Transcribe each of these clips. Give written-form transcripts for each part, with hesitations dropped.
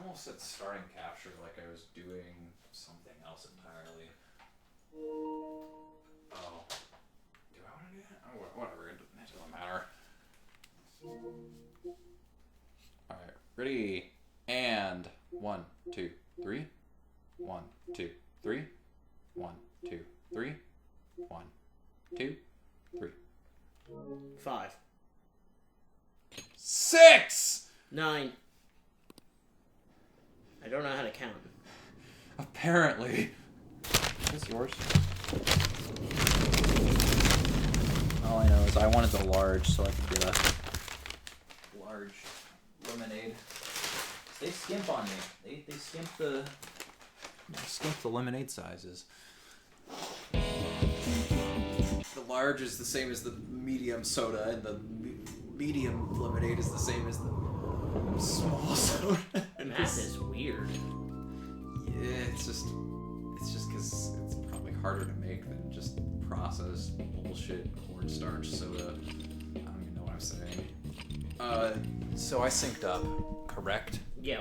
almost said starting capture like I was doing something else entirely. Oh. Do I want to do that? Oh, whatever. It doesn't matter. Alright. Ready. And 1, 2, 3. 1, 2, 3. 1, 2, 3. 1, 2, 3. 5. 6! 9. I don't know how to count. Apparently. Is this yours? All I know is I wanted the large so I could get a large lemonade. They skimp on me. They skimp the lemonade sizes. The large is the same as the medium soda, and the medium lemonade is the same as the small soda. Math is weird. Yeah, it's just because it's probably harder to make than just processed bullshit cornstarch soda. I don't even know what I'm saying. So I synced up, correct? Yeah,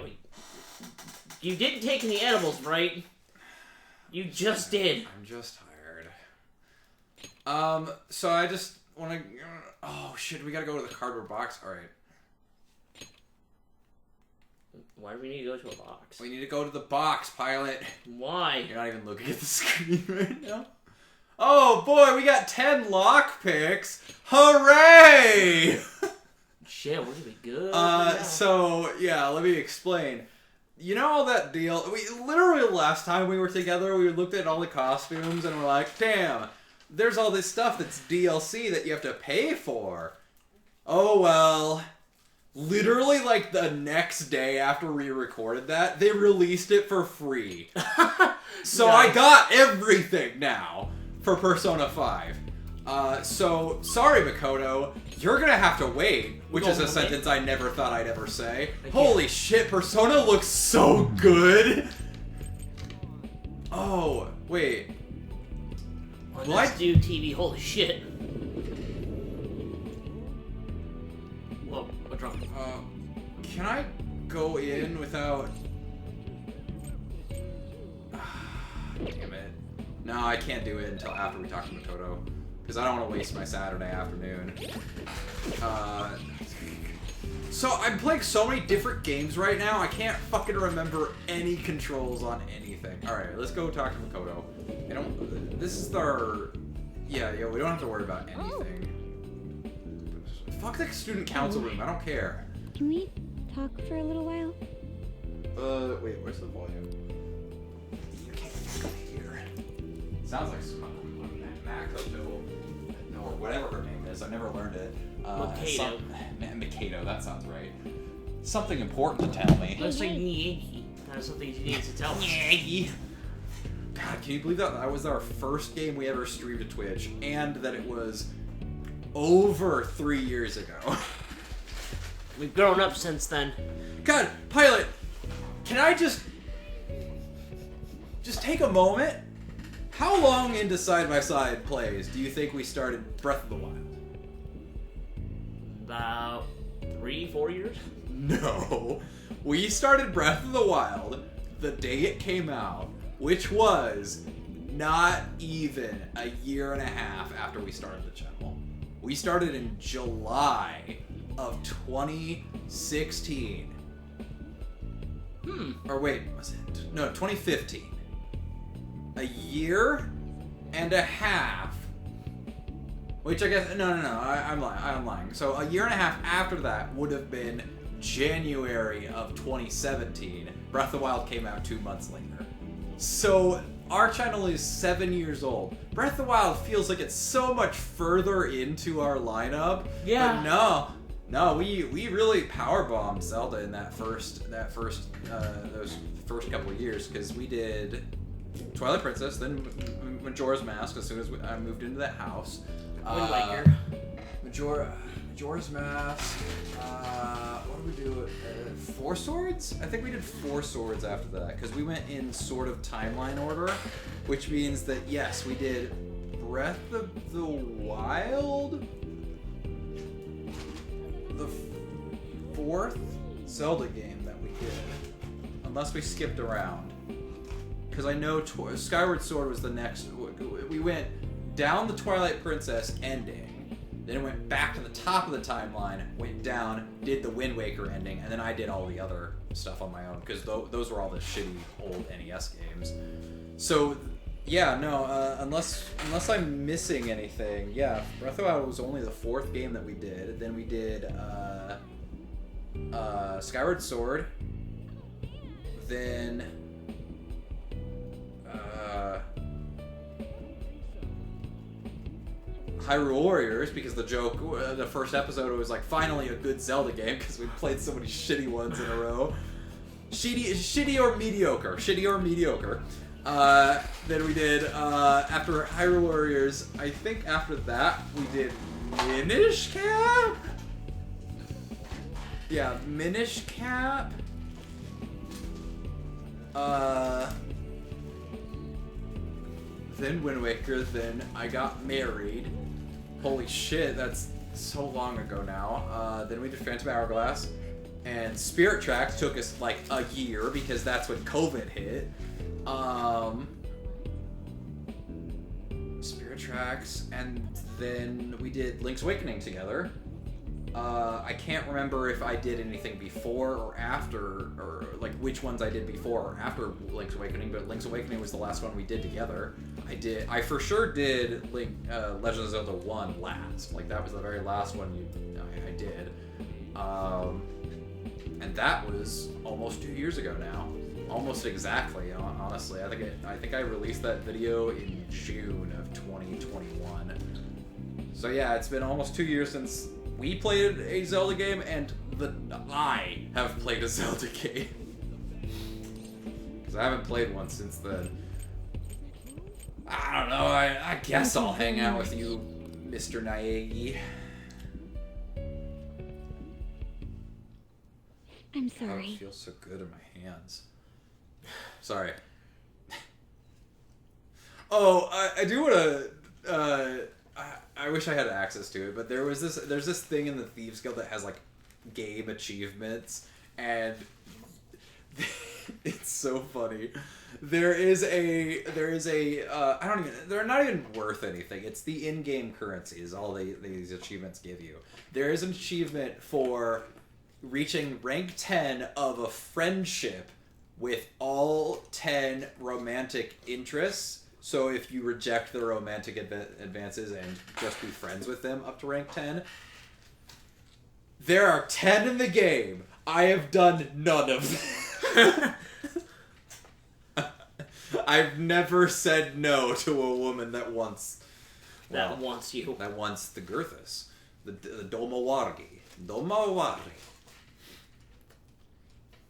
you didn't take any edibles, right? You just did. I'm just tired. So I just want to... Oh, shit, we gotta go to the cardboard box. Alright. Why do we need to go to a box? We need to go to the box, Pilot. Why? You're not even looking at the screen right now. Oh, boy, we got 10 lockpicks. Hooray! Shit, we're gonna be good. So, yeah, let me explain. You know all that deal? Literally last time we were together, we looked at all the costumes and we're like, damn, there's all this stuff that's DLC that you have to pay for. Oh, well. Literally, like, the next day after we recorded that, they released it for free. So nice. I got everything now for Persona 5. So, sorry, Makoto, you're gonna have to wait, which is a sentence I never thought I'd ever say. Holy shit, Persona looks so good! Oh, wait. Let's do TV, holy shit. Whoa, what's wrong? Can I go in without... Damn it. No, I can't do it until after we talk to Makoto. Because I don't want to waste my Saturday afternoon. So I'm playing so many different games right now, I can't fucking remember any controls on anything. Alright, let's go talk to Makoto. This is our... Yeah, we don't have to worry about anything. Fuck the student council room, I don't care. Can we talk for a little while? Wait, where's the volume? You can't come here. Sounds like Makoto. Or whatever her name is, I never learned it. Makoto. Makoto, that sounds right. Something important to tell me. Looks like Nyi. That's something you need to tell me. God, can you believe that was our first game we ever streamed to Twitch, and that it was over 3 years ago? We've grown up since then. God, Pilot, can I just take a moment? How long into Side by Side plays do you think we started Breath of the Wild? About 3-4 years? No. We started Breath of the Wild the day it came out, which was not even a year and a half after we started the channel. We started in July of 2016. Or wait, was it? No, 2015. A year and a half. Which I guess, no, I'm lying. So a year and a half after that would have been January of 2017. Breath of the Wild came out 2 months later. So our channel is 7 years old. Breath of the Wild feels like it's so much further into our lineup. Yeah. But no, we really powerbombed Zelda in those first couple of years, because we did Twilight Princess, then Majora's Mask as soon as I moved into that house. Wind Waker. Majora's Mask. What did we do? 4 Swords? I think we did 4 Swords after that, because we went in sort of timeline order, which means that, yes, we did Breath of the Wild, the 4th Zelda game that we did. unless we skipped around. Because I know Skyward Sword was the next. We went down the Twilight Princess ending, then it went back to the top of the timeline, went down, did the Wind Waker ending, and then I did all the other stuff on my own, because those were all the shitty old NES games. So, yeah, no, unless I'm missing anything, yeah, Breath of the Wild was only the 4th game that we did. Then we did Skyward Sword, then Hyrule Warriors, because the joke, the first episode was like, finally a good Zelda game, because we played so many shitty ones in a row. Shitty or mediocre. Then we did, after Hyrule Warriors, I think after that, we did Minish Cap? Yeah, Minish Cap. Then Wind Waker, then I got married. Holy shit, that's so long ago now. Then we did Phantom Hourglass. And Spirit Tracks took us like a year because that's when COVID hit. Spirit Tracks, and then we did Link's Awakening together. I can't remember if I did anything before or after, or like which ones I did before or after Link's Awakening, but Link's Awakening was the last one we did together. I for sure did Legend of Zelda 1 last. Like, that was the very last one I did. And that was almost 2 years ago now. Almost exactly, honestly. I think I released that video in June of 2021. So yeah, it's been almost 2 years since we played a Zelda game, and I have played a Zelda game. Because I haven't played one since then. I don't know, I guess I'll hang out with you, Mr. Naegi. I'm Oh, sorry. it feels so good in my hands. Sorry. Oh, I do want to. I wish I had access to it, but there's this thing in the Thieves Guild that has like game achievements, and it's so funny. There is a I don't even, they're not even worth anything. It's the in-game currency is all these achievements give you. There is an achievement for reaching rank 10 of a friendship with all 10 romantic interests. So if you reject the romantic advances and just be friends with them up to rank 10, there are 10 in the game. I have done none of them. I've never said no to a woman that wants... That wants you. That wants the Girthus. The Domawargi. Domawargi.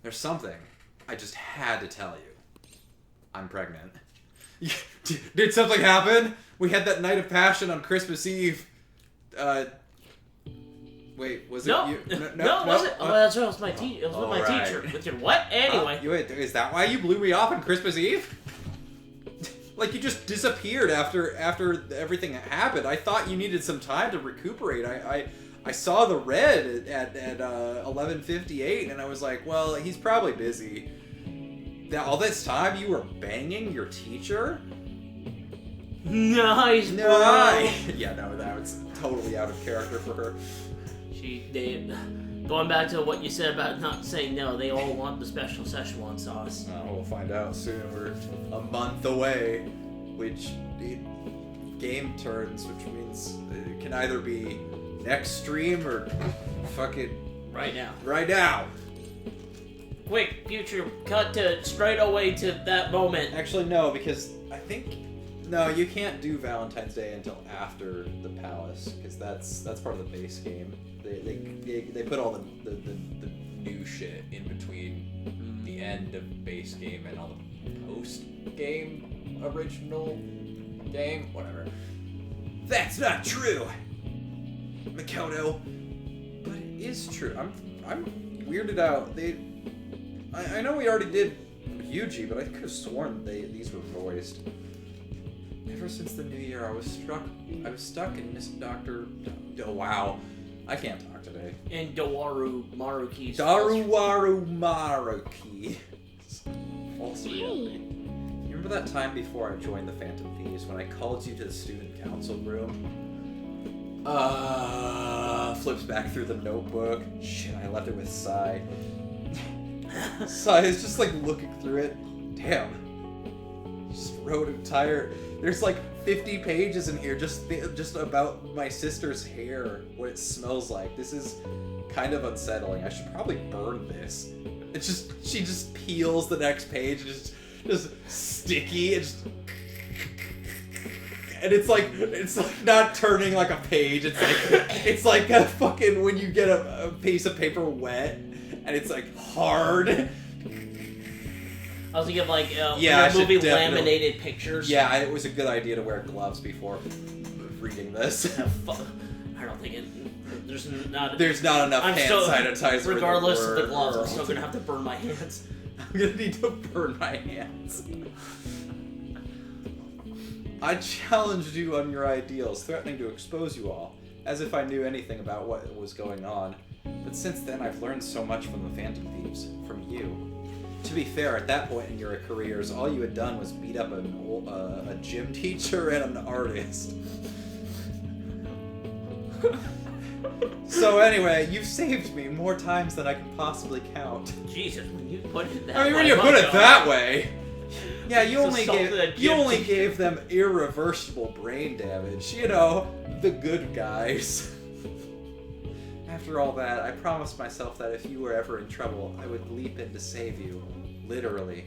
There's something I just had to tell you. I'm pregnant. Did something happen? We had that night of passion on Christmas Eve. Wait, was it you? No, it wasn't. Oh, that's right. It was my teacher. It was with my teacher. With your what? Anyway. Wait, is that why you blew me off on Christmas Eve? Like, you just disappeared after everything happened. I thought you needed some time to recuperate. I saw the red at 11:58, and I was like, well, he's probably busy. All this time you were banging your teacher? Nice, bro. Yeah, no, that was totally out of character for her. Going back to what you said about not saying no, they all want the special Szechuan sauce. We'll find out soon. We're a month away, which game turns, which means it can either be next stream or fucking right now. Right now. Quick, future, cut to straight away to that moment. Actually, no, because I think you can't do Valentine's Day until after the palace, because that's part of the base game. They put all the new shit in between the end of base game and all the post game original game, whatever. That's not true, Makoto. But it is true. I'm weirded out. I know we already did Yuji, but I could have sworn these were voiced. Ever since the new year, I was stuck in Miss Doctor. Oh wow, I can't talk today. And Dawaru Maruki's. Daruwaru Maruki. false reality. You remember that time before I joined the Phantom Thieves when I called you to the student council room? Flips back through the notebook. Shit, I left it with Sai. Sai is just like looking through it. Damn. Just wrote entire. There's like 50 pages in here just about my sister's hair, what it smells like. This is kind of unsettling. I should probably burn this. It's just she just peels the next page and just sticky and just. And it's like not turning like a page. It's like a fucking when you get a piece of paper wet and it's like hard. I was thinking of like movie laminated pictures. Yeah, it was a good idea to wear gloves before reading this. I don't think it. There's not enough hand sanitizer. Regardless of the gloves, I'm still gonna have to burn my hands. I'm gonna need to burn my hands. I challenged you on your ideals, threatening to expose you all, as if I knew anything about what was going on. But since then, I've learned so much from the Phantom Thieves, from you. To be fair, at that point in your careers, all you had done was beat up a gym teacher and an artist. So anyway, you've saved me more times than I can possibly count. Jesus, when you put it that way. I mean, when you put it that way. Yeah, you only gave them irreversible brain damage. You know, the good guys. After all that, I promised myself that if you were ever in trouble, I would leap in to save you. Literally.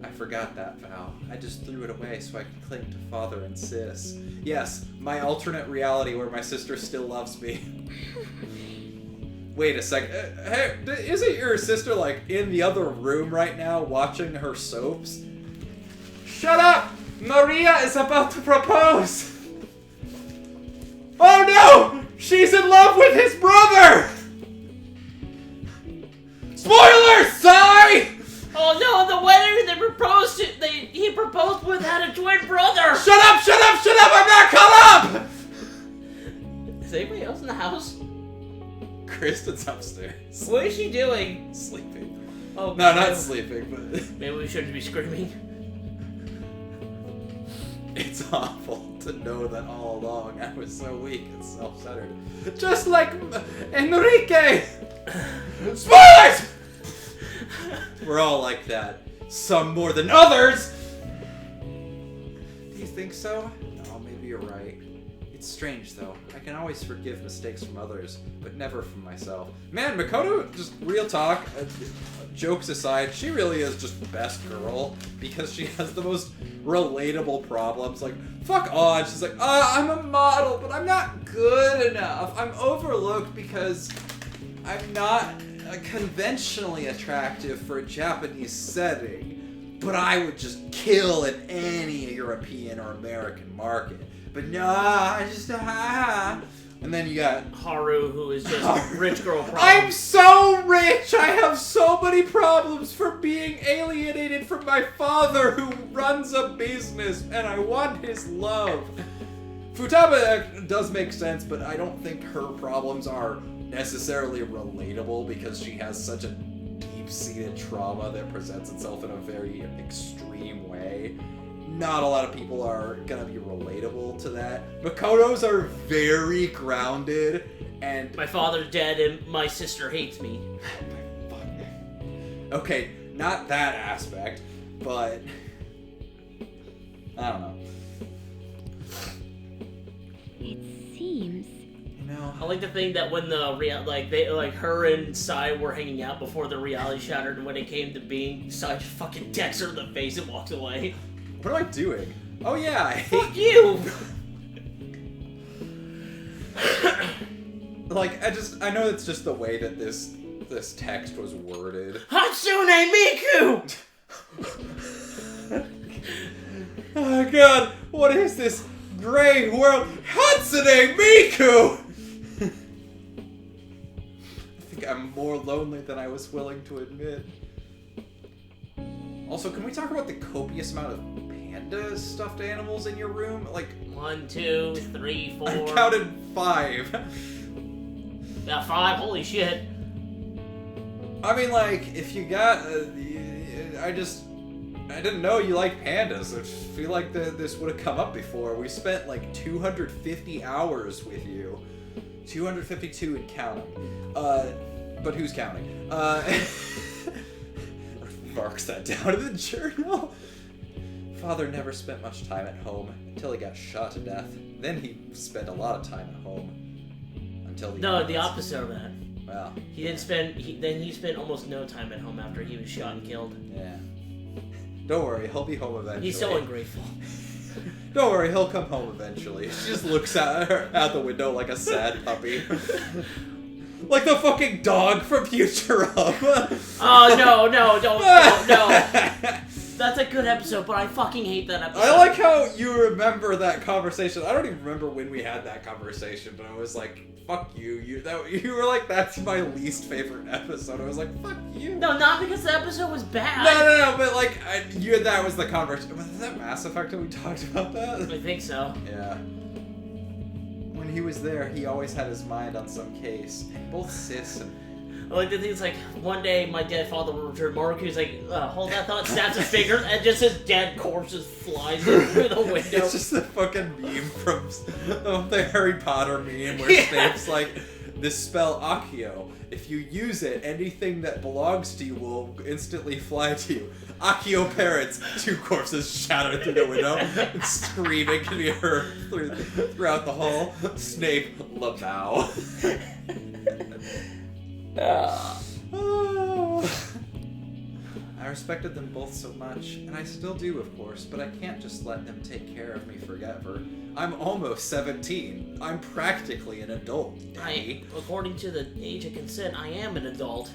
I forgot that vow. I just threw it away so I could cling to Father and Sis. Yes, my alternate reality where my sister still loves me. Wait a second. Hey, isn't your sister, like, in the other room right now watching her soaps? Shut up! Maria is about to propose! Oh no! She's in love with his brother! Spoilers, Sai! Oh no, the wedding he proposed with had a twin brother! Shut up, I'm not caught up! Is anybody else in the house? Kristen's upstairs. What is she doing? Sleeping. Oh, no, not sleeping, but... Maybe we shouldn't be screaming. It's awful to know that all along I was so weak and self-centered. Just like Enrique! Spoilers! We're all like that. Some more than others! Do you think so? No, maybe you're right. It's strange, though. I can always forgive mistakes from others, but never from myself. Man, Makoto, just real talk, jokes aside, she really is just the best girl because she has the most relatable problems. Like, fuck on. She's like, I'm a model, but I'm not good enough. I'm overlooked because I'm not conventionally attractive for a Japanese setting, but I would just kill in any European or American market. But nah, I just And then you got Haru, who is just rich girl problems. I'm so rich! I have so many problems for being alienated from my father who runs a business, and I want his love. Futaba does make sense, but I don't think her problems are necessarily relatable because she has such a deep-seated trauma that presents itself in a very extreme way. Not a lot of people are gonna be relatable to that. Makoto's are very grounded, and... My father's dead and my sister hates me. Okay, not that aspect, but... I don't know. It seems... You know... I like to think that when the her and Sai were hanging out before the reality shattered, and when it came to being, Sai just fucking decks her in the face and walks away. What am I doing? Oh yeah, I hate Fuck you! Like, I know it's just the way that this text was worded. Hatsune Miku! Oh god, what is this gray world? Hatsune Miku! I think I'm more lonely than I was willing to admit. Also, can we talk about the copious amount of panda stuffed animals in your room? Like 1, 2, 3, 4. I counted 5. Got 5. Holy shit! I mean, like, if you got, I didn't know you like pandas. I feel like this would have come up before. We spent like 250 hours with you. 252 and counting. But who's counting? Marks that down in the journal. Father never spent much time at home until he got shot to death. Then he spent a lot of time at home until the opposite of that. Well, he didn't spend. He spent almost no time at home after he was shot and killed. Yeah. Don't worry, he'll be home eventually. He's so ungrateful. Don't worry, he'll come home eventually. She just looks out the window like a sad puppy. Like the fucking dog from Futurama. Oh, no. That's a good episode, but I fucking hate that episode. I like how you remember that conversation. I don't even remember when we had that conversation, but I was like, fuck you. You were like, that's my least favorite episode. I was like, fuck you. No, not because the episode was bad. No, but like, that was the conversation. Was that Mass Effect that we talked about that? I think so. Yeah. When he was there, he always had his mind on some case. Both sis and... Like the thing's like, one day my dead father will return. Maruku's like, hold that thought, snaps his finger, and just his dead corpse just flies in through the window. It's just the fucking meme from the Harry Potter meme where Snape's like, this spell Accio, if you use it, anything that belongs to you will instantly fly to you. Accio parents, 2 corpses shattered through the window, and screaming can be heard throughout the hall. Snape, LaBow. I respected them both so much, and I still do, of course, but I can't just let them take care of me forever. I'm almost 17. I'm practically an adult, Daddy. According to the age of consent, I am an adult.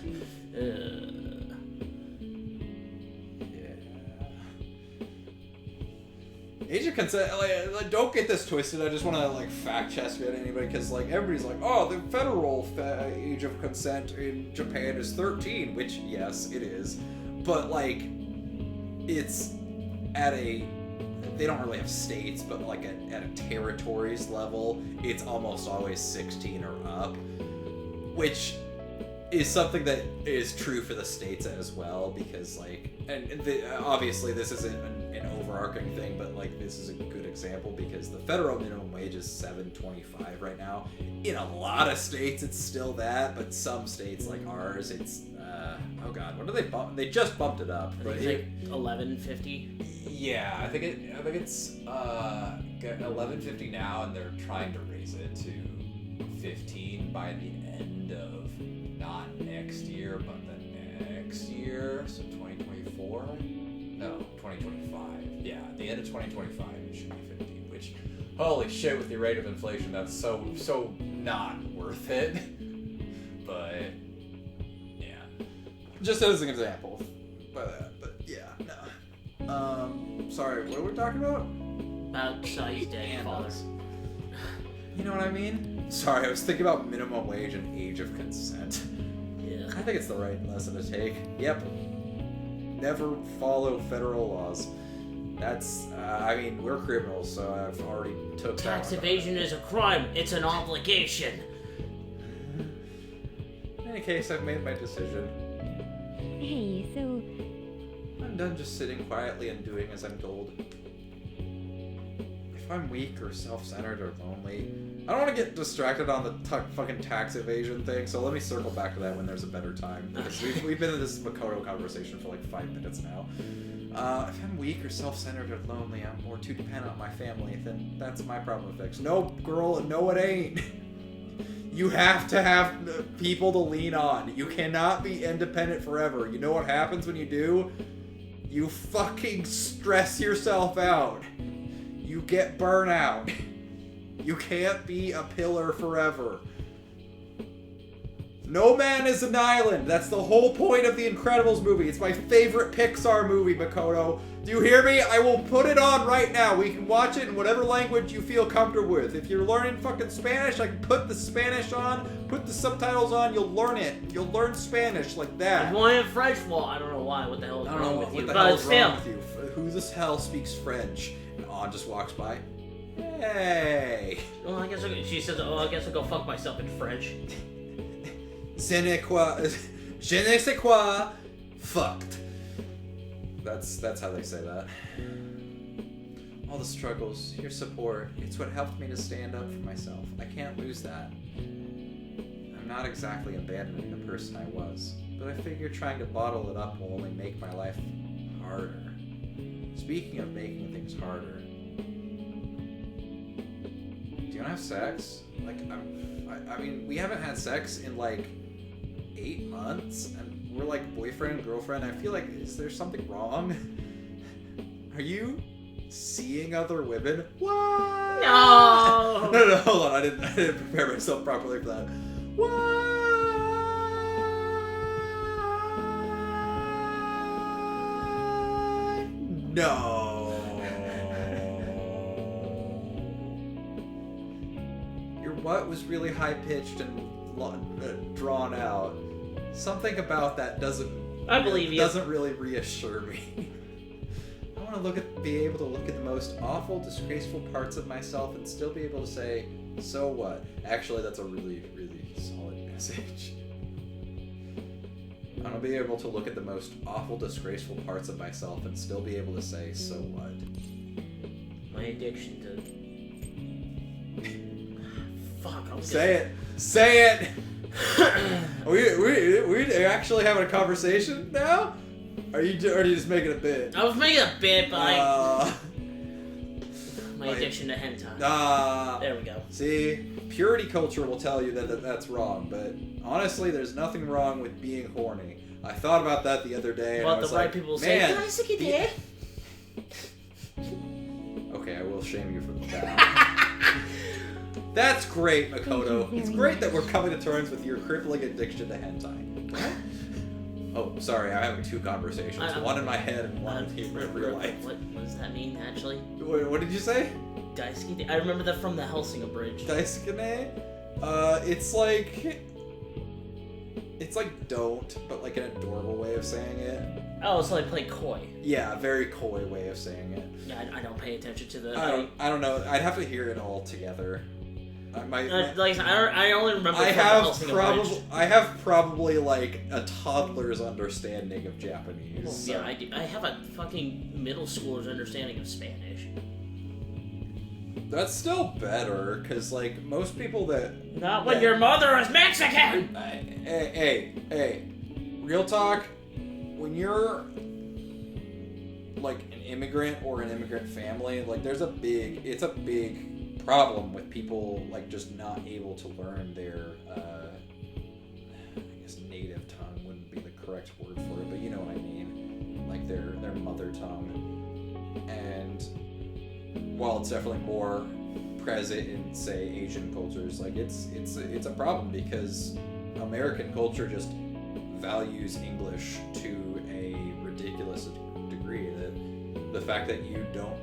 Age of consent, like, don't get this twisted. I just want to like fact check anybody because like everybody's like, oh, the federal age of consent in Japan is 13, which yes, it is, but like it's at they don't really have states, but like at a territories level, it's almost always 16 or up, which is something that is true for the states as well, because like, obviously this isn't an overarching thing, but like this is a good example because the federal minimum wage is $7.25 right now. In a lot of states it's still that, but some states like ours, it's oh god, what do they bump? They just bumped it up. But it's like $11.50. Yeah, I think it's $11.50 now, and they're trying to raise it to $15 by the end of not next year, but the next year, so 2024. No, 2025. Yeah, at the end of 2025 it should be 15. Which, holy shit, with the rate of inflation, that's so not worth it. But yeah, just as an example. But yeah, no. Sorry, what were we talking about? About Sai's dead father. You know what I mean? Sorry, I was thinking about minimum wage and age of consent. Yeah. I think it's the right lesson to take. Yep. Never follow federal laws. That's, I mean, we're criminals, so I've already took Tax that one. evasion is a crime. It's an obligation. In any case, I've made my decision. Hey, so... I'm done just sitting quietly and doing as I'm told. If I'm weak or self-centered or lonely, I don't want to get distracted on the fucking tax evasion thing, so let me circle back to that when there's a better time. Because we've been in this Makoto conversation for like 5 minutes now. If I'm weak or self-centered or lonely, or too dependent on my family, then that's my problem to fix. No, girl, no it ain't. You have to have people to lean on. You cannot be independent forever. You know what happens when you do? You fucking stress yourself out. You get burnout. You can't be a pillar forever. No man is an island. That's the whole point of the Incredibles movie. It's my favorite Pixar movie, Makoto. Do you hear me? I will put it on right now. We can watch it in whatever language you feel comfortable with. If you're learning fucking Spanish, I can put the Spanish on, put the subtitles on, you'll learn it. You'll learn Spanish like that. If you want in French, well, I don't know why. What the hell is wrong with you? But it's wrong with you? Who the hell speaks French? And On just walks by. Hey. Well, I guess she says, "Oh, I guess I'll go fuck myself" in French. Je ne sais quoi, fucked. That's how they say that. All the struggles, your support, it's what helped me to stand up for myself. I can't lose that. I'm not exactly abandoning the person I was, but I figure trying to bottle it up will only make my life harder. Speaking of making things harder, do you want to have sex? Like, I mean, we haven't had sex in like 8 months, and we're like boyfriend and girlfriend. I feel like, is there something wrong? Are you seeing other women? What? No! No, hold on. I didn't prepare myself properly for that. What? No. Your what was really high pitched and drawn out. Something about that doesn't really reassure me. I want to be able to look at the most awful, disgraceful parts of myself and still be able to say, so what? Actually, that's a really, really solid message. I want to be able to look at the most awful, disgraceful parts of myself and still be able to say, so what? My addiction to... Fuck, I'm Say it! Are we actually having a conversation now? Are you just making a bit? I was making a bit, but my addiction to hentai. There we go. See, purity culture will tell you that that's wrong, but honestly, there's nothing wrong with being horny. I thought about that the other day, and I was like, people say, man, can I suck your dick? Okay, I will shame you for that. That's great, Makoto. It's great that we're coming to terms with your crippling addiction to hentai. Oh, sorry, I'm having two conversations. One in my head and one in real life. What does that mean, actually? What did you say? Daisuke? I remember that from the Hellsinger Bridge. Daisuke? It's like don't, but like an adorable way of saying it. Oh, so like play coy. Yeah, a very coy way of saying it. Yeah, I don't pay attention to the... I don't know. I'd have to hear it all together. I only remember I have probably like a toddler's understanding of Japanese. Well, yeah, I do. I have a fucking middle schooler's understanding of Spanish. That's still better, because like most people that... Not when your mother is Mexican! Hey, real talk, when you're like an immigrant or an immigrant family, like it's a big problem with people like just not able to learn their I guess native tongue wouldn't be the correct word for it, but you know what I mean, like their mother tongue. And while it's definitely more present in say Asian cultures, like it's a problem because American culture just values English to a ridiculous degree. That the fact that you don't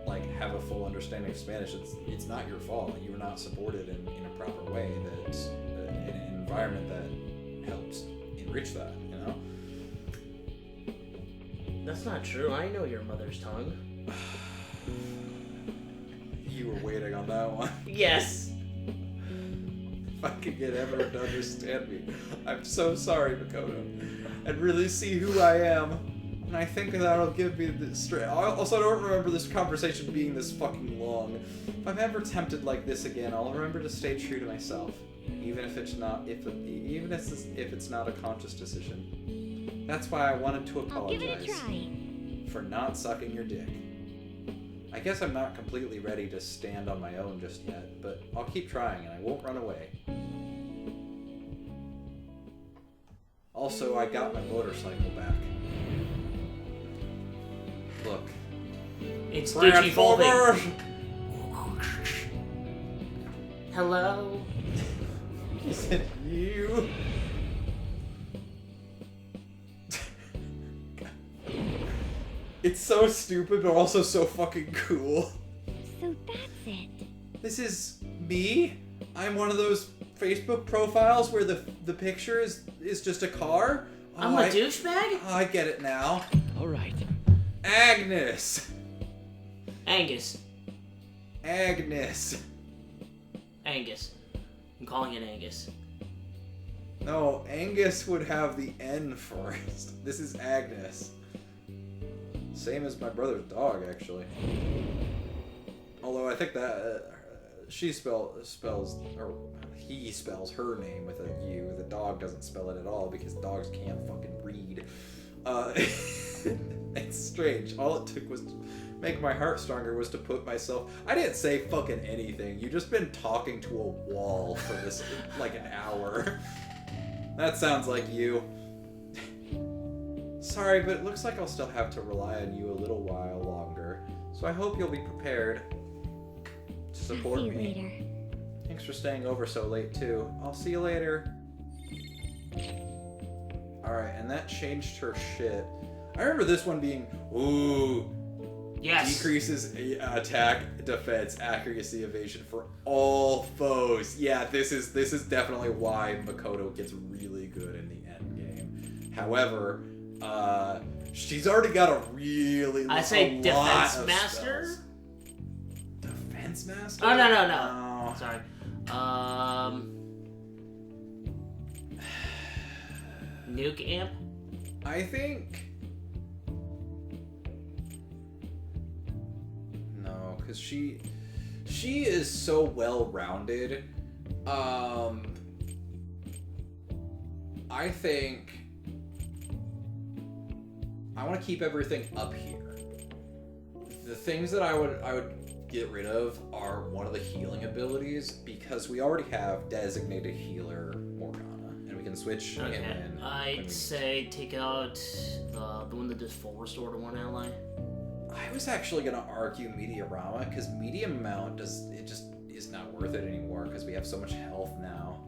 like have a full understanding of Spanish, it's not your fault. You were not supported in a proper way, that in an environment that helps enrich that, you know? That's not true. I know your mother's tongue. You were waiting on that one. Yes. If I could get everyone to understand me. I'm so sorry, Makoto. And really see who I am. And I think that'll give me the strength. Also, I don't remember this conversation being this fucking long. If I'm ever tempted like this again, I'll remember to stay true to myself, even if it's not if it's not a conscious decision. That's why I wanted to apologize. I'll give it a try. For not sucking your dick. I guess I'm not completely ready to stand on my own just yet, but I'll keep trying and I won't run away. Also, I got my motorcycle back. Look. It's digivolving. Transformers! Hello? Is it you? It's so stupid, but also so fucking cool. So that's it. This is me. I'm one of those Facebook profiles where the picture is just a car. I'm a douchebag? I get it now. Alright. Agnes. Angus. Agnes. Angus. I'm calling it Angus. No, Angus would have the N first. This is Agnes. Same as my brother's dog, actually. Although I think that he spells her name with a U. The dog doesn't spell it at all because dogs can't fucking read. It's strange. All it took was to make my heart stronger was to put myself... I didn't say fucking anything. You've just been talking to a wall for this, like, an hour. That sounds like you. Sorry, but it looks like I'll still have to rely on you a little while longer. So I hope you'll be prepared to support me. I'll see you later. Thanks for staying over so late, too. I'll see you later. Alright, and that changed her shit. I remember this one being, ooh, Yes. decreases attack, defense, accuracy, evasion for all foes. Yeah, this is definitely why Makoto gets really good in the end game. However, she's already got a really I say a defense lot of master. spells. Defense master? Oh no. No. Sorry. Nuke amp. I think. No, because she is so well-rounded. I think I want to keep everything up here. The things that I would get rid of are one of the healing abilities because we already have designated healer Morgana, and we can switch him in. when I'd we- say take out the one that does full restore to one ally. I was actually gonna argue Mediarama because medium amount just is not worth it anymore because we have so much health now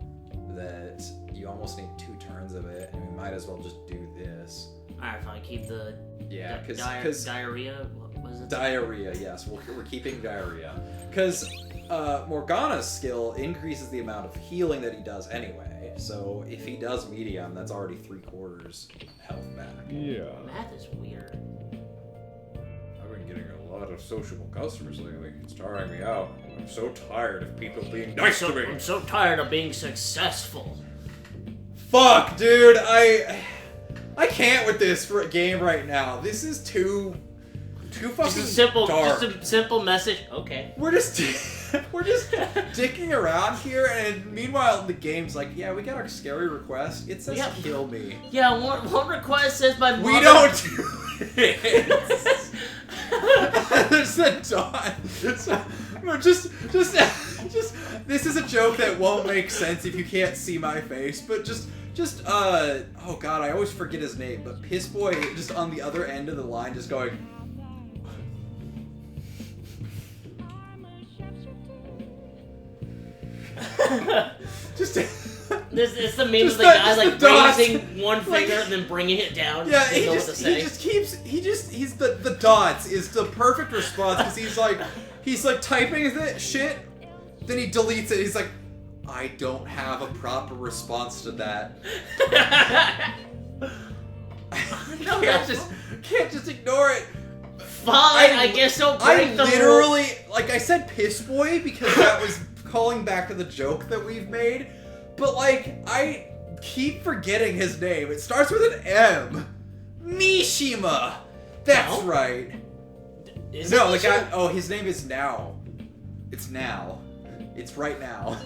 that you almost need 2 turns of it, and we might as well just do this. Alright, fine. Keep the because diarrhea. What was it? diarrhea. Yes, we're keeping diarrhea because Morgana's skill increases the amount of healing that he does anyway. So if he does medium, that's already 3/4 health back. Yeah. Math is weird. I've been getting a lot of sociable customers lately. It's tiring me out. I'm so tired of people being nice to me. I'm so tired of being successful. Fuck, dude. I can't with this for a game right now. This is too fucking dark. Just a simple message. Okay. We're just dicking around here, and meanwhile the game's like, yeah, we got our scary request. It says Yeah. kill me. Yeah, one request says my mother. We don't do it. There's a dot. Just. This is a joke that won't make sense if you can't see my face, but oh god, I always forget his name, but Piss Boy just on the other end of the line, just going. It's the meme of Just the that- guy just like the dots. raising one finger and then bringing it down. Yeah, Doesn't know what to say. he's the dots is the perfect response because he's like typing that shit, then he deletes it. He's like, I don't have a proper response to that. Can't just ignore it. Fine, I guess I'll break the literally, like I said, Piss Boy because that was calling back to the joke that we've made. But like, I keep forgetting his name. It starts with an M. Mishima. That's No? right. Is No, it the guy. Misha? Oh, his name is Now. It's Now. It's right now.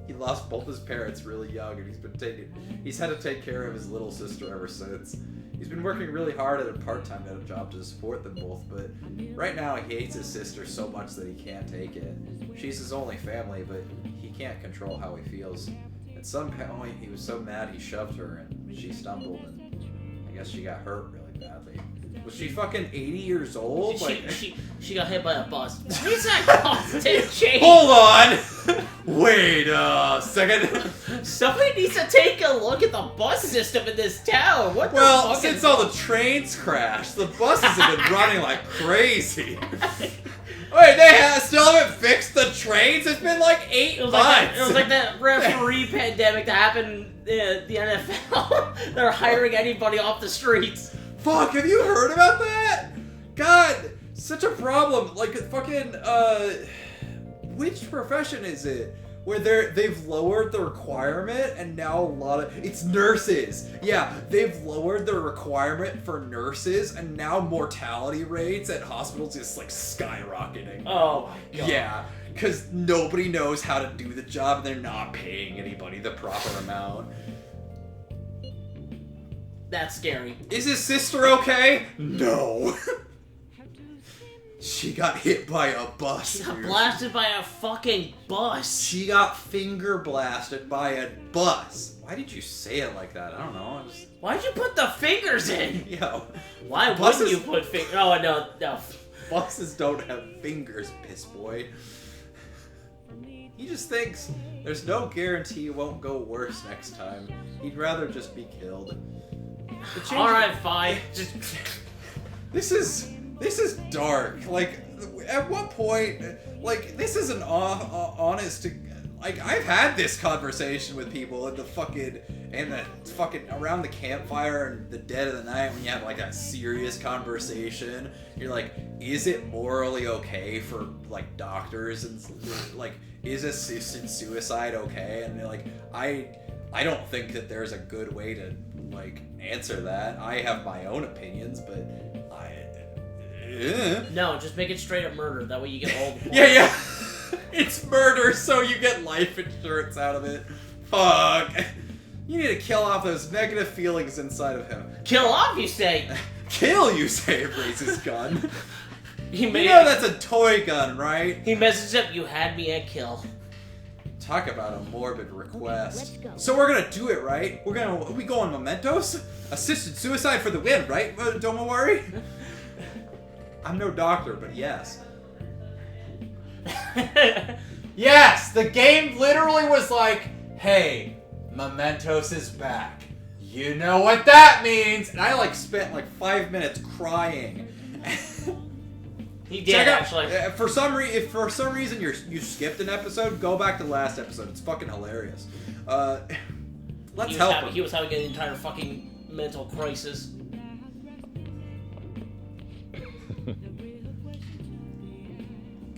He lost both his parents really young, and he's had to take care of his little sister ever since. He's been working really hard at a part-time job to support them both, but right now he hates his sister so much that he can't take it. She's his only family, but he can't control how he feels. At some point, he was so mad he shoved her, and she stumbled, and I guess she got hurt really badly. Was she fucking 80 years old? She got hit by a bus. Why is that constant change? Hold on! Wait a second. Somebody needs to take a look at the bus system in this town. What the Well, fuck since is all the trains crashed, the buses have been running like crazy. Wait, they still haven't fixed the trains? It's been like 8 It was months. like that referee pandemic that happened in the NFL. They're hiring anybody off the streets. Fuck, have you heard about that? God, such a problem. Like, fucking, which profession is it? where they've lowered the requirement, and now a lot of it's nurses. Yeah, they've lowered the requirement for nurses, and now mortality rates at hospitals is like skyrocketing. Oh my god. Yeah, because nobody knows how to do the job, and they're not paying anybody the proper amount. That's scary. Is his sister okay? No. She got hit by a bus. She got dude. blasted by a fucking bus. She got finger blasted by a bus. Why did you say it like that? I don't know. Why'd you put the fingers in? Yo. Why Buses- wouldn't you put fingers? Oh, no. Buses don't have fingers, piss boy. He just thinks there's no guarantee it won't go worse next time. He'd rather just be killed. Alright, fine. Just... This is dark. Like, at what point, like, this is an honest, like, I've had this conversation with people in the fucking around the campfire and the dead of the night when you have like a serious conversation. You're like, is it morally okay for like doctors and like, is assisted suicide okay? And they're like, I don't think that there's a good way to like answer that. I have my own opinions, but No, just make it straight up murder. That way you get all the points. Yeah. It's murder, so you get life insurance out of it. Fuck. You need to kill off those negative feelings inside of him. Kill off, you say? Kill, you say, raise his gun. You You know that's a toy gun, right? He messes up, you had me at kill. Talk about a morbid request. let's go. So we're gonna do it, right? We go on mementos? Assisted suicide for the win, right? Don't worry. I'm no doctor, but yes. Yes, the game literally was like, hey, Mementos is back. You know what that means. And I like spent like 5 minutes crying. He did, Check out, actually. if for some reason you skipped an episode, go back to the last episode. It's fucking hilarious. Let's help him. He was having an entire fucking mental crisis.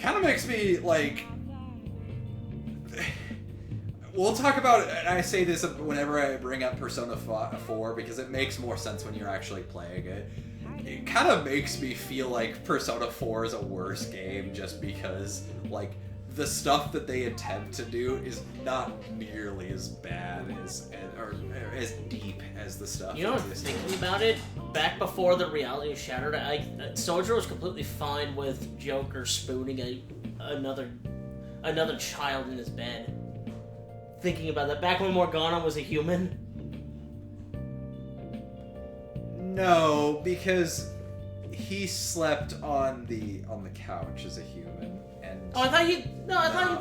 Kind of makes me like. We'll talk about it, and I say this whenever I bring up Persona 4 because it makes more sense when you're actually playing it. It kind of makes me feel like Persona 4 is a worse game just because, like, the stuff that they attempt to do is not nearly as bad or as deep as the stuff. You know, thinking about it, back before the reality was shattered, Soldier was completely fine with Joker spooning another child in his bed. Thinking about that, back when Morgana was a human. No, because he slept on the couch as a human, and Oh, I thought you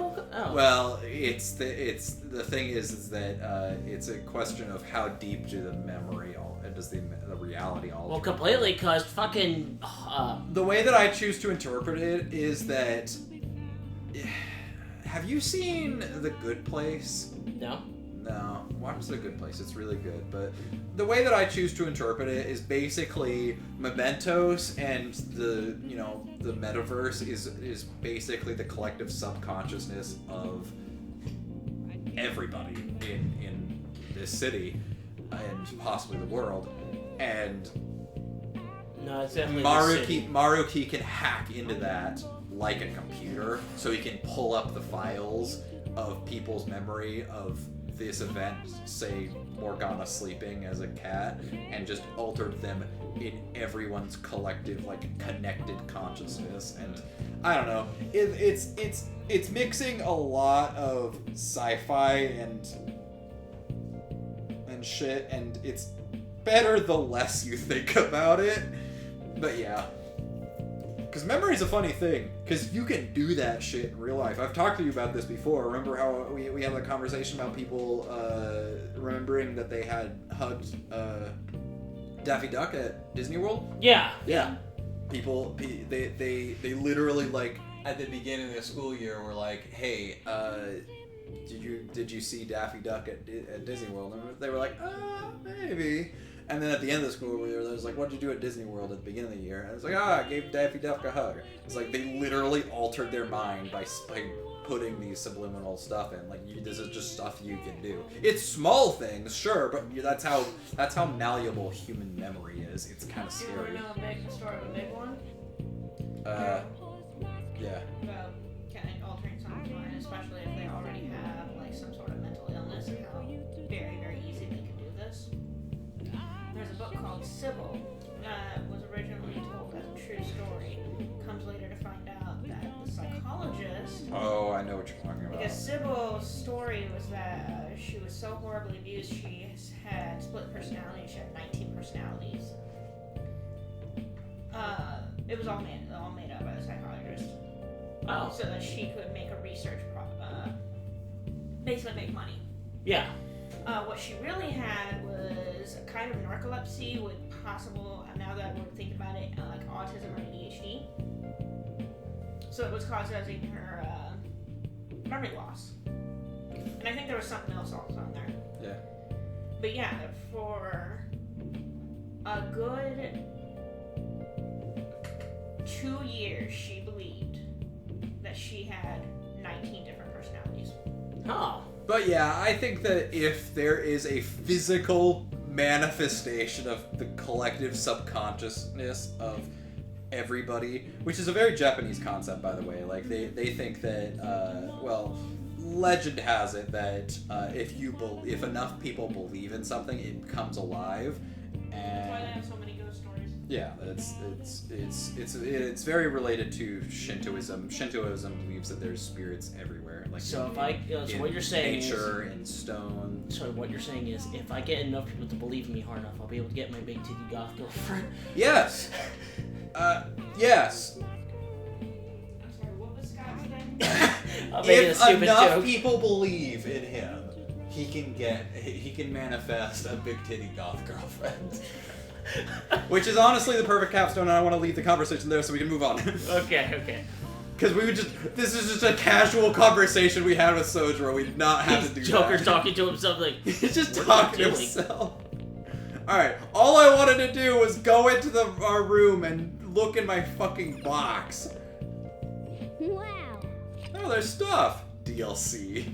woke up. Oh. well, it's the thing is that it's a question of how deep do the memory does the reality alter. Well, completely, cause fucking. The way that I choose to interpret it is that. Have you seen The Good Place? No. No, watch The Good Place. It's really good. But the way that I choose to interpret it is basically Mementos and the metaverse is basically the collective subconsciousness of everybody in this city and possibly the world. And No, it's definitely Maruki can hack into that like a computer, so he can pull up the files of people's memory of this event, say Morgana sleeping as a cat, and just altered them in everyone's collective, like, connected consciousness. And I don't know, it's mixing a lot of sci-fi and shit, and it's better the less you think about it. But yeah. Because memory's a funny thing, because you can do that shit in real life. I've talked to you about this before. Remember how we had a conversation about people remembering that they had hugged Daffy Duck at Disney World? Yeah. Yeah. People, they literally, like, At the beginning of the school year, we're like, hey, did you see Daffy Duck at Disney World? And they were like, maybe. And then at the end of the school year, there's like, what did you do at Disney World at the beginning of the year? And it's like, I gave Daffy Duck a hug. It's like they literally altered their mind by putting these subliminal stuff in. Like, this is just stuff you can do. It's small things, sure, but that's how malleable human memory is. It's kind of Do you want scary. to know the story of a big one? Yeah. About altering someone's mind, especially if they already have like some sort of mental illness, and how very, very easy they can do this. There's a book called Sybil that was originally told as a true story. Comes later to find out that the psychologist. Oh, I know what you're talking about. Because Sybil's story was that she was so horribly abused, she had split personality. She had 19 personalities. It was all made up by the psychologist. Oh. So that she could make a research, basically make money. Yeah. What she really had was a kind of narcolepsy with possible, now that we're thinking about it, like autism or ADHD. So it was causing her memory loss. And I think there was something else also on there. Yeah. But yeah, for a good 2 years, she believed that she had 19 different personalities. Huh. But yeah, I think that if there is a physical manifestation of the collective subconsciousness of everybody, which is a very Japanese concept, by the way. Like, they think that, legend has it that if enough people believe in something, it becomes alive. That's why they And have so many ghost stories. yeah, it's very related to Shintoism. Shintoism believes that there's spirits everywhere. Like, So in, so what you're saying nature, in stone. So what you're saying is, if I get enough people to believe me hard enough, I'll be able to get my big titty goth girlfriend. Yes. Yes. I'm sorry, what was Scott's name? I'm making a If stupid enough joke. people believe in him, he can manifest a big titty goth girlfriend. Which is honestly the perfect capstone, and I want to leave the conversation there so we can move on. Okay. Because this is just a casual conversation we had with Sojiro. We did not have to do Joker's that. talking to himself like, He's just "What are talking you to doing?" himself. Alright, all I wanted to do was go into our room and look in my fucking box. Wow. Oh, there's stuff. DLC.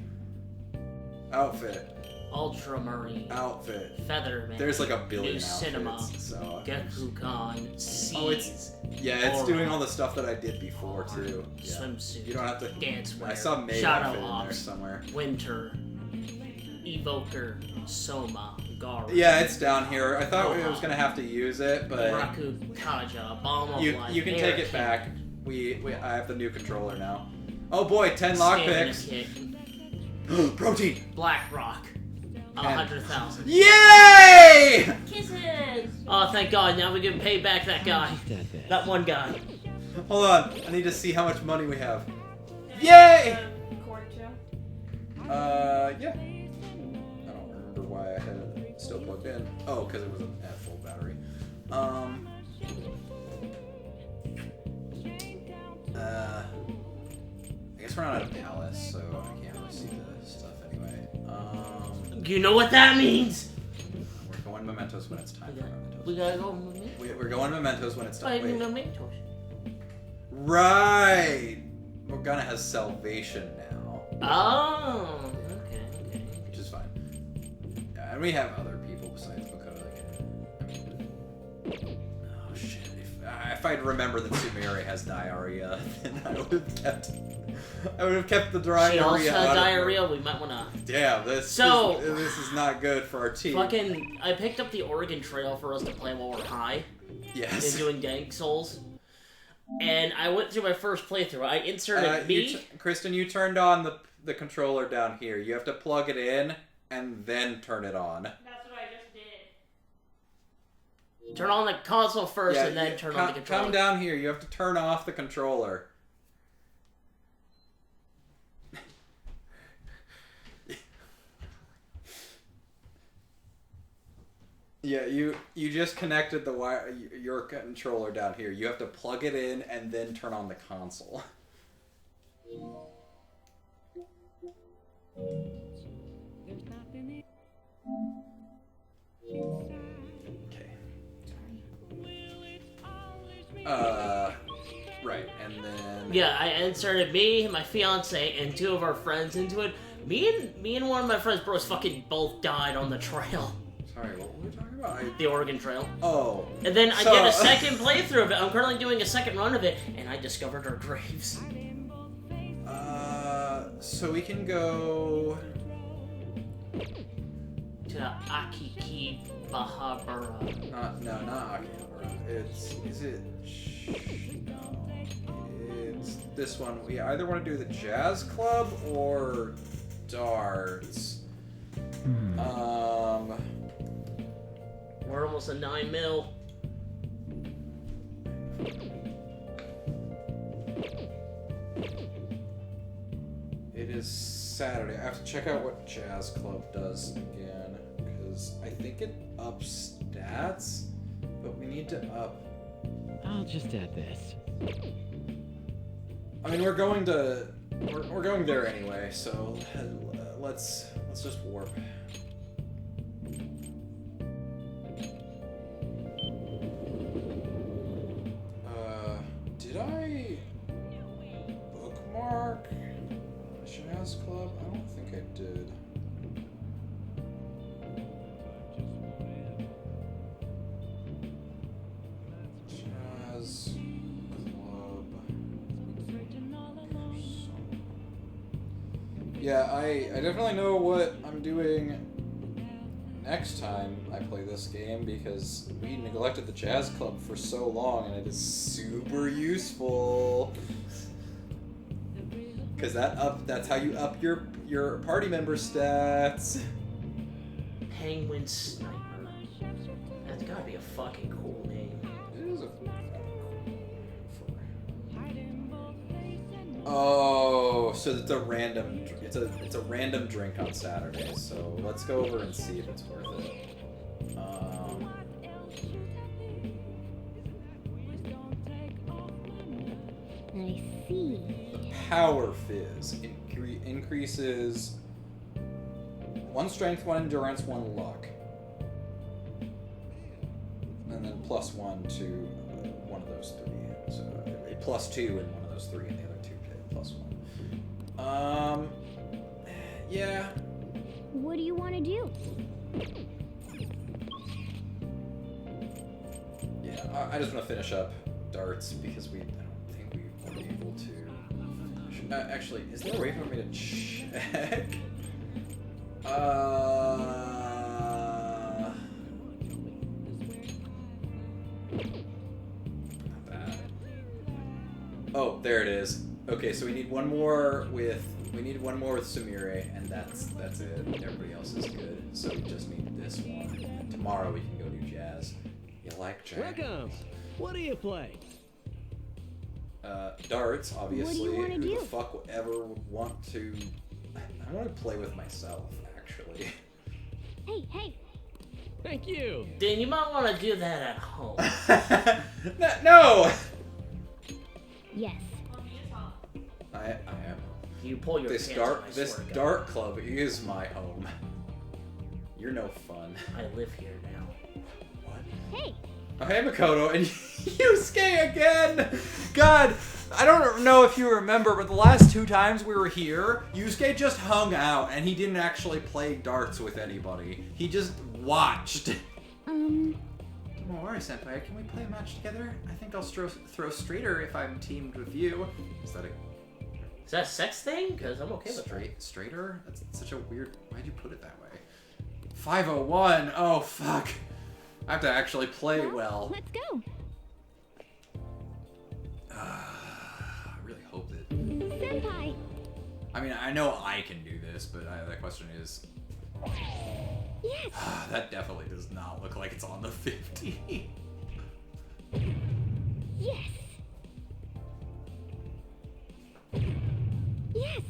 Outfit. Ultramarine, Outfit. Featherman, There's like a billion New Cinema, outfits, so... Gekukan, Seas, Oh, it's doing all the stuff that I did before, too. Yeah. Swimsuit, You don't have to... dance wear, I saw May Shadow outfit in there Ops, somewhere. Winter, Evoker, Soma, Garu, Yeah, it's down here. I thought we was gonna have to use it, but Raku, Kaja, Bomb of Life, you can take it back. I have the new controller now. Oh boy, 10 lockpicks. Protein. Black Rock, 100,000. Yay! Kisses! Oh, thank God! Now we can pay back that guy, that one guy. Hold on, I need to see how much money we have. Yay! Cord too? Yeah. I don't remember why I had it still plugged in. Oh, because it was at full battery. I guess we're not at a palace, so I can't really see the stuff anyway. You know what that means? We're going mementos when it's time for We mementos. gotta go. Mementos. We're going mementos when it's time. Wait. Mementos. Right! Morgana has salvation now, Oh, okay. which is fine. Yeah, and we have other people besides Makoto. Oh shit! If I'd remembered that Sumire has diarrhea, then I would have kept the diarrhea. She also out had of her. diarrhea. We might wanna. Damn, this is not good for our team. Fucking, I picked up the Oregon Trail for us to play while we're high Yes. and doing Dank Souls. And I went through my first playthrough. I inserted me. Kristen, you turned on the controller down here. You have to plug it in and then turn it on. That's what I just did. Turn on the console first and then turn on the controller. Come down here. You have to turn off the controller. Yeah, you just connected the wire, your controller down here. You have to plug it in and then turn on the console. Right, and then... Yeah, I inserted me, my fiance, and 2 of our friends into it. Me and one of my friends, bros, fucking both died on the trail. Sorry, what were we talking about? The Oregon Trail. Oh. And then I did a second playthrough of it. I'm currently doing a second run of it, and I discovered our graves. So we can go... To Akihabara. Not Akihabara. Is it... No. It's this one. We either want to do the Jazz Club or darts. We're almost at 9 mil. It is Saturday. I have to check out what Jazz Club does again, because I think it ups stats, but we need to up... I'll just add this. I mean, we're going there anyway, so let's just warp. Did I bookmark Jazz Club? I don't think I did. Jazz Club. Yeah, I definitely know what I'm doing next time I play this game, because we neglected the Jazz Club for so long, and it is super useful. Because that's how you up your party member stats. Penguin Sniper. That's gotta be a fucking cool name. It is a... Oh, so it's a random... It's a random drink on Saturday, so let's go over and see if it's worth it. I see. The Power Fizz increases 1 strength, 1 endurance, 1 luck. And then +1 to one of those 3. So a +2 in one of those 3, and the other 2 get +1. Yeah. What do you want to do? Yeah, I just want to finish up darts because I don't think we were able to finish. Actually, is there a way for me to check? Not bad. Oh, there it is. Okay, so we need one more with Sumire, and that's it. Everybody else is good. So we just need this one. Tomorrow we can go do jazz. You like jazz? Welcome. What do you play? Darts, obviously. What do you wanna Who do? the fuck ever would want to? I want to play with myself, actually. Hey. Thank you. Dan, you might want to do that at home. No. Yes. I am. You pull your This pants down, I this swear to God. dart club is my home. You're no fun. I live here now. What? Hey. Oh, hey, Makoto, and Yusuke again! God, I don't know if you remember, but the last 2 times we were here, Yusuke just hung out, and he didn't actually play darts with anybody. He just watched. Don't worry, Senpai. Can we play a match together? I think I'll throw straighter if I'm teamed with you. Is that Is that a sex thing? Because I'm okay with that. straighter? That's such a weird... Why'd you put it that way? 501. Oh, fuck. I have to actually play well. Let's go. I really hope that... Senpai. I mean, I know I can do this, but the question is... Yes. That definitely does not look like it's on the 50. Yes. Yes.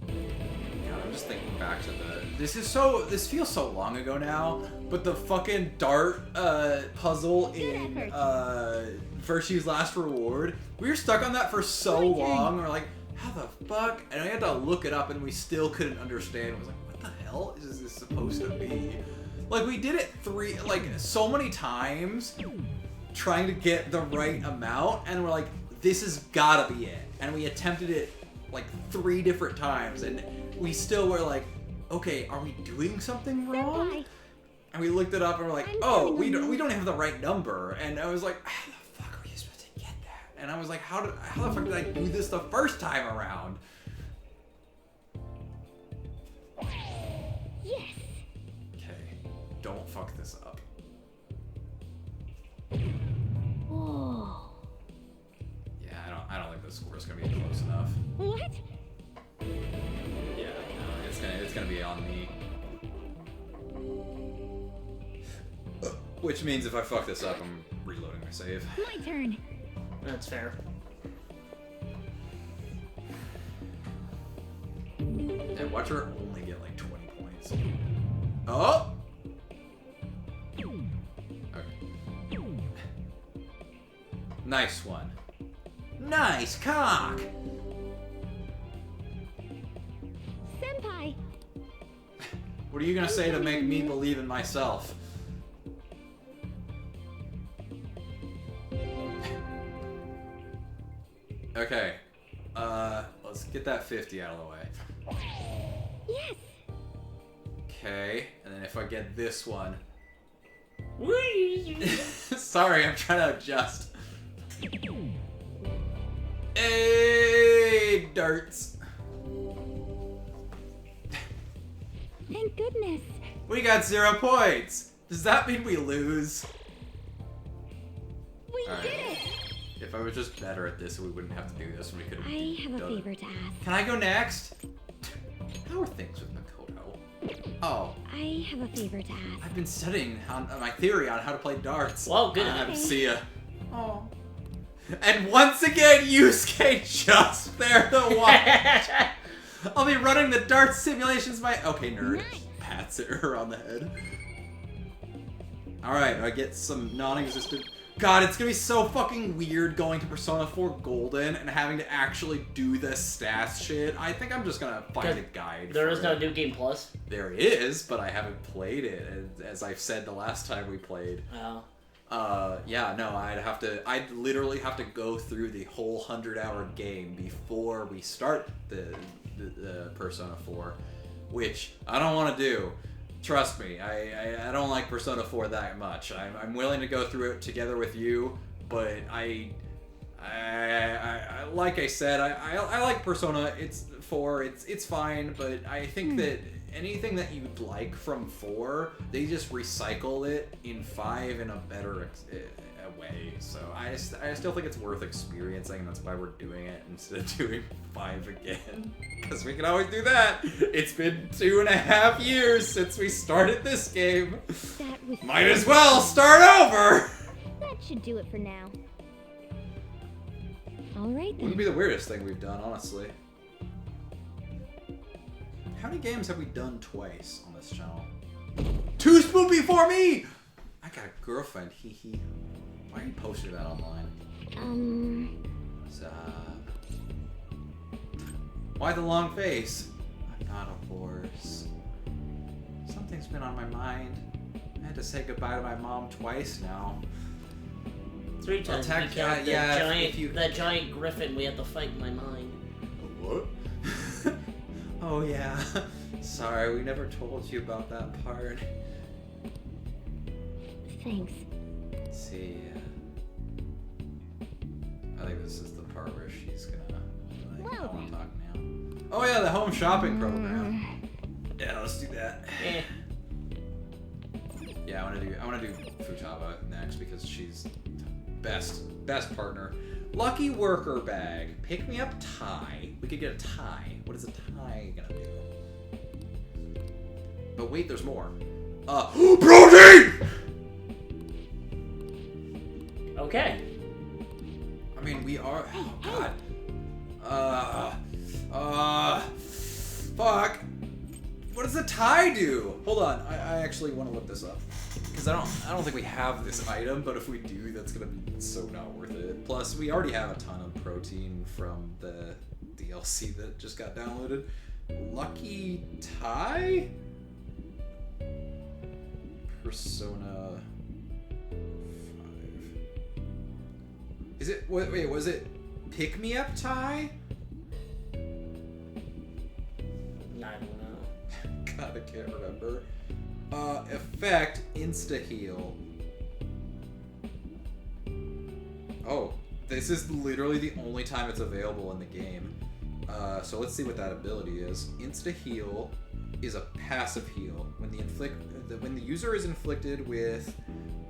God, I'm just thinking back to this feels so long ago now, but the fucking dart puzzle in Virtue's Last Reward, we were stuck on that for so long. We're like, how the fuck? And we had to look it up, and we still couldn't understand. It was like, what the hell is this supposed to be? Like, we did it so many times, trying to get the right amount, and we're like, this has gotta be it. And we attempted it like 3 different times, and we still were like, okay, are we doing something wrong? Senpai. And we looked it up, and we're like, I'm oh, counting on we you. don't have the right number. And I was like, how the fuck are you supposed to get that? And I was like, how the fuck did I do this the first time around? Yes. Okay, don't fuck this up. Whoa. Yeah, I don't think the score's gonna be close enough. What? Yeah, no, it's gonna be on me. Which means if I fuck this up, I'm reloading my save. My turn. That's fair. And watch her only get like 20 points. Oh! Okay. Nice one. Nice cock! Senpai. What are you gonna say to make me believe in myself? Okay. Let's get that 50 out of the way. Yes. Okay, and then if I get this one. Whee! Sorry, I'm trying to adjust. Hey, darts. Thank goodness. We got 0 points. Does that mean we lose? We Alright. did it. If I was just better at this, we wouldn't have to do this, and we could have. I have a done it. favor to ask. Can I go next? How are things with Makoto? Oh, I have a favor to ask. I've been studying my theory on how to play darts. Well, good. See ya. Oh. And once again, Yusuke just there to watch. I'll be running the dart simulations okay, nerd. Nice. Pats her on the head. Alright, I get some non-existent... God, it's gonna be so fucking weird going to Persona 4 Golden and having to actually do the stats shit. I think I'm just gonna find a guide. There for is no it. New Game Plus. There is, but I haven't played it, as I've said the last time we played. Oh. Yeah, no, I'd literally have to go through the whole 100-hour game before we start the Persona 4, which I don't want to do. Trust me, I don't like Persona 4 that much. I'm willing to go through it together with you, but I like I said, I like Persona. It's 4. It's fine, but I think that anything that you'd like from 4, they just recycle it in 5 in a better way. So I still think it's worth experiencing, and that's why we're doing it instead of doing 5 again. Because we can always do that. It's been 2.5 years since we started this game. That was Might as well start over. That should do it for now. All right Wouldn't then. be the weirdest thing we've done, honestly. How many games have we done twice on this channel? 2 spoopy for me! I got a girlfriend, hee hee. Why are you posting that online? What's up? Why the long face? I'm not a horse. Something's been on my mind. I had to say goodbye to my mom twice now. 3 times. tech- You count yeah, if you- that giant griffin we had to fight in my mind. What? Oh yeah. Sorry, we never told you about that part. Thanks. See ya. I think this is the part where she's gonna like, I Well wanna then. talk now. Oh yeah, the home shopping program. Yeah, let's do that. Eh. Yeah, I wanna do Futaba next because she's best partner. Lucky worker bag. Pick me up tie. We could get a tie. What is a tie gonna do? But wait, there's more. Protein! Okay. I mean, we are. Oh God. Fuck. What does a tie do? Hold on. I actually want to look this up because I don't think we have this item, but if we do, that's gonna be so not worth it. Plus, we already have a ton of protein from the DLC that just got downloaded. Lucky tie. Persona 5. Is it? Wait, was it pick me up tie? I don't know. God, I can't remember. Effect insta heal. Oh, this is literally the only time it's available in the game. So let's see what that ability is. Insta heal is a passive heal. When the user is inflicted with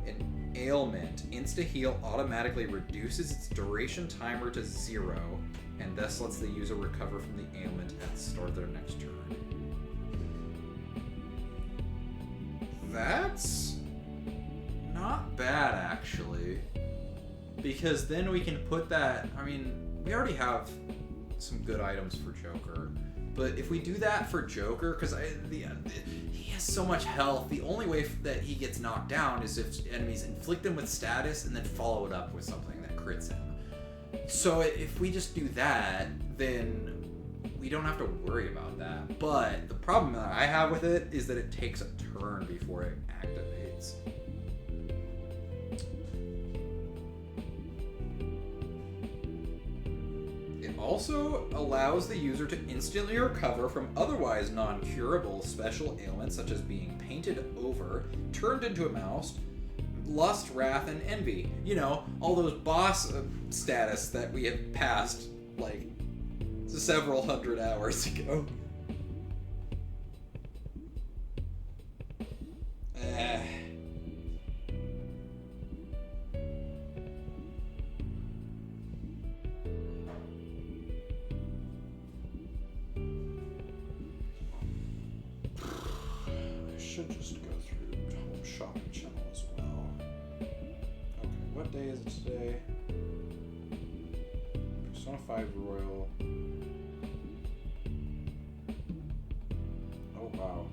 an ailment, insta heal automatically reduces its duration timer to 0, and thus lets the user recover from the ailment at the start of their next turn. That's not bad, actually. Because then we can put that... I mean, we already have some good items for Joker. But if we do that for Joker, because he has so much health, the only way that he gets knocked down is if enemies inflict him with status and then follow it up with something that crits him. So if we just do that, then we don't have to worry about that. But the problem that I have with it is that it takes a turn before it activates. It also allows the user to instantly recover from otherwise non-curable special ailments such as being painted over, turned into a mouse, lust, wrath, and envy. You know, all those boss status that we had passed, like, several hundred hours ago. I should just go through home shopping channel as well. Okay, what day is it today? Persona 5 Royal. Oh wow.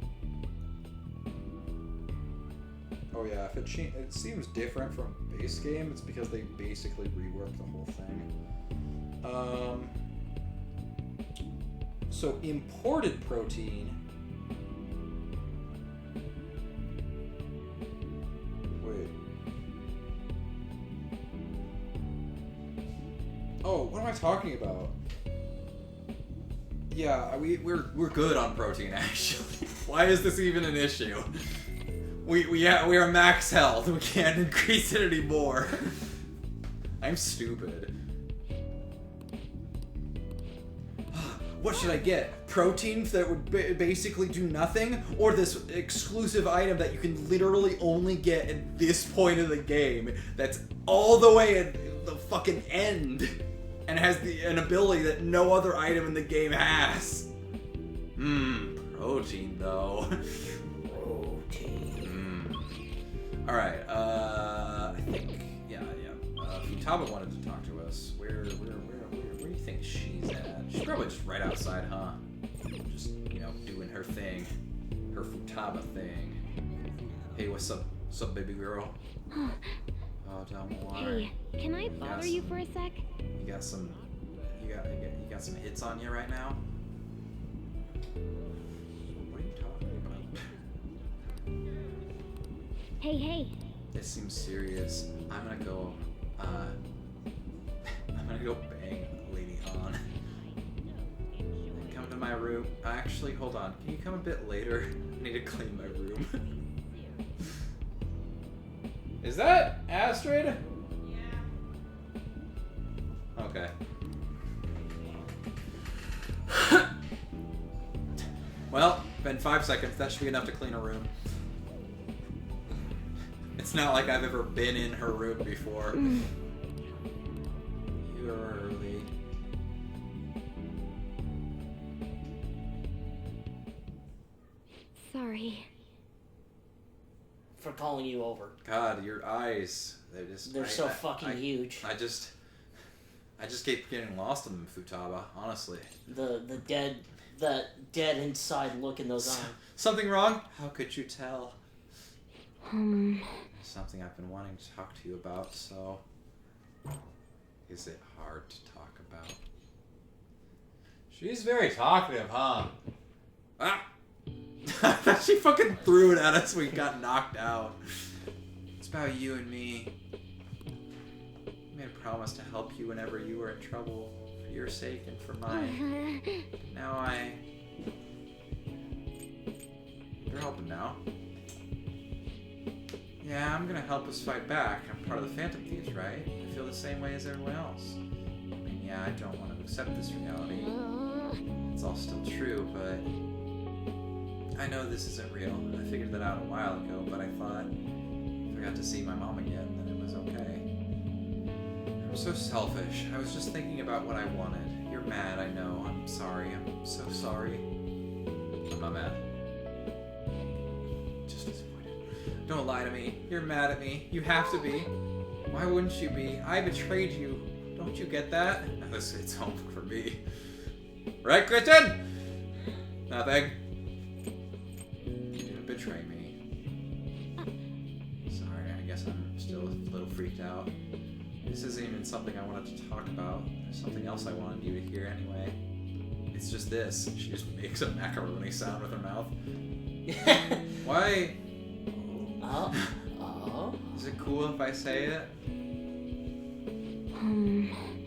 Oh yeah, if it seems different from base game, it's because they basically reworked the whole thing. So imported protein. Wait. Oh, what am I talking about? Yeah, we're good on protein actually. Why is this even an issue? We are max health. We can't increase it anymore. I'm stupid. What should I get? Protein that would basically do nothing, or this exclusive item that you can literally only get at this point of the game? That's all the way at the fucking end. And has an ability that no other item in the game has. Protein though. Protein. Alright, I think, yeah. Futaba wanted to talk to us. Where do you think she's at? She's probably just right outside, huh? Just, doing her thing. Her Futaba thing. Hey, what's up? What's up, baby girl? Oh, don't worry. Hey, can I bother you for a sec? You got some some hits on you right now? What are you talking about? Hey. This seems serious. I'm gonna go bang Lady Han. Come to my room. Actually, hold on. Can you come a bit later? I need to clean my room. Is that Astrid? Yeah. Okay. Well, been 5 seconds. That should be enough to clean a room. It's not like I've ever been in her room before. You're early. Sorry. For calling you over. God, your eyes. They're so fucking huge. I just keep getting lost in them, Futaba, honestly. The dead inside look in those eyes. Something wrong? How could you tell? Something I've been wanting to talk to you about, so... Is it hard to talk about? She's very talkative, huh? Ah! She fucking threw it at us when we got knocked out. It's about you and me. You made a promised to help you whenever you were in trouble, for your sake and for mine. Now You're helping now. Yeah, I'm gonna help us fight back. I'm part of the Phantom Thieves, right? I feel the same way as everyone else. I mean, yeah, I don't want to accept this reality. It's all still true, but I know this isn't real. I figured that out a while ago, but I thought if I got to see my mom again, then it was okay. I'm so selfish. I was just thinking about what I wanted. You're mad, I know. I'm sorry. I'm so sorry. I'm not mad. Just disappointed. Don't lie to me. You're mad at me. You have to be. Why wouldn't you be? I betrayed you. Don't you get that? This hits home for me. Right, Kristen? Nothing. You didn't betray me. Sorry, I guess I'm still a little freaked out. This isn't even something I wanted to talk about. There's something else I wanted you to hear anyway. It's just this. She just makes a macaroni sound with her mouth. Why? Is it cool if I say it?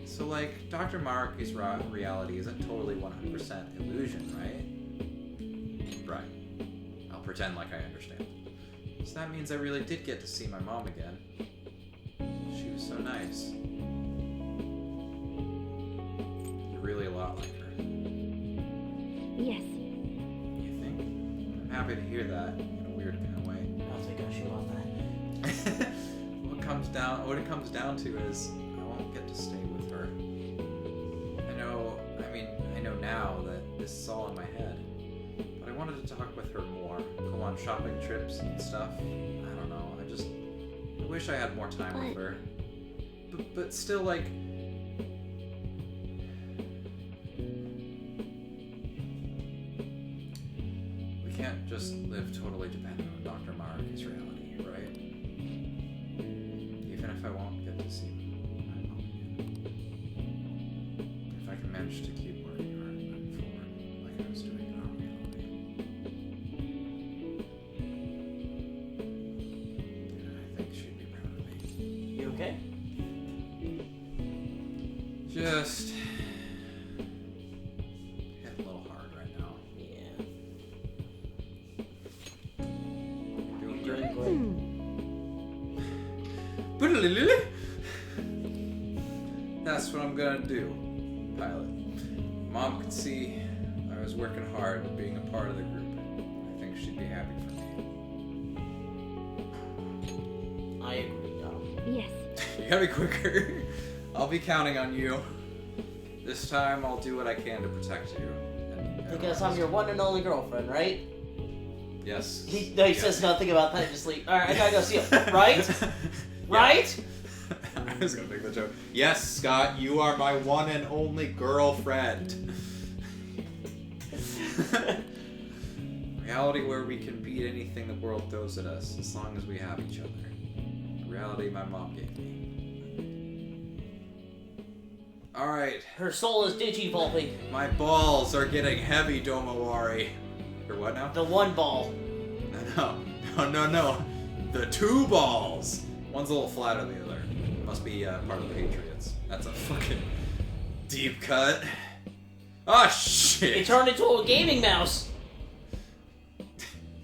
So, like, Dr. Mark's reality isn't totally 100% illusion, right? Right. I'll pretend like I understand. So that means I really did get to see my mom again. She was so nice. You're really a lot like her. Yes. You think? I'm happy to hear that in a weird kind of way. I'll take a shoe off that. What it comes down to is I won't get to stay with her. I know now that this is all in my head. But I wanted to talk with her more. Go on shopping trips and stuff. I don't know. I wish I had more time with her. But still, like, we can't just live totally dependent on Dr. Mark's reality, right? Even if I won't get to see my mom again. If I can manage to keep working hard and moving forward like I was doing in our reality. And I think she'd be proud of me. You okay? Just hit a little hard right now. Yeah. Doing You're great. doing That's what I'm gonna do, Pilot. Mom could see I was working hard and being a part of the group. I think she'd be happy for me. great. I agree, Dom. Yes. You gotta be quicker. I'll be counting on you. This time I'll do what I can to protect you. And Because I'm your one and only girlfriend, right? Yes. He Yes. says nothing about that, just leave. Alright, I gotta go see him. Right? Right? I was gonna make the joke. Yes, Scott, you are my one and only girlfriend. Reality where we can beat anything the world throws at us as long as we have each other. The reality my mom gave me. Alright, Her soul is digivolving. my balls are getting heavy, Domowari. Or what now? The one ball. No. The two balls. One's a little flatter than the other. Must be part of the Patriots. That's a fucking deep cut. Oh shit! It turned into a gaming mouse.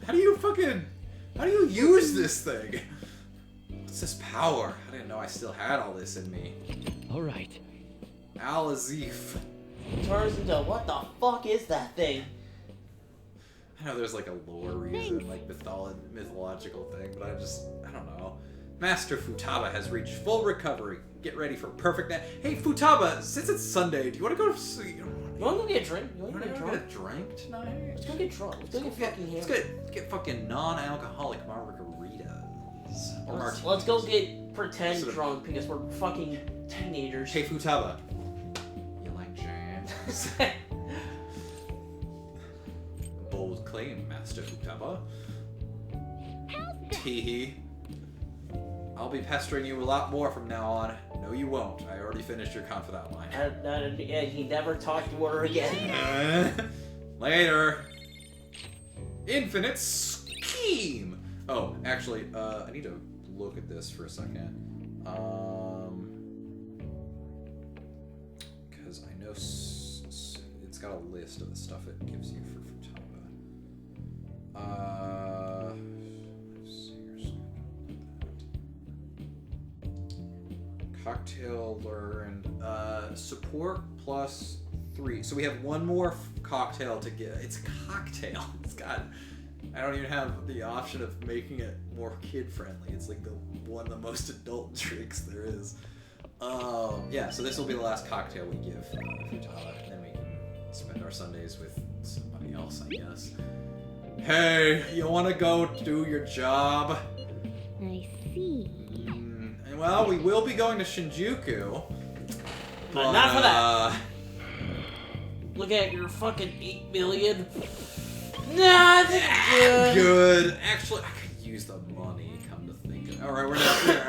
How do you use this thing? What's this power? I didn't know I still had all this in me. All right. Al-Azif. It turns into what the fuck is that thing? I know there's like a lore reason, like mythological thing, but I don't know. Master Futaba has reached full recovery. Get ready for perfect net. Hey Futaba, since it's Sunday, do you want to go to sleep? You wanna go get a drink? You You wanna want go to get get drunk? a drink tonight? Let's go get drunk. Let's go get fucking Let's hammered. get fucking non-alcoholic margaritas. Or martinis. Let's go get pretend Sort of- drunk because we're fucking teenagers. Hey Futaba, you like jams? Bold claim, Master Futaba. Teehee. I'll be pestering you a lot more from now on. No, you won't. I already finished your confidant line. And he never talked to her again. Later. Infinite scheme. Oh, actually, I need to look at this for a second. no. It's got a list of the stuff it gives you for Futaba. Cocktail learned. Support plus 3. So we have one more cocktail to get. It's a cocktail. It's got. I don't even have the option of making it more kid friendly. It's like one of the most adult drinks there is. Yeah. So this will be the last cocktail we give Futaba, and then we can spend our Sundays with somebody else, I guess. Hey, you want to go do your job? I see. Well, we will be going to Shinjuku. But not for that. Look at your fucking 8 million. Nah, that's good. Good. Actually, I could use the money. Come to think of it. All right, we're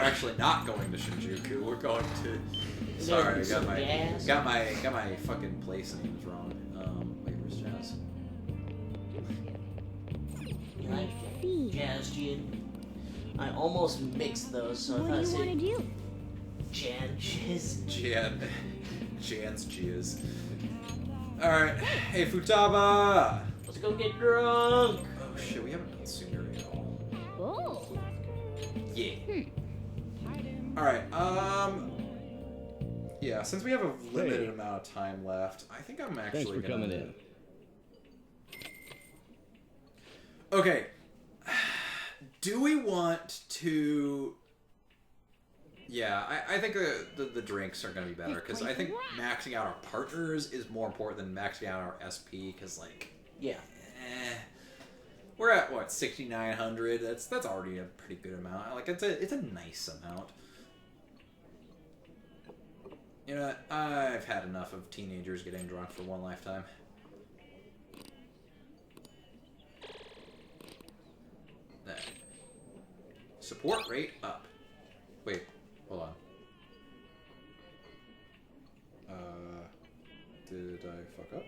actually not going to Shinjuku. We're going to. Sorry, I got my fucking place names wrong. Wait, where's Jazz? You like Jazz Gin? I almost mixed those, so What if I do you want say to do? Jan Jizz. Jan's Jizz. All right, hey Futaba. Let's go get drunk. Oh shit, we haven't done Sumeri at all. Oh. Yeah. All right. Yeah, since we have a limited amount of time left, I think I'm actually Thanks for coming in. Okay. Do we want to? Yeah, I think the drinks are gonna be better because I think maxing out our partners is more important than maxing out our SP because like Yeah. we're at what 6,900. That's already a pretty good amount. Like it's a nice amount. You know, I've had enough of teenagers getting drunk for one lifetime. There. Support rate up. Wait, hold on. Did I fuck up?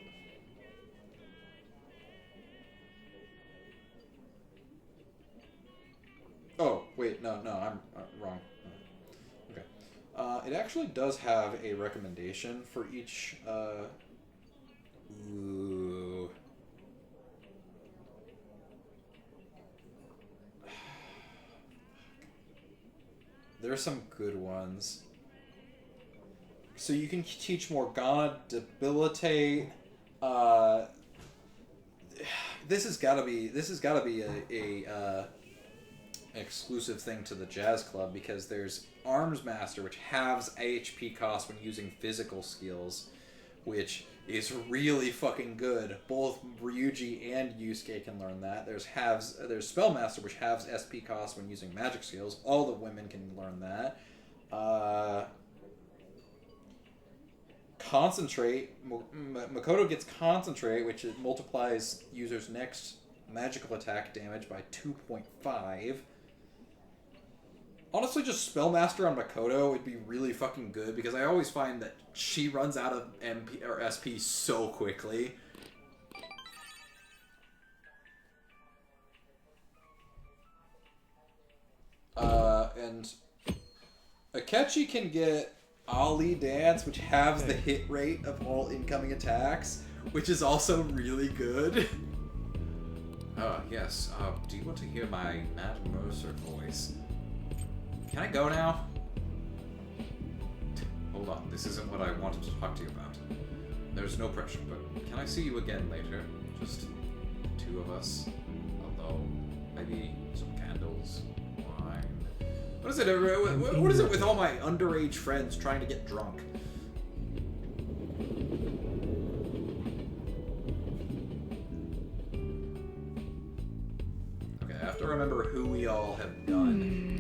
Oh, wait, no, I'm wrong. Okay. It actually does have a recommendation for each, ooh. There are some good ones. So you can teach Morgana Debilitate. This has got to be a exclusive thing to the Jazz Club because there's Arms Master, which halves HP cost when using physical skills, which is really fucking good. Both Ryuji and Yusuke can learn that. There's Spellmaster, which halves SP cost when using magic skills. All the women can learn that. Concentrate. Makoto gets Concentrate, which multiplies user's next magical attack damage by 2.5. Honestly, just Spellmaster on Makoto would be really fucking good because I always find that she runs out of MP or SP so quickly. And Akechi can get Ali Dance, which halves the hit rate of all incoming attacks, which is also really good. Yes. Do you want to hear my Matt Mercer voice? Can I go now? Hold on, this isn't what I wanted to talk to you about. There's no pressure, but can I see you again later? Just the two of us, alone. Maybe some candles, wine. What is it? What is it with all my underage friends trying to get drunk? Okay, I have to remember who we all have done.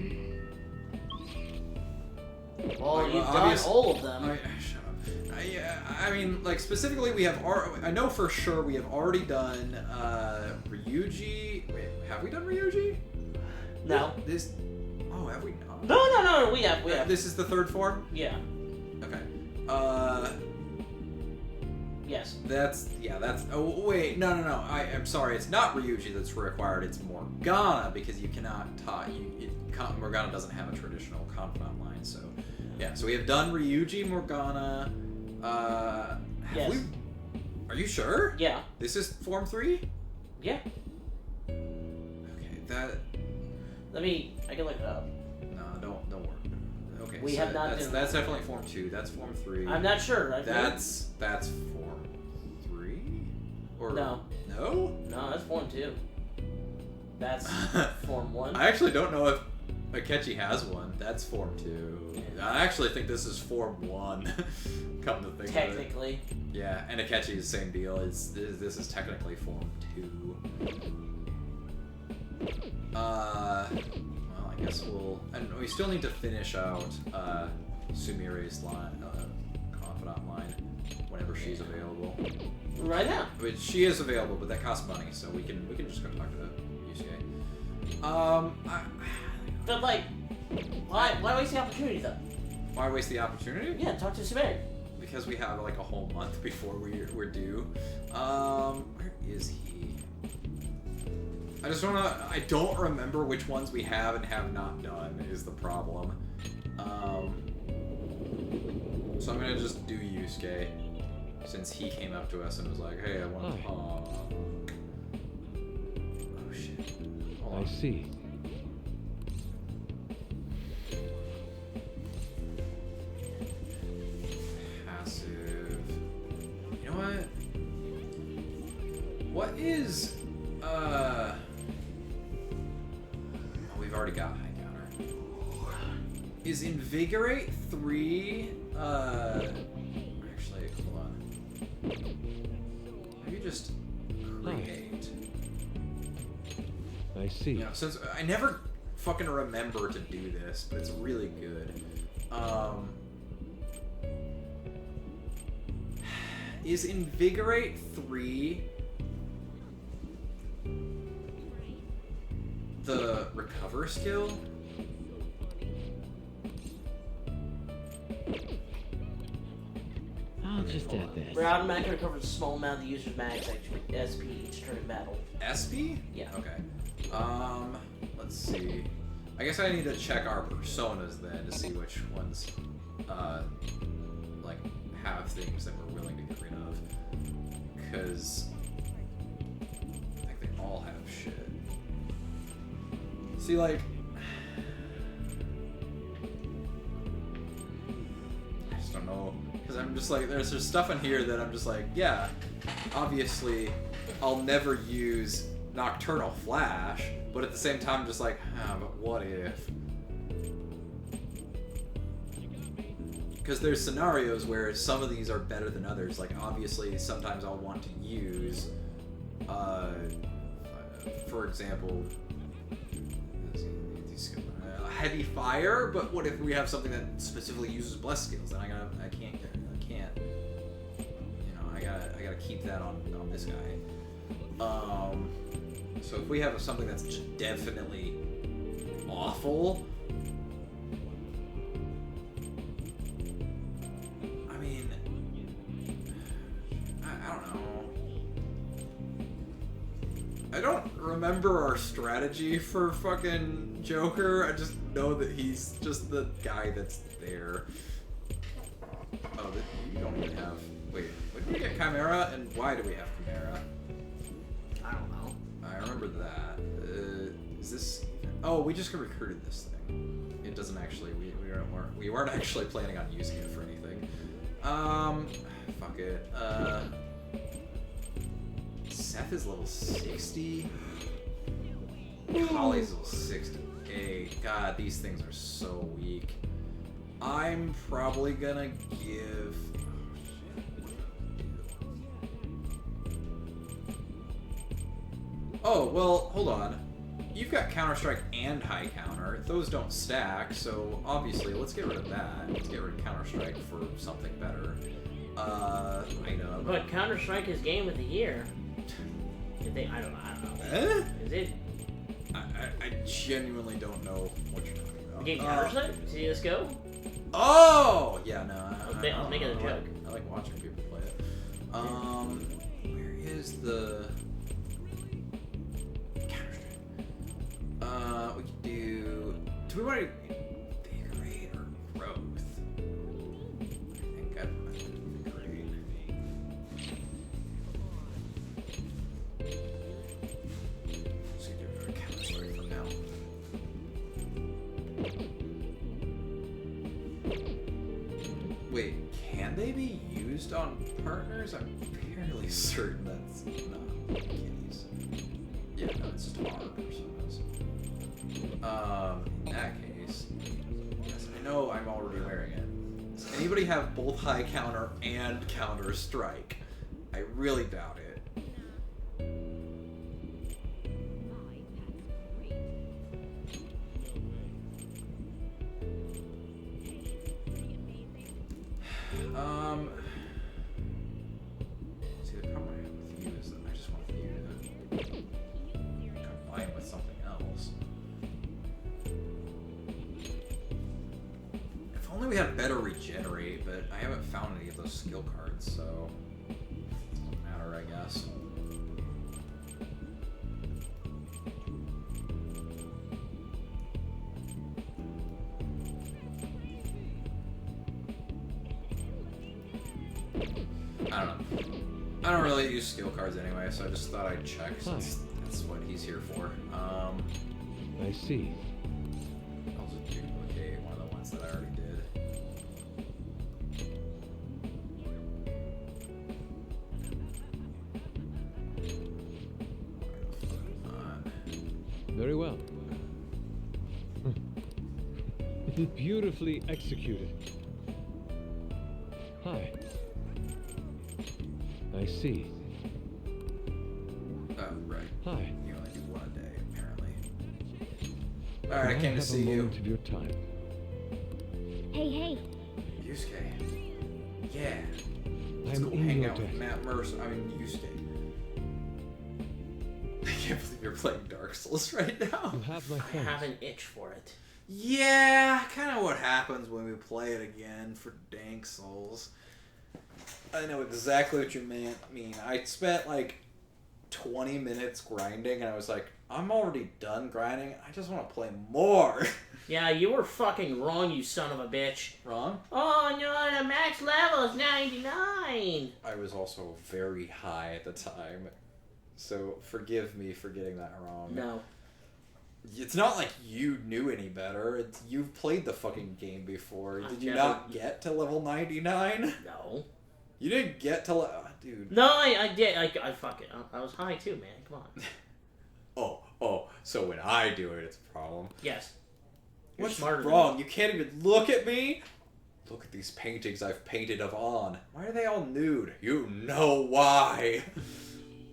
Well, you've done all of them. Shut up. I mean, like, specifically, we have... I know for sure we have already done Ryuji... Wait, have we done Ryuji? No. Oh, have we not? No, we have. This is the third form? Yeah. Okay. Yes. That's... Oh, wait, no. I'm sorry, it's not Ryuji that's required, it's Morgana, because you cannot... Morgana doesn't have a traditional confidant line, so... Yeah, so we have done Ryuji, Morgana, Have Yes. Are you sure? Yeah. This is Form 3? Yeah. Okay, that... I can look it up. No, don't worry. Okay, We so have not that's, done that's that. definitely Form 2. That's Form 3. I'm not sure. That's Form 3? Or No. No? No, that's Form 2. That's Form 1. I actually don't know if Akechi has one. That's Form 2. Yeah. I actually think this is Form 1. Come to think of it. Technically. Yeah, and Akechi is the same deal. This is technically Form 2. Well, I guess and we still need to finish out Sumire's line, confidant line, whenever she's available. Right now. Which she is available, but that costs money, so we can just go talk to UCA. But like, why waste the opportunity though? Why waste the opportunity? Yeah, talk to Samari. Because we have like a whole month before we're due. Where is he? I don't remember which ones we have and have not done is the problem. So I'm gonna just do Yusuke since he came up to us and was like, "Hey, I want to talk." Oh shit! Hold I on. see. Passive. You know what? What is oh, we've already got high counter. Is Invigorate 3 actually hold on. Maybe just create. I see. You know, since I never fucking remember to do this, but it's really good. Is Invigorate 3 the recover skill? I'll just add this. Where automatically recovers a small amount of the user's max SP each turn in battle. SP? Yeah. Okay. Let's see. I guess I need to check our personas then to see which ones, like, have things that we're willing to get rid of. Because I think they all have shit. See, like, I just don't know. Because I'm just like, there's stuff in here that I'm just like, yeah, obviously I'll never use Nocturnal Flash, but at the same time, I'm just like, but what if? Because there's scenarios where some of these are better than others. Like, obviously, sometimes I'll want to use, for example, heavy fire, but what if we have something that specifically uses blessed skills? Then I can't, you know, I gotta keep that on this guy. So if we have something that's just definitely awful, I mean, I don't know. I don't remember our strategy for fucking Joker. I just know that he's just the guy that's there. Oh, you don't even have... Wait, when did we get Chimera, and why do we have Chimera? I don't know. I remember that. Is this... Oh, we just recruited this thing. It doesn't actually... We weren't actually planning on using it for anything. Fuck it. Seth is level 60. Holly's level 68. God, these things are so weak. I'm probably gonna give... Oh, well, hold on. You've got Counter-Strike and High Counter. Those don't stack, so obviously, let's get rid of that. Let's get rid of Counter-Strike for something better. Item. But Counter-Strike is Game of the Year. I don't know. Eh? Is it? I genuinely don't know what you're talking about. Game Counter-Strike? CSGO? Oh! Yeah, no. I was making a joke. I like watching people play it. Where is the... Counter-Strike? We could do... Do we want to invigorate or growth? I think I'd invigorate. Can they be used on partners? I'm fairly certain that's not kitties. Yeah, no, it's just our personas. In that case, yes, I know I'm already wearing it. Does anybody have both high counter and counter strike? I really doubt it. See, the problem I have with you is that I just want you to combine with something else. If only we had better regenerate, but I haven't found any of those skill cards, so doesn't matter, I guess. I don't know. I don't really use skill cards anyway, so I just thought I'd check since that's what he's here for. I see. I'll just duplicate one of the ones that I already did. Very well. Beautifully executed. Hi. I see. Oh, right. Hi. You only do one a day, apparently. Alright, I Can came to have see a you. moment of your time. Hey. Yusuke. Yeah. Let's I'm go in hang your out with debt. Matt Mercer. I mean, Yusuke. I can't believe you're playing Dark Souls right now. You have my I thanks. have an itch for it. Yeah, kind of what happens when we play it again for Dank Souls. I know exactly what you mean. I spent like 20 minutes grinding, and I was like, I'm already done grinding. I just want to play more. Yeah, you were fucking wrong, you son of a bitch. Wrong? Oh no, the max level is 99. I was also very high at the time, so forgive me for getting that wrong. No. It's not like you knew any better. You've played the fucking game before. I've Did you never- not get to level 99? No. You didn't get to dude. No, I did. I fuck it. I was high too, man. Come on. Oh, so when I do it, it's a problem. Yes. You're What's smarter than wrong? me. You can't even look at me? Look at these paintings I've painted of On. Why are they all nude? You know why.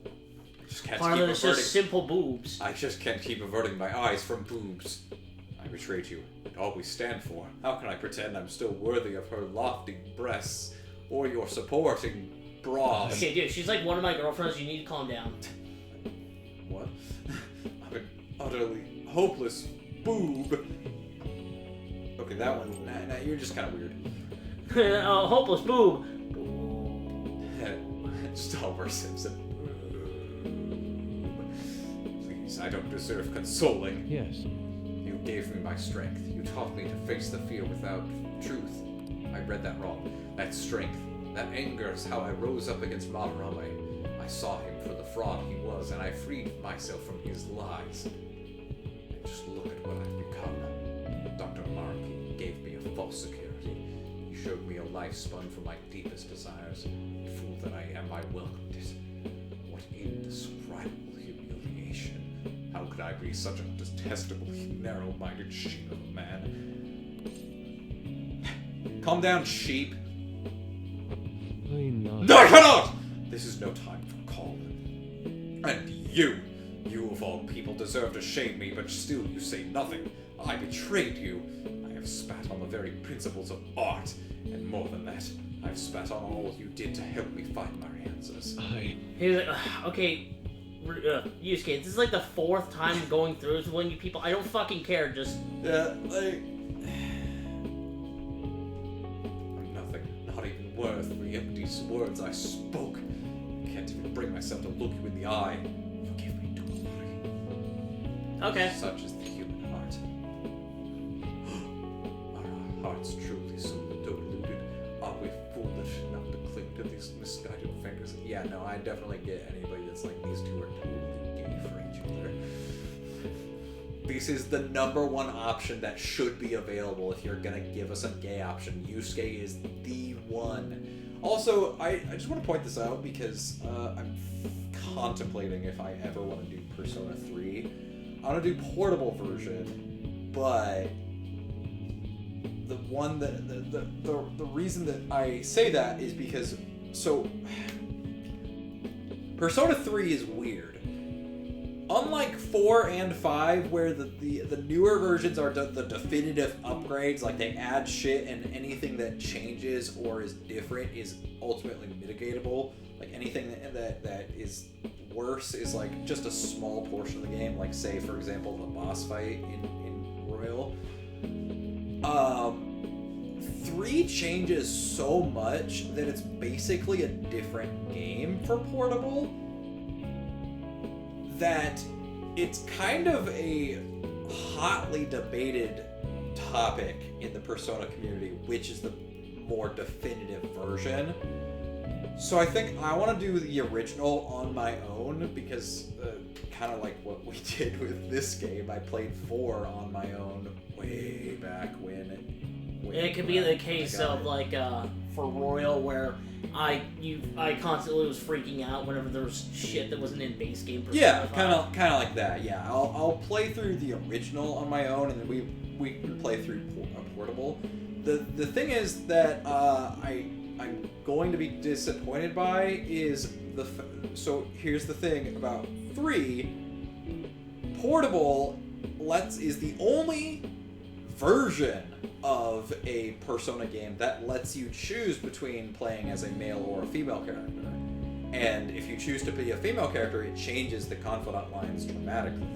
I just can't Part keep of it's averting. just simple boobs. I just can't keep averting my eyes from boobs. I betrayed you, and all we stand for. How can I pretend I'm still worthy of her lofty breasts, or your supporting bras? Okay, dude, she's like one of my girlfriends. You need to calm down. What? I'm an utterly hopeless boob. Okay, that one. Nah, you're just kind of weird. Oh, hopeless boob. Just Homer Simpson. Please, I don't deserve consoling. Yes. You gave me my strength. You taught me to face the fear without truth. I read that wrong. That strength, that anger is how I rose up against Madarame. I saw him for the fraud he was, and I freed myself from his lies. And just look at what I've become. Dr. Markey gave me a false security. He showed me a life spun from my deepest desires. Fool that I am, I welcomed it. What indescribable humiliation. How could I be such a detestable, narrow-minded sheep of a man? Calm down, sheep. I'm not. No, I cannot! This is no time for calm. And you of all people deserve to shame me, but still you say nothing. I betrayed you. I have spat on the very principles of art, and more than that, I've spat on all you did to help me find my answers. He's like, okay, Yusuke, this is like the 4th time going through this when you people. I don't fucking care. Just Yeah, like... I'm nothing, not even worth the empty words I spoke. I can't even bring myself to look you in the eye. Forgive me, Tori. okay. Such is the human heart. Are our hearts truly so deluded? Are we foolish enough to cling to these misguided fingers? Yeah, no, I definitely get anybody that's like, these two are totally gay for each other. this is the number one option that should be available if you're gonna give us a gay option. Yusuke is the one. Also, I just want to point this out because I'm contemplating if I ever want to do Persona 3. I want to do portable version, but the one that the reason that I say that is because Persona 3 is weird. Unlike 4 and 5, where the newer versions are the definitive upgrades, like they add shit and anything that changes or is different is ultimately mitigatable. Like anything that is worse is like just a small portion of the game, like say for example the boss fight in Royal. 3 changes so much that it's basically a different game for portable, that it's kind of a hotly debated topic in the Persona community, which is the more definitive version. So I think I want to do the original on my own, because kind of like what we did with this game, I played 4 on my own way back when. It could be the case of like for Royal, where I constantly was freaking out whenever there was shit that wasn't in base game. Yeah, kind of like that. Yeah, I'll play through the original on my own, and then we can play through portable. The thing is that I'm going to be disappointed by is so here's the thing about 3. Portable is the only version of a Persona game that lets you choose between playing as a male or a female character. And if you choose to be a female character, it changes the confidant lines dramatically.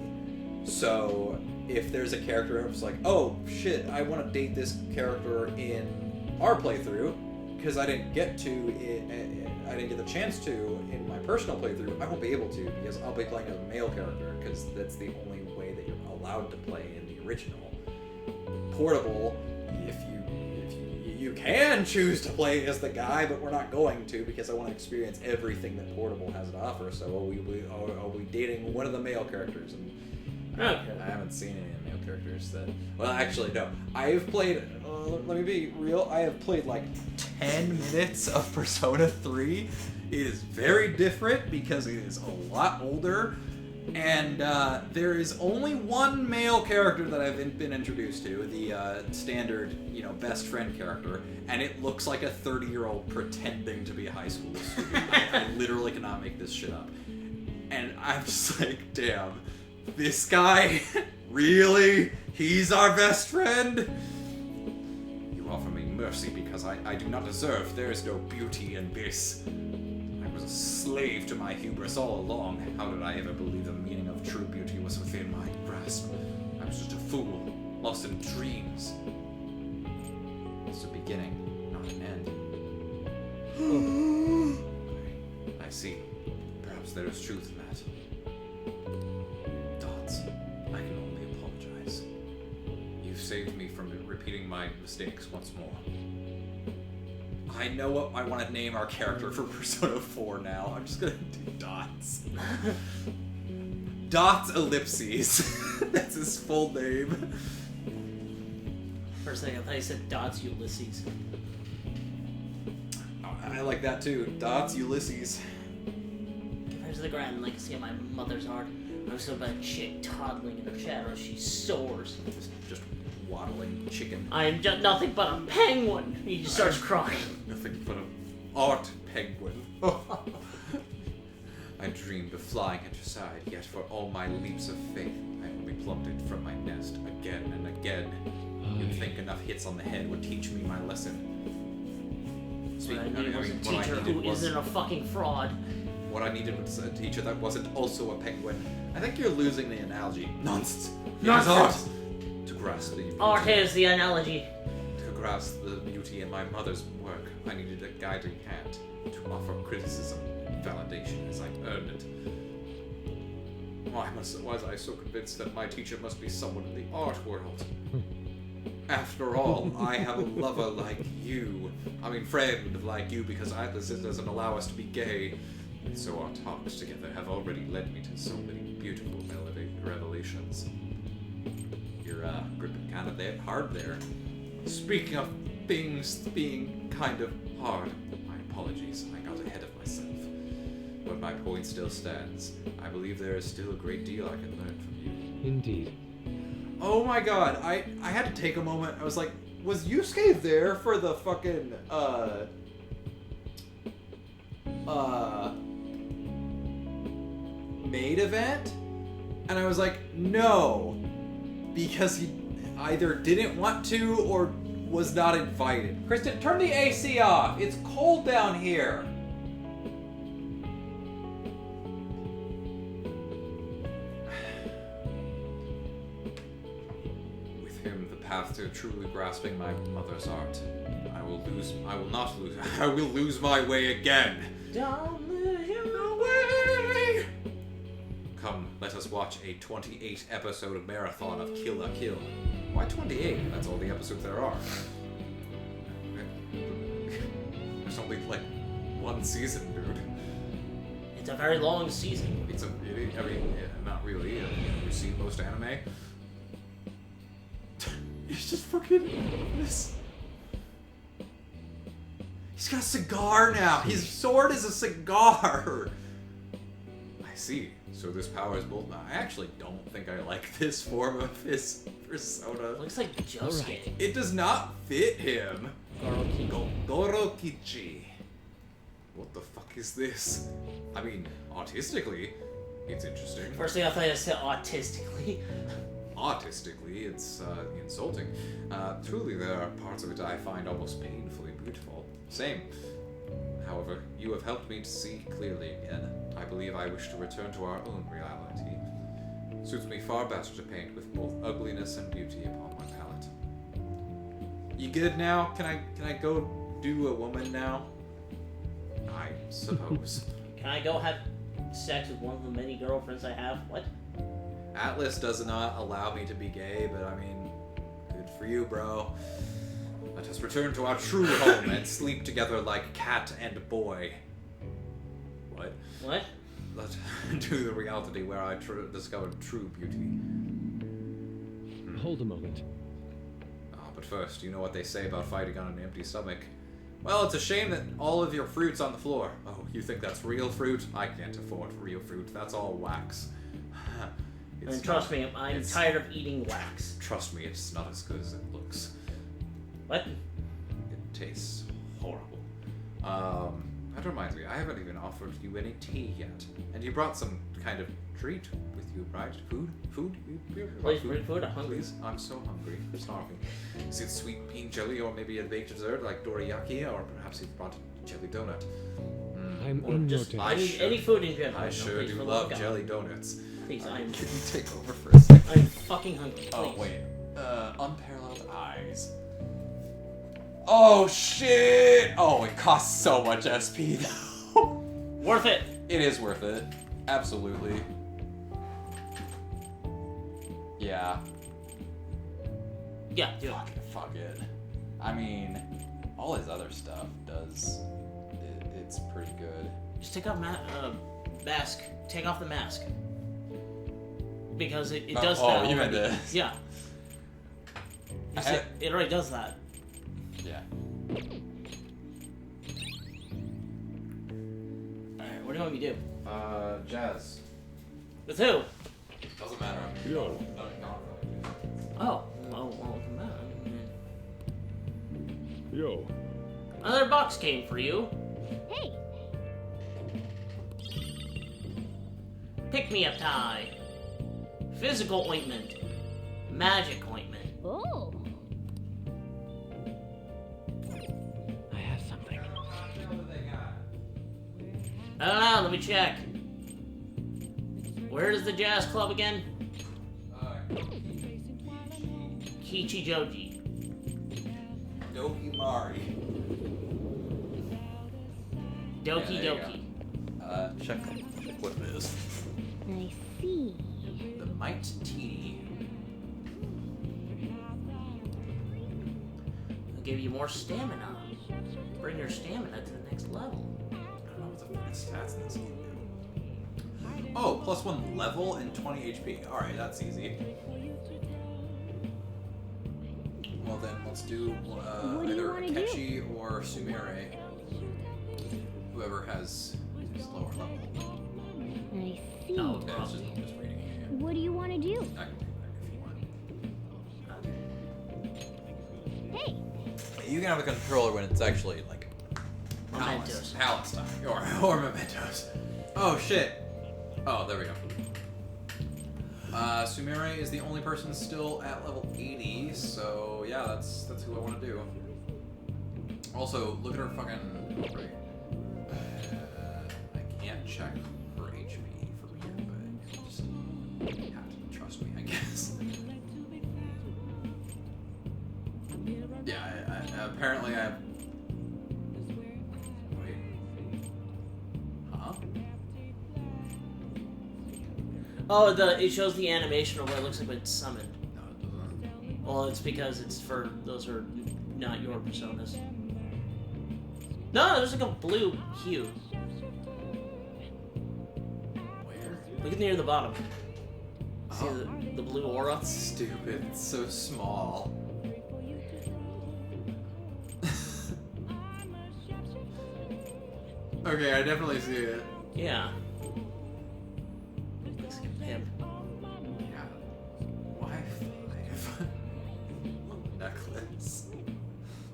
So if there's a character who's like, oh shit, I want to date this character in our playthrough, because I didn't get the chance to in my personal playthrough, I won't be able to, because I'll be playing as a male character, because that's the only way that you're allowed to play in the original. Portable, if you can choose to play as the guy, but we're not going to, because I want to experience everything that Portable has to offer. So are we dating one of the male characters? And I haven't seen any male characters that. Well, actually, no. I have played. Let me be real. I have played like 10 minutes of Persona 3. It is very different because it is a lot older. And there is only one male character that I've been introduced to, the standard, best friend character, and it looks like a 30-year-old pretending to be a high school student. I literally cannot make this shit up. And I'm just like, damn, this guy? Really? He's our best friend? You offer me mercy because I do not deserve. There is no beauty in this. I was a slave to my hubris all along. How did I ever believe the meaning of true beauty was within my grasp? I was just a fool, lost in dreams. It's a beginning, not an end. I see. Perhaps there is truth in that. Dots, I can only apologize. You've saved me from repeating my mistakes once more. I know what I want to name our character for Persona 4 now. I'm just gonna do Dots. Dots Ellipses. That's his full name. First thing I thought you said Dots Ulysses. I like that too. Dots Ulysses. Compared to the ground, like see my mother's heart. I'm so bad chick toddling in her shadow. She soars. Just waddling chicken. I am just nothing but a penguin. He just starts crying. Nothing but an art penguin. I dreamed of flying at your side, yet for all my leaps of faith, I only plummeted from my nest again and again. You'd think enough hits on the head would teach me my lesson. What I needed was a teacher who isn't a fucking fraud. What I needed was a teacher that wasn't also a penguin. I think you're losing the analogy. Nonsense. Nonsense. To grasp the beauty. Art is the analogy. To grasp the beauty in my mother's work, I needed a guiding hand to offer criticism and validation as I earned it. Why was I so convinced that my teacher must be someone in the art world? After all, I have a lover like you. I mean, friend like you, because this doesn't allow us to be gay. And so our talks together have already led me to so many beautiful revelations. you're gripping kind of hard there. Speaking of things being kind of hard, my apologies, I got ahead of myself. But my point still stands. I believe there is still a great deal I can learn from you. Indeed. Oh my god, I had to take a moment. I was like, was Yusuke there for the fucking, maid event? And I was like, no. Because he either didn't want to or was not invited. Kristen, turn the AC off. It's cold down here. With him, the path to truly grasping my mother's art. I will lose my way again. Don't lose your Way. Come, let us watch a 28 episode marathon of Kill la Kill. Why 28? That's all the episodes there are. There's only like one season, dude. It's a very long season. Not really. You see most anime. He's just fucking this. He's got a cigar now. His sword is a cigar. I see. So this power is both. I actually don't think I like this form of his persona. Looks like Josuke. It does not fit him. Gorokichi. What the fuck is this? I mean, artistically, it's interesting. First thing I thought you said autistically. Artistically, it's insulting. Truly, there are parts of it I find almost painfully beautiful. Same. However, you have helped me to see clearly again. I believe I wish to return to our own reality. Suits me far better to paint with both ugliness and beauty upon my palette. You good now? Can I go do a woman now? I suppose. Can I go have sex with one of the many girlfriends I have? What? Atlas does not allow me to be gay, but I mean, good for you, bro. Let us return to our true home and sleep together like cat and boy. What? What? Let's do the reality where I discovered true beauty. Hold a moment. But first, you know what they say about fighting on an empty stomach? Well, it's a shame that all of your fruit's on the floor. Oh, you think that's real fruit? I can't afford real fruit. That's all wax. And trust me, I'm tired of eating wax. Trust me, it's not as good as it looks. What? It tastes horrible. That reminds me, I haven't even offered you any tea yet. And you brought some kind of treat with you, right? Food? Please bring food, I'm hungry. Please? I'm so hungry. I'm starving. Is it sweet bean jelly or maybe a baked dessert like dorayaki? Or perhaps you've brought a jelly donut? I'm Or in your just debt. any food in general. I no, sure please, do for the love God. jelly donuts. Please, Can I'm you take over for a second? I'm fucking hungry. Please. Oh, wait. Unparalleled eyes. Oh, shit! Oh, it costs so much SP, though. Worth it. It is worth it. Absolutely. Yeah. Yeah, do it. Fuck it. I mean, all his other stuff does. It's pretty good. Just take off mask. Take off the mask. Because it does that. Oh, you meant already. this. Yeah. It already does that. Yeah. Alright, what do you want me to do? Jazz. With who? Doesn't matter. Yo. Oh, well, come on. Yo. Another box came for you. Hey, Pick-me-up tie. Physical ointment. Magic ointment. oh, I have something. I don't know, let me check. Where is the jazz club again? Kichi Joji. Doki Mari. Doki there you Doki. Check what it is. I see. The Might Tea. I'll give you more stamina. Bring your stamina to the next level. I don't know what the fucking stats in this game do. Oh, +1 level and 20 HP. Alright, that's easy. let's do What do you either wanna do? Akechi or Sumire. Whoever has his lower level. I see. Oh, Yeah, it's just reading it. What do you want to do? I can do that if you want. Hey, You can have a controller when it's actually like. Mementos. Palace time. Or mementos. Oh shit. Oh, there we go. Sumire is the only person still at level 80, so yeah, that's who I want to do. Also, look at her fucking. I can't check her HP from here, but you just have to trust me, I guess. Yeah, apparently I have. Wait. Huh? Oh, it shows the animation of what it looks like when it's summoned. No, it doesn't. Well, it's because it's for those are not your personas. No, there's like a blue hue. Where? Look near the bottom. See Oh. the blue aura? Stupid. It's so small. Okay, I definitely see it. Yeah. Looks like a pimp. Yeah. Why 5? Necklace.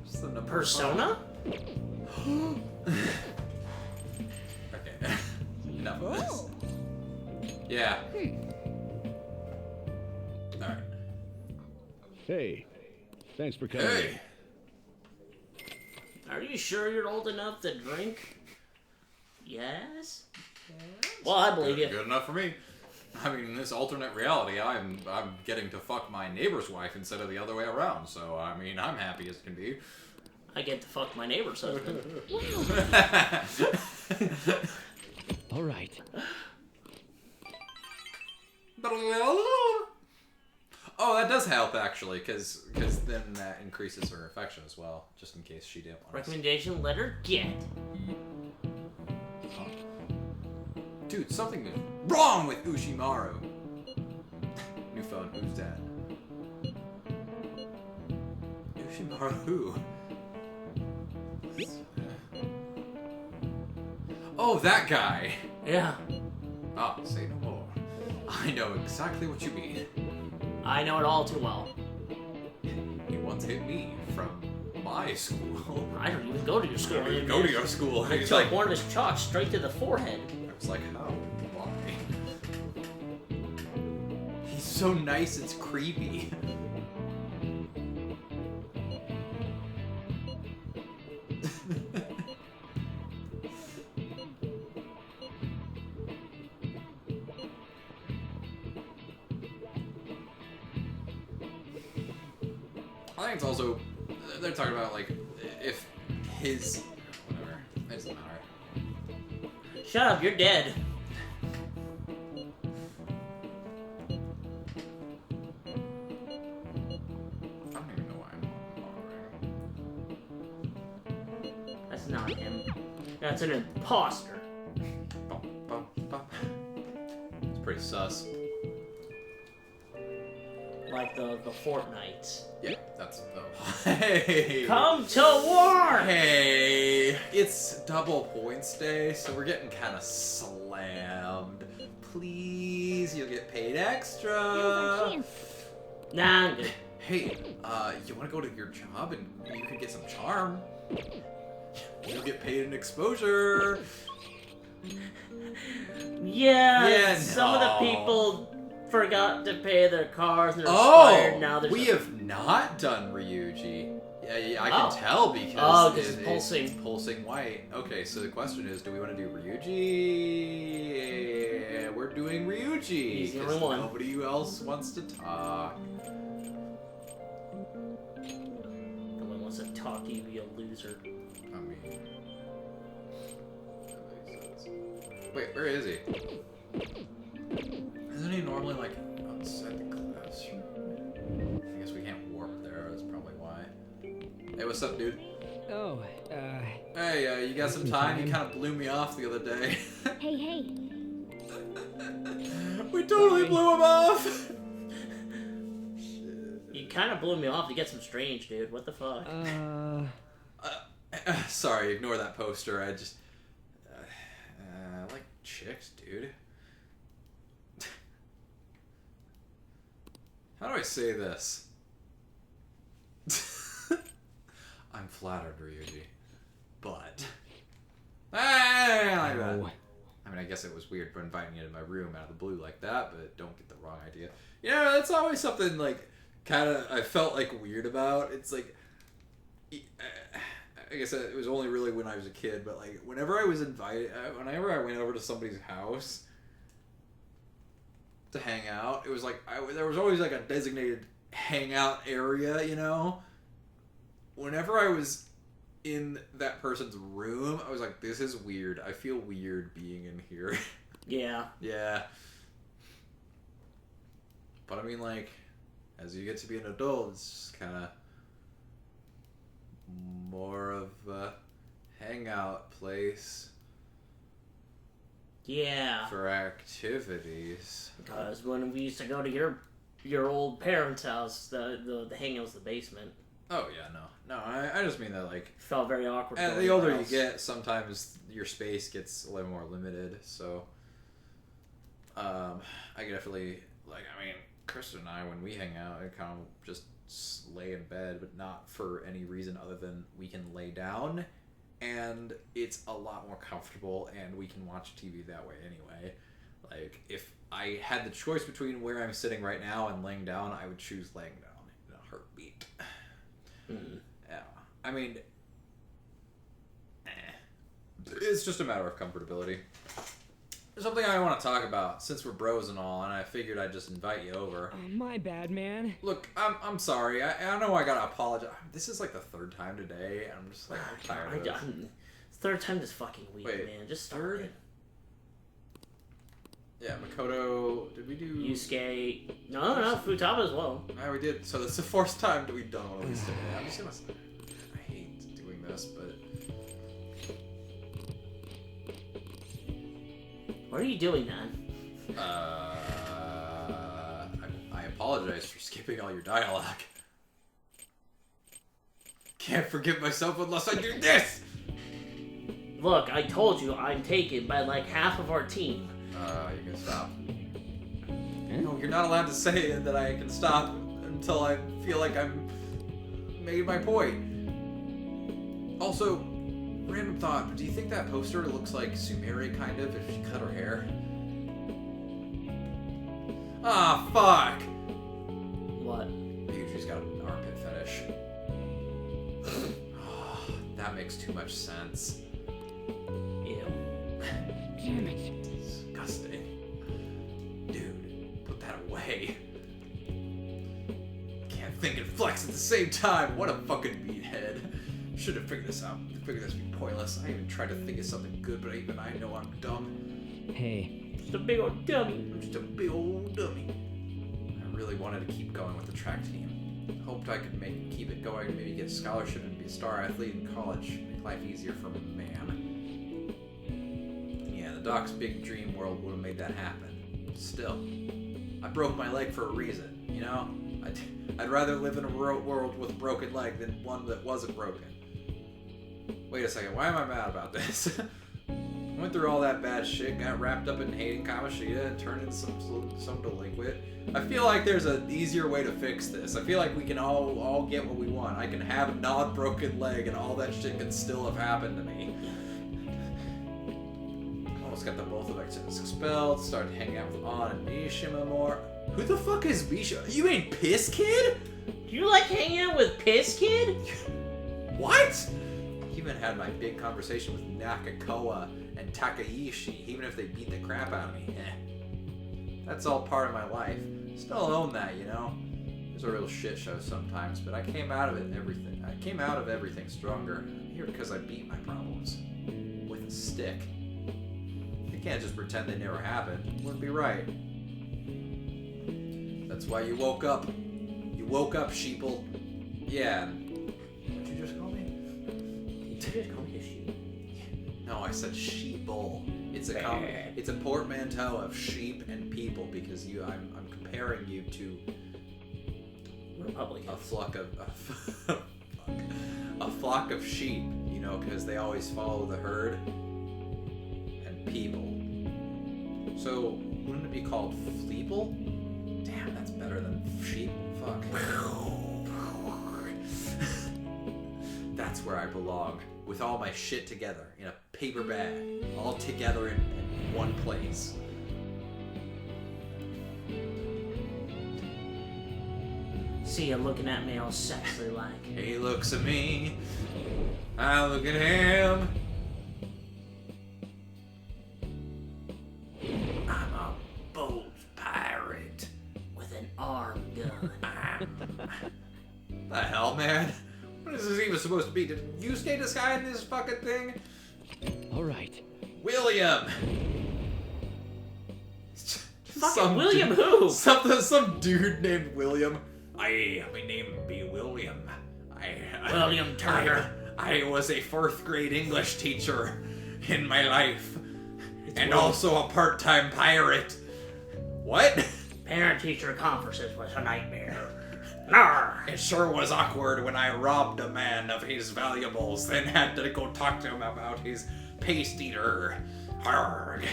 Just the number Persona? 5. Okay. Enough of this. Yeah. Alright. Hey, thanks for coming. Hey! Are you sure you're old enough to drink? Yes? Well, I believe you. Good enough for me. I mean, in this alternate reality, I'm getting to fuck my neighbor's wife instead of the other way around. So I mean, I'm happy as can be. I get to fuck my neighbor's husband. All right. Oh, that does help actually, because then that increases her affection as well, just in case she didn't want to. Recommendation, let her get. Dude, something is wrong with Ushimaru. New phone, who's that? Ushimaru who? Oh, that guy. Yeah, Oh, say no more. I know exactly what you mean. I know it all too well. He once hit me from my school. I don't even go to your school. I don't even go to your school. I He's took like, one of his chalk straight to the forehead. I was like, how? Why? He's so nice, it's creepy. I think it's also, they're talking about, like, if his, whatever, it doesn't matter. Shut up, you're dead. I don't even know why I'm That's not him. That's an imposter. It's pretty sus. Like the Fortnites. Yeah, that's, hey! Come to war! Hey! It's double points day, so we're getting kind of slammed. Please, you'll get paid now's our extra. chance. Nah, I'm good. Hey, you want to go to your job and you can get some charm? You'll get paid in exposure. Yeah, some of the no. people forgot to pay their cars and they're Oh, expired. Now there's we a- have not done Ryuji. Yeah, I Oh. can tell because Oh, 'cause it's pulsing. pulsing white. Okay, so the question is, do we want to do Ryuji? We're doing Ryuji. He's the 'cause only one. Nobody else wants to talk. No one wants to talk to you, you loser. I mean, that makes sense. Wait, where is he? Isn't he normally like outside the classroom? I guess we can't warp there. That's probably why. Hey, what's up, dude? Oh, Hey, you got some time? You kind of blew me off the other day. Hey, hey. We totally blew him off. You kind of blew me off to get some strange, dude. What the fuck? Sorry, ignore that poster. I just... I like chicks, dude. How do I say this? I'm flattered, Ryuji. But... I like that. I mean, I guess it was weird for inviting you to my room out of the blue like that, but don't get the wrong idea. Yeah, that's always something, like, kind of, I felt, like, weird about. It's, like... I guess it was only really when I was a kid, but, like, whenever I was invited... whenever I went over to somebody's house to hang out, it was, like, there was always, like, a designated hangout area, you know? Whenever I was in that person's room, I was like, this is weird. I feel weird being in here. Yeah. Yeah. But I mean, like, as you get to be an adult, it's kind of more of a hangout place. Yeah. For activities. Because when we used to go to your old parents' house, the hangout was the basement. Oh, yeah, no. No, I just mean that, like... Felt very awkward. And the older you get, sometimes your space gets a little more limited, so... I definitely... Like, I mean, Kristen and I, when we hang out, I kind of just lay in bed, but not for any reason other than we can lay down, and it's a lot more comfortable, and we can watch TV that way anyway. Like, if I had the choice between where I'm sitting right now and laying down, I would choose laying down in a heartbeat. Yeah, I mean, it's just a matter of comfortability. There's something I want to talk about, since we're bros and all, and I figured I'd just invite you over. My bad, man. Look, I'm sorry. I know I gotta apologize. This is like the third time today, and I'm just like I'm tired of it. Third time this fucking week, Wait, man. Just third? start it. Yeah, Makoto. Did we do? Yusuke. No, Futaba as well. Yeah, we did. So that's the fourth time that we've done one of these today. I'm just gonna say, I hate doing this, but What are you doing, man? I apologize for skipping all your dialogue. Can't forgive myself unless I do this. Look, I told you I'm taken by like half of our team. You can stop. No, you're not allowed to say that I can stop until I feel like I'm made my point. Also, random thought, do you think that poster looks like Sumire kind of if she cut her hair? Ah, fuck! What? Yuji's got an armpit fetish. That makes too much sense. Ew. Damn it. Disgusting. Dude, put that away. Can't think and flex at the same time. What a fucking meathead. Should have figured this out. Figured this would be pointless. I even tried to think of something good, but even I know I'm dumb. Hey. Just a big old dummy. I'm just a big old dummy. I really wanted to keep going with the track team. Hoped I could keep it going, maybe get a scholarship and be a star athlete in college. Make life easier for a man. Yeah, the Doc's big dream world would have made that happen. Still, I broke my leg for a reason, you know? I'd rather live in a world with a broken leg than one that wasn't broken. Wait a second, why am I mad about this? Went through all that bad shit, got wrapped up in hating Kamoshida, and turned into some delinquent. I feel like there's an easier way to fix this. I feel like we can all get what we want. I can have a non-broken leg, and all that shit can still have happened to me. Almost got them both elections expelled, started hanging out with An and Mishima more. Who the fuck is Mishima? You mean Piss Kid? You like hanging out with Piss Kid? What? Even had my big conversation with Nakakawa and Takaishi, even if they beat the crap out of me. That's all part of my life. Still own that, you know? It's a real shit show sometimes, but I came out of everything stronger. I'm here because I beat my problems. With a stick. You can't just pretend they never happened. Wouldn't be right. That's why you woke up. You woke up, sheeple. Yeah. What'd you just call me? Did you just call me a sheep? No, I said sheeple. It's a portmanteau of sheep and people because I'm comparing you to Republican. a flock of a flock of sheep, you know, because they always follow the herd and people. So wouldn't it be called fleeple? Damn, that's better than sheep. Fuck. That's where I belong, with all my shit together in a paper bag, all together in one place. See you looking at me all sexy like. He looks at me, I look at him. I'm a bold pirate With an arm gun. The hell, man? What is this even supposed to be? Did you stay this guy in this fucking thing? All right. William! Fucking William who? Some dude named William. My name be William. William Turner. I was a 4th grade English teacher in my life. It's And William. also a part-time pirate. What? Parent-teacher conferences was a nightmare. Nar. It sure was awkward when I robbed a man of his valuables, then had to go talk to him about his paste eater. Harg.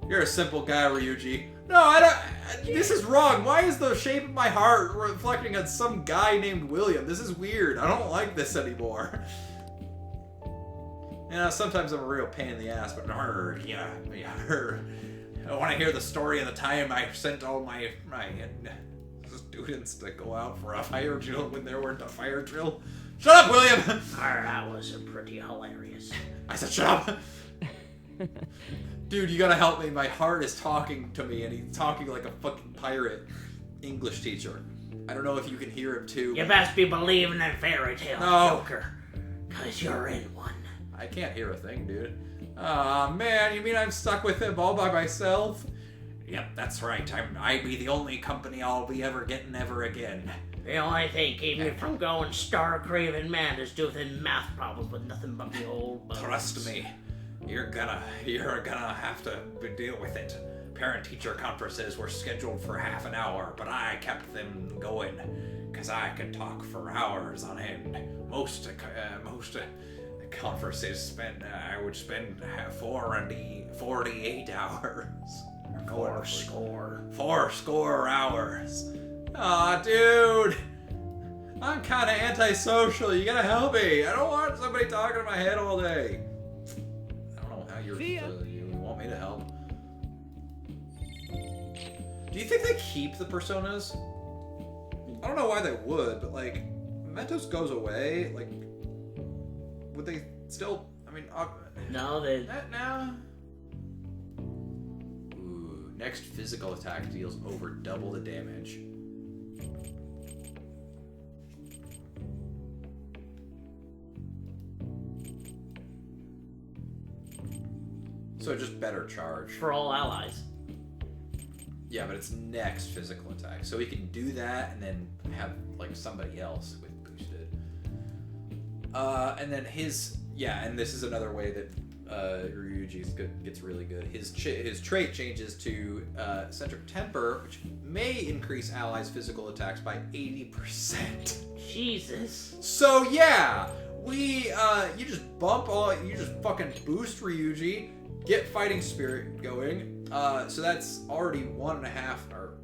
You're a simple guy, Ryuji. No, I don't. This is wrong. Why is the shape of my heart reflecting on some guy named William? This is weird. I don't like this anymore. You know, sometimes I'm a real pain in the ass, but yeah. I want to hear the story of the time I sent all my students to go out for a fire drill when there weren't a fire drill. Shut up, William! That was pretty hilarious. I said shut up! Dude, you gotta help me. My heart is talking to me, and he's talking like a fucking pirate English teacher. I don't know if you can hear him too. You best be believing in fairy tales, No. Joker. Cause you're in one. I can't hear a thing, dude. Aw, man, you mean I'm stuck with him all by myself? Yep, that's right. I be the only company I'll be ever getting ever again. The only thing keeping me from going star-craving mad is doing math problems with nothing but the old bugs. Trust me, you're gonna have to deal with it. Parent-teacher conferences were scheduled for half an hour, but I kept them going, cause I could talk for hours on end. Most conferences I would spend 48 hours. Four score hours. Aw, dude. I'm kind of antisocial. You gotta help me. I don't want somebody talking in my head all day. I don't know how you want me to help. Do you think they keep the personas? I don't know why they would, but like, Mentos goes away. Like, would they still? I mean, No, they. now. Ooh, next physical attack deals over double the damage. So just better charge. For all allies. Yeah, but it's next physical attack. So we can do that and then have like somebody else with boosted. And then and this is another way that Ryuji's gets really good. His trait changes to Centric Temper, which may increase allies' physical attacks by 80%. Jesus. So yeah, you just fucking boost Ryuji, get fighting spirit going. So that's already 1.5 or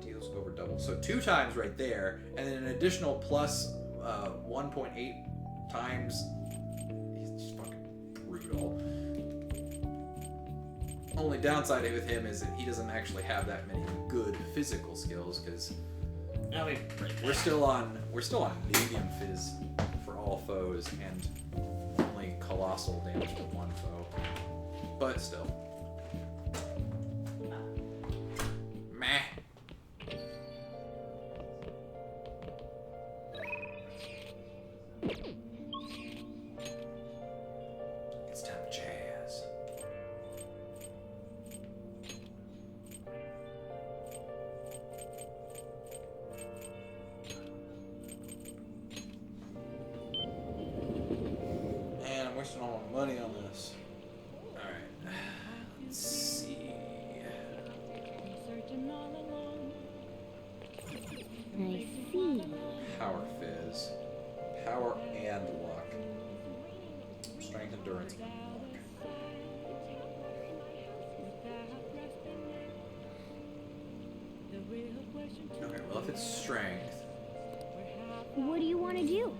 deals over double. So 2 times right there, and then an additional plus 1.8 times. He's just fucking brutal. Only downside with him is that he doesn't actually have that many good physical skills because we're still on medium phys for all foes and only colossal damage to one foe. But still. Meh. It's time to jazz. Man, I'm wasting all my money on this. Alright. Let's see. I see. power fizz. Power and luck. Strength, endurance, and luck. Okay, well if it's strength. What do you want to do?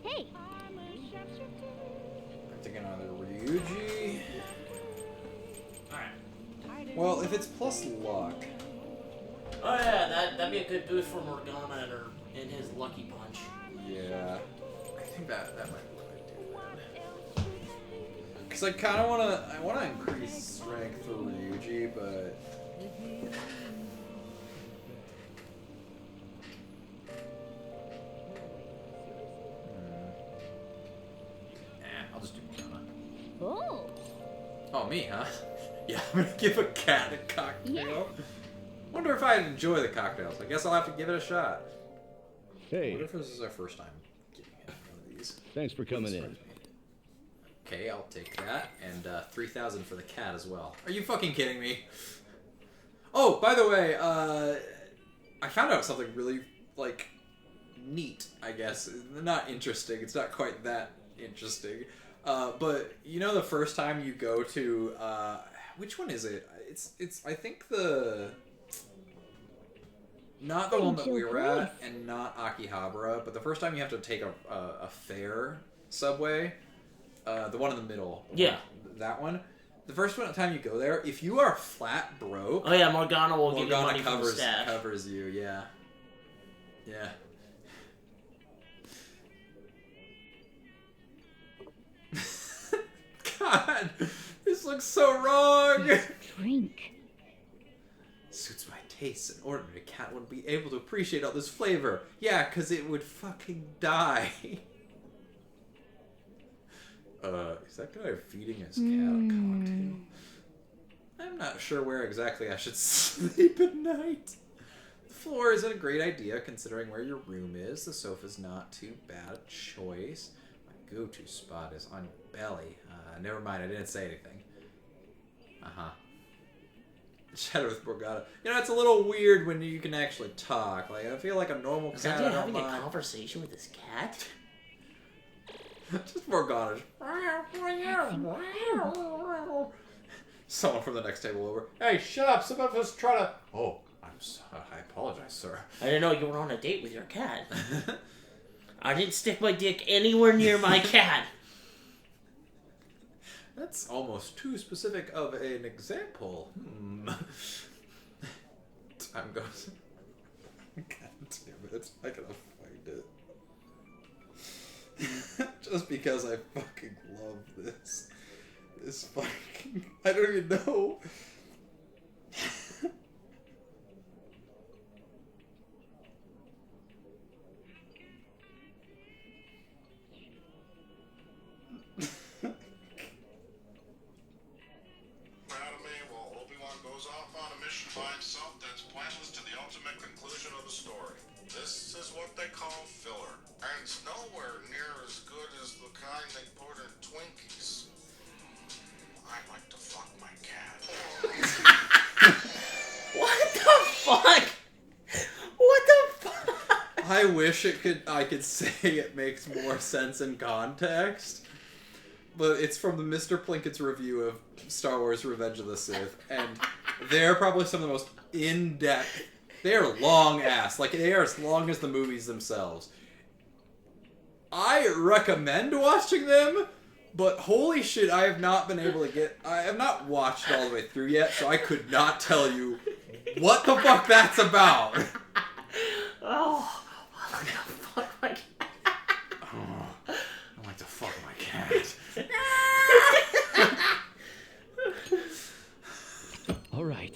Hey, I'm thinking either Ryuji. Alright. Well, if it's plus luck. Oh yeah, that'd be a good boost for Morgana in his lucky punch. Yeah. I think that might be what I do then. Because I kind of want to increase strength for Ryuji, but... I'll just do Morgana. oh, Oh, me, huh? Yeah, I'm gonna give a cat a cocktail. Yeah. Wonder if I'd enjoy the cocktails. I guess I'll have to give it a shot. Hey, What if this is our first time getting him one of these? thanks for coming in. Okay, I'll take that, and 3,000 for the cat as well. Are you fucking kidding me? Oh, by the way, I found out something really, like, neat, I guess. Not interesting. It's not quite that interesting. But, you know the first time you go to, which one is it? It's I think not the one that we were at, and not Akihabara, but the first time you have to take a fare subway, the one in the middle. Yeah. That one. The first time you go there, if you are flat broke, Oh yeah, Morgana will give you money from the covers stash. covers you. Yeah. Yeah. God, this looks so wrong. drink. Suits my tastes. An ordinary cat wouldn't be able to appreciate all this flavor. Yeah, 'cause it would fucking die. Is that guy feeding his cat a cocktail? I'm not sure where exactly I should sleep at night. The floor isn't a great idea considering where your room is. The sofa's not too bad a choice. My go-to spot is on your belly. Never mind, I didn't say anything. Uh-huh. Chat with Morgana. You know, it's a little weird when you can actually talk. Like, I feel like a normal Is cat. that I dude don't having a mind. conversation with his cat? Just Morgana. Someone from the next table over. Hey, shut up! Some of us try to. Oh, I apologize, sir. I didn't know you were on a date with your cat. I didn't stick my dick anywhere near my cat. That's almost too specific of an example. Time goes. God damn it! I gotta find it. Just because I fucking love this. This fucking... I don't even know. Obi-Wan goes off on a mission by himself that's pointless to the ultimate conclusion of the story. This is what they call filler, and it's nowhere near as good as the kind they put in Twinkies. I like to fuck my cat. What the fuck? What the fuck? I wish I could say it makes more sense in context. But it's from the Mr. Plinkett's review of Star Wars Revenge of the Sith, and they're probably some of the most in-depth... They are long-ass. Like, they are as long as the movies themselves. I recommend watching them, but holy shit, I have not been able to get... I have not watched it all the way through yet, so I could not tell you what the fuck that's about. Oh, I like to fuck my cat. Oh, I like to fuck my cat. All right.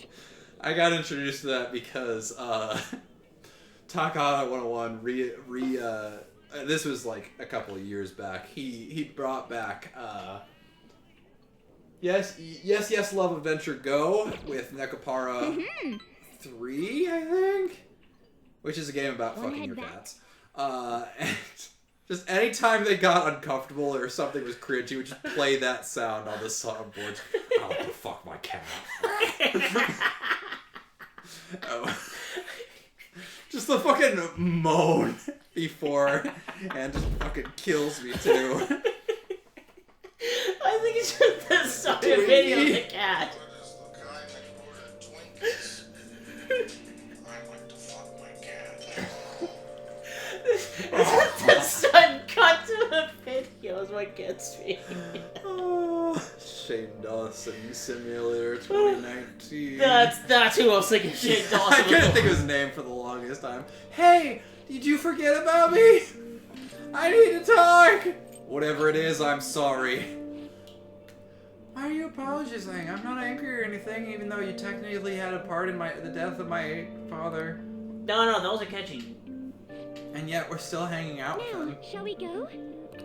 I got introduced to that because Takahata 101 this was like a couple of years back. He brought back Yes, Love Adventure Go with Nekopara 3, I think, which is a game about fucking your cats. And just anytime they got uncomfortable or something was cringy, we would just play that sound on the soundboard. I like to fuck my cat. Oh. Just the fucking moan before, and just fucking kills me too. I think it's just the song video of the cat. What is the kind that ordered Twinkies? I like to fuck my cat. The sun cut to the video is what gets me. Oh, Shane Dawson Simulator 2019. That's who I was thinking. Shane I Dawson. couldn't think of his name for the longest time. Hey, did you forget about me? I need to talk. Whatever it is, I'm sorry. Why are you apologizing? I'm not angry or anything, even though you technically had a part in the death of my father. No, that was a catchy. And yet we're still hanging out with Now, him. shall we go?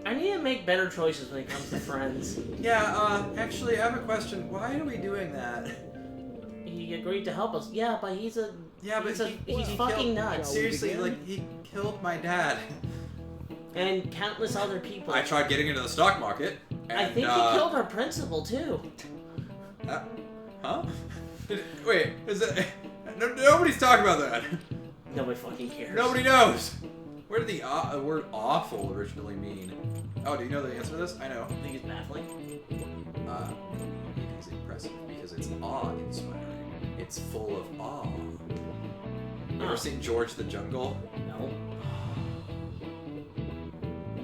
I need to make better choices when it comes to friends. Yeah, actually, I have a question. Why are we doing that? He agreed to help us. Yeah, but he's he fucking killed- nuts. Seriously, like, he killed my dad. And countless other people. I tried getting into the stock market. And, I think he killed our principal too. Huh? Wait, is that... nobody's talking about that. Nobody fucking cares. Nobody knows. Where did the word awful originally mean? Oh, do you know the answer to this? I know. I think it's baffling. It is impressive because it's awe-inspiring. It's full of awe. You ever seen George the Jungle? No.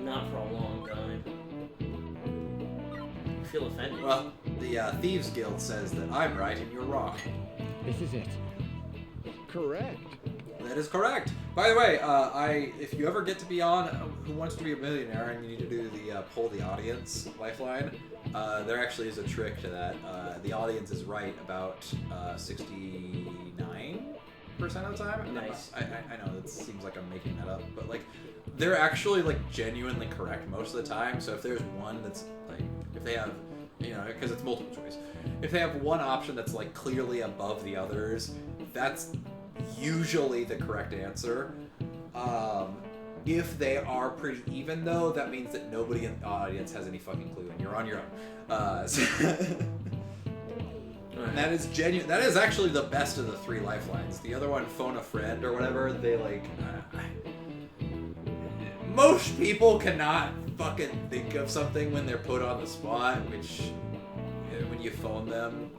Not for a long time. I feel offended. Well, the Thieves Guild says that I'm right and you're wrong. This is it. Correct. That is correct. By the way, if you ever get to be on Who Wants to Be a Millionaire and you need to do the poll the audience lifeline, there actually is a trick to that. The audience is right about 69% of the time. Nice. I know that seems like I'm making that up, but like they're actually like genuinely correct most of the time. So if there's one that's like, if they have, you know, because it's multiple choice, if they have one option that's like clearly above the others, that's usually the correct answer. If they are pretty even, though, that means that nobody in the audience has any fucking clue, and you're on your own. And that is genuine. That is actually the best of the three lifelines. The other one, phone a friend or whatever, they like. Most people cannot fucking think of something when they're put on the spot, which when you phone them,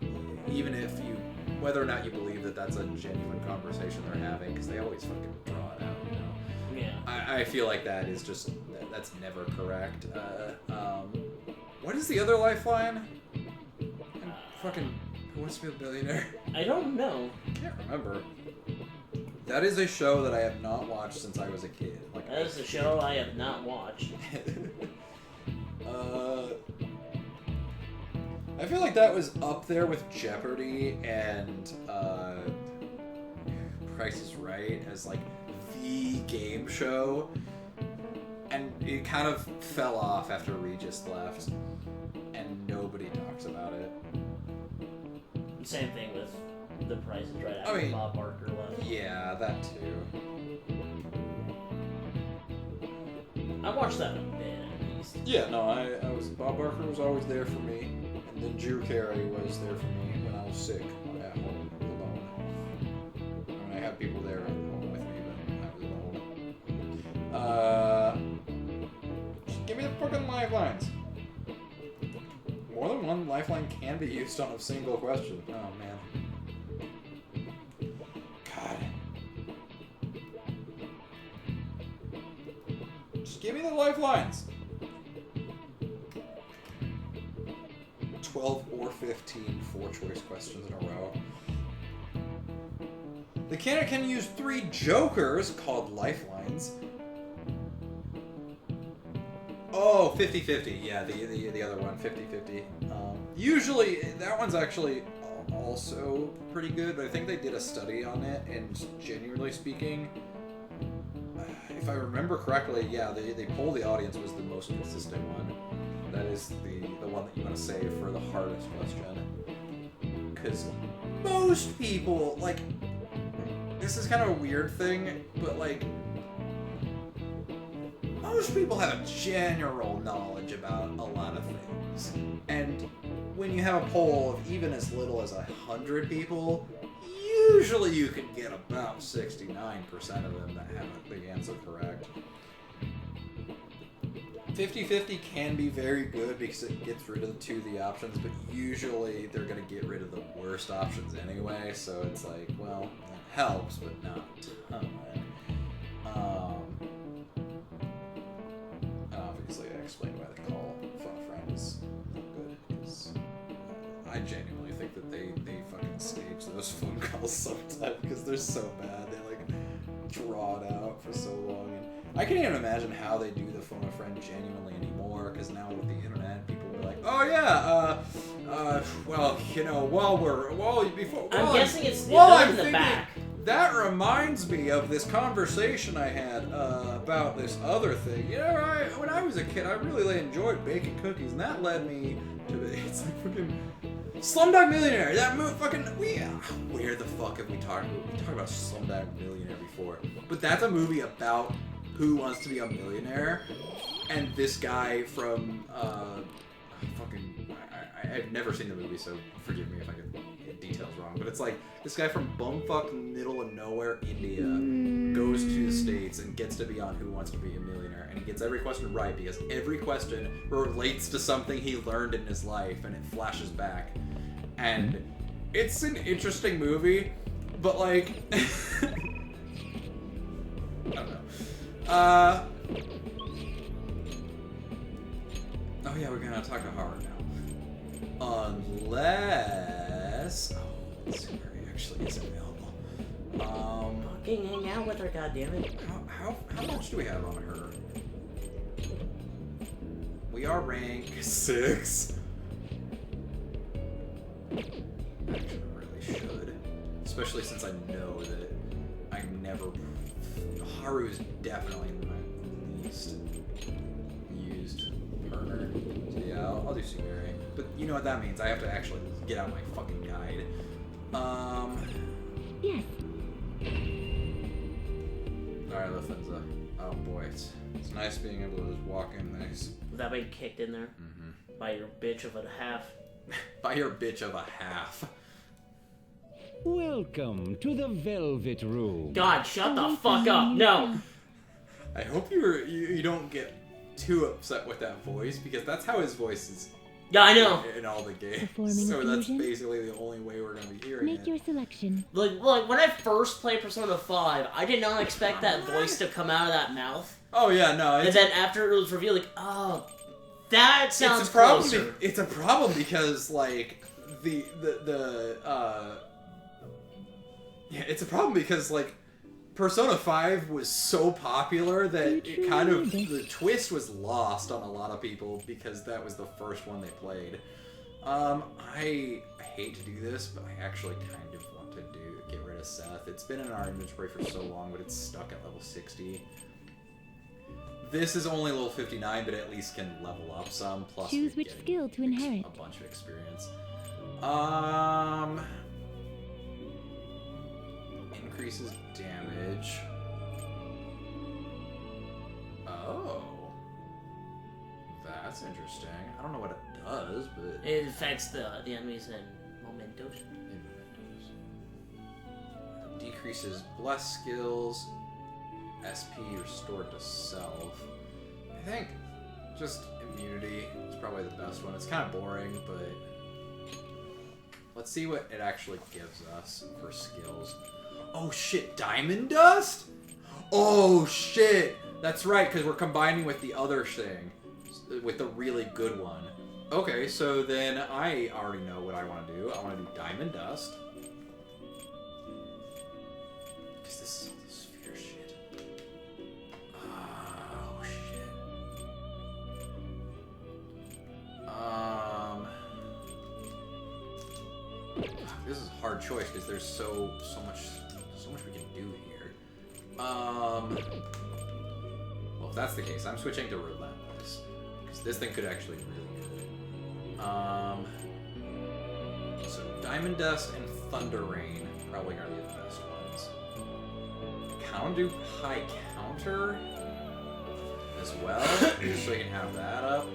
even if you, whether or not you believe that that's a genuine conversation they're having, because they always fucking draw it out, you know. Yeah. I feel like that is just, that's never correct. What is the other lifeline? Fucking, Who Wants to Be a Billionaire? I don't know. I can't remember. That is a show that I have not watched since I was a kid. Like, That is a show I have not watched. I feel like that was up there with Jeopardy and Price is Right as like the game show, and it kind of fell off after Regis left, and nobody talks about it. Same thing with The Price is Right I after mean, Bob Barker left. Yeah, that too. I watched that a bit at least. Yeah, no, I was Bob Barker was always there for me, and then Drew Carey was there for me when I was sick at home alone. I mean, I had people there at home with me, but I was alone. Just give me the fucking lifelines. More than one lifeline can be used on a single question. Oh man. God. Just give me the lifelines. 12 or 15 4-choice questions in a row. The candidate can use 3 jokers, called lifelines. Oh, 50-50. Yeah, the other one, 50-50. Usually, that one's actually also pretty good, but I think they did a study on it, and genuinely speaking, if I remember correctly, yeah, they poll the audience was the most consistent one. That is the one that you want to save for the hardest question. Because most people, like, this is kind of a weird thing, but like, most people have a general knowledge about a lot of things. And when you have a poll of even as little as 100 people, usually you can get about 69% of them that have the answer correct. 50-50 can be very good because it gets rid of two of the options, but usually they're going to get rid of the worst options anyway, so it's like, well, it helps, but not a ton. Obviously, I explained why they call Phone Friends good, because I genuinely think that they fucking stage those phone calls sometimes because they're so bad. They like draw it out for so long. And I can't even imagine how they do the phone a friend genuinely anymore, because now with the internet, people are like, oh yeah, well, you know, I'm guessing it's I'm in the thinking, back. that reminds me of this conversation I had about this other thing. You know, when I was a kid, I really enjoyed baking cookies, and that led me to it's like fucking Slumdog Millionaire. That movie, fucking where the fuck have we talked about? We talked about Slumdog Millionaire before, but that's a movie about who wants to be a millionaire, and this guy from I've never seen the movie, so forgive me if I get details wrong, but it's like this guy from bumfuck middle of nowhere India goes to the States and gets to be on Who Wants to Be a Millionaire, and he gets every question right because every question relates to something he learned in his life, and it flashes back, and it's an interesting movie, but like I don't know. Oh yeah, we're gonna talk to horror now. Unless... Oh, let's see where he actually is available. Fucking hang out with her, goddammit. How much do we have on her? We are rank 6. Actually, really should. Especially since I know that I never... Haru is definitely my least used partner. So yeah, I'll do Sugiri. But you know what that means. I have to actually get out my fucking guide. Yes. Alright, Lafinza. Oh boy, it's nice being able to just walk in nice. Without being kicked in there by your bitch of a half. By your bitch of a half. Welcome to the Velvet Room. God, shut the fuck up. No. I hope you don't get too upset with that voice, because that's how his voice is. Yeah, I know. In all the games. Performing So that's fusion? basically the only way we're gonna be hearing Make it. your selection. Like when I first played Persona 5, I did not expect that voice to come out of that mouth. Oh yeah, no. And then after it was revealed, like, oh, that sounds it's a problem. closer. It's a problem because like it's a problem because like Persona 5 was so popular that it kind of the twist was lost on a lot of people because that was the first one they played. I hate to do this, but I actually kind of want to get rid of Seth. It's been in our inventory for so long, but it's stuck at level 60. This is only level 59, but at least can level up some. Plus, Choose which skill to inherit. A bunch of experience. Increases damage. Oh, that's interesting. I don't know what it does, but It affects the enemies in Momentos. Decreases bless skills. SP restored to self. I think just immunity is probably the best one. It's kind of boring, but let's see what it actually gives us for skills. Oh shit, Diamond Dust? Oh shit! That's right, because we're combining with the other thing. With the really good one. Okay, so then I already know what I want to do. I want to do Diamond Dust. Because this is all the sphere shit. Oh shit. This is a hard choice because there's so much we can do here. Well, if that's the case, I'm switching to Relentless because this thing could actually be really good. So Diamond Dust and Thunder Rain probably gonna be the best ones. Do High Counter as well, just so you can have that up.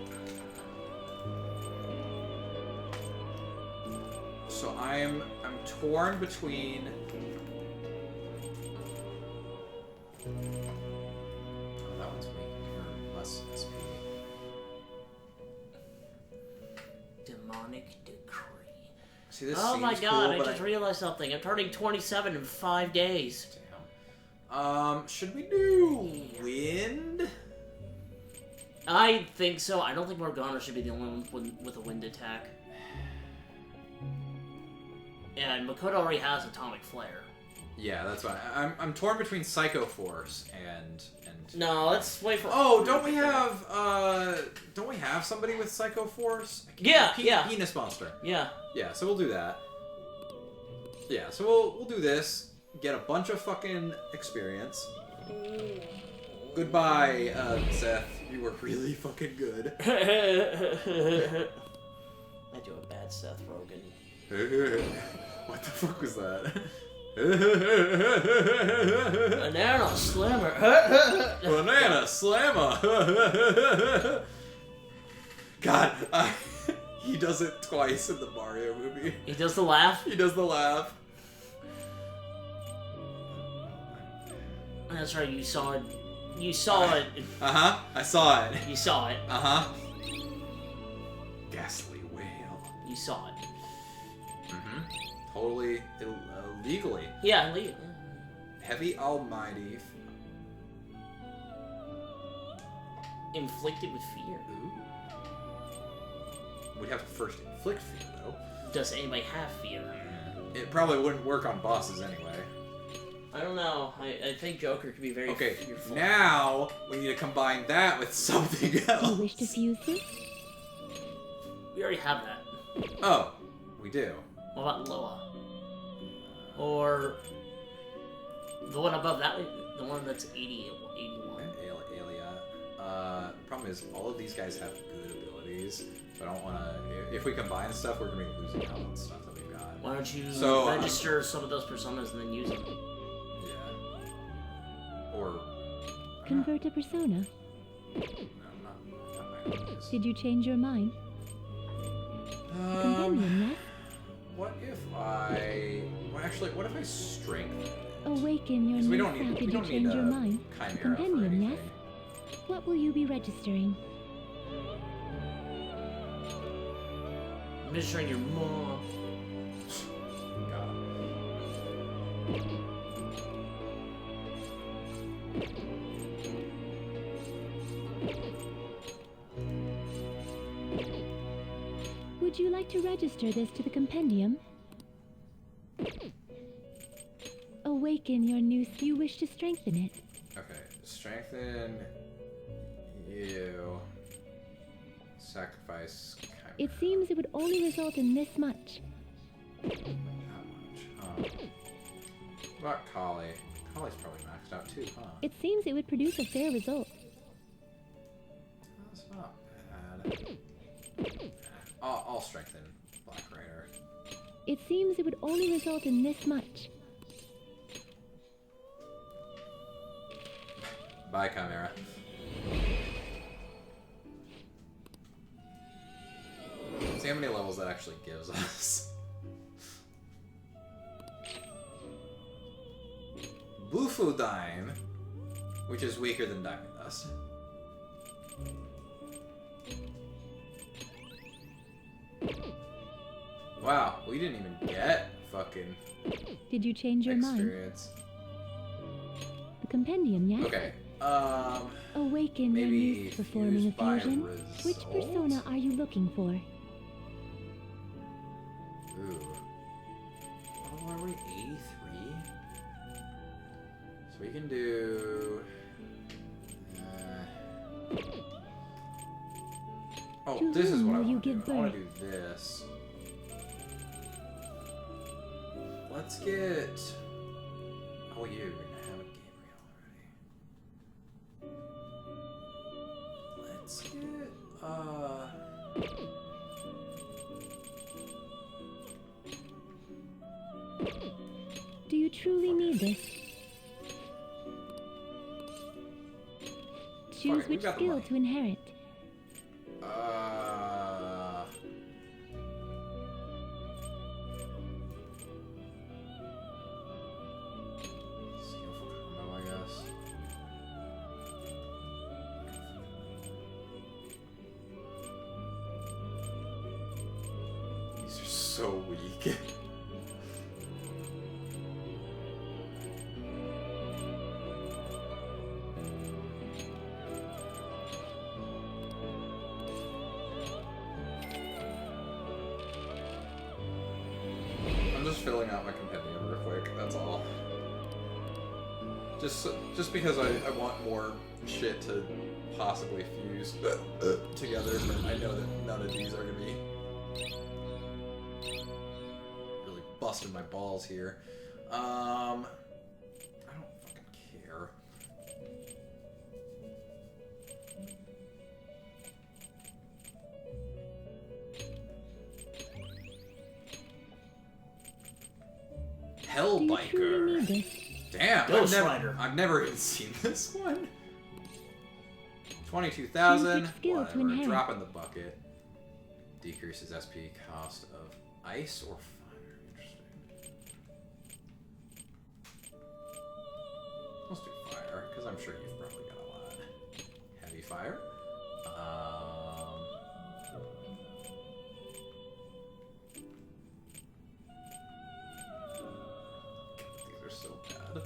So I'm torn between demonic decree. See, this Oh my seems god, cool, I but just realized something. I'm turning 27 in 5 days. Damn. Should we do wind? I think so. I don't think Morgana should be the only one with a wind attack. And Makoto already has Atomic Flare. Yeah, that's why I'm torn between Psycho Force and. No, let's wait for. Oh, don't we have somebody with Psycho Force? Yeah. Penis Monster. Yeah. Yeah, so we'll do that. Yeah, so we'll do this. Get a bunch of fucking experience. Goodbye, Seth. You were really fucking good. I do a bad Seth Rogen. What the fuck was that? Banana Slammer. Banana Slammer. God, he does it twice in the Mario movie. He does the laugh. He does the laugh. That's right. You saw it. You saw it. I saw it. You saw it. Ghastly whale. You saw it. Totally illegally. Yeah, leave. Heavy Almighty. Inflicted with fear. Ooh. We'd have to first inflict fear, though. Does anybody have fear? It probably wouldn't work on bosses anyway. I don't know. I think Joker could be very fearful. Now we need to combine that with something else. You wish to fuse this? We already have that. Oh, we do. What about Loa? Or the one above that, the one that's 81. Alia. Problem is, all of these guys have good abilities, so I don't want to. If we combine stuff, we're gonna be losing out on stuff that we've got. Why don't you So, register some of those personas and then use them? Yeah. Or. Convert a persona. No, not my ideas. Did you change your mind? Companion, yes? What if I? Well, actually, what if I strengthen? Awaken your Because we new don't self. need. Did We you don't change need your a mind? chimera for Companion, anything. yes? What will you be registering? Measuring your mom. Got it. Would you like to register this to the compendium? Awaken your new. You wish to strengthen it. Okay, strengthen you. Sacrifice. Chimera. It seems it would only result in this much. That much. What about Kali? Kali's probably maxed out too, huh? It seems it would produce a fair result. That's not bad. I'll strengthen Black Rider. It seems it would only result in this much. Bye, Chimera. See how many levels that actually gives us. Bufudine, which is weaker than Diamond Dust. Wow, we didn't even get fucking Did you change your mind? experience. The compendium, yes? Okay, Awaken your maybe youth performing a fused by fusion. Which result? persona are you looking for? Ooh. Oh, are we 83? So we can do... Oh, To this is whom what I will you want to do. give I want to birth? do this. Let's get... Oh, yeah, we're going to have a Gabriel already. Let's get... Do you truly need this? Choose Fuck it, we which got the skill money. to inherit. Skillful combo, I guess. so weak. I'm just filling out my compendium real quick, that's all. Just because I want more shit to possibly fuse together, but I know that none of these are gonna be really busting my balls here. I don't fucking care. Do you truly Hellbiker. need this? Damn, Ghost Rider. I've never even seen this one. 22,000. Choose which skill to Whatever. inherit. Drop in the bucket. Decreases SP cost of ice or fire. Interesting. Let's do fire, because I'm sure you've probably got a lot. Heavy fire. These are so bad.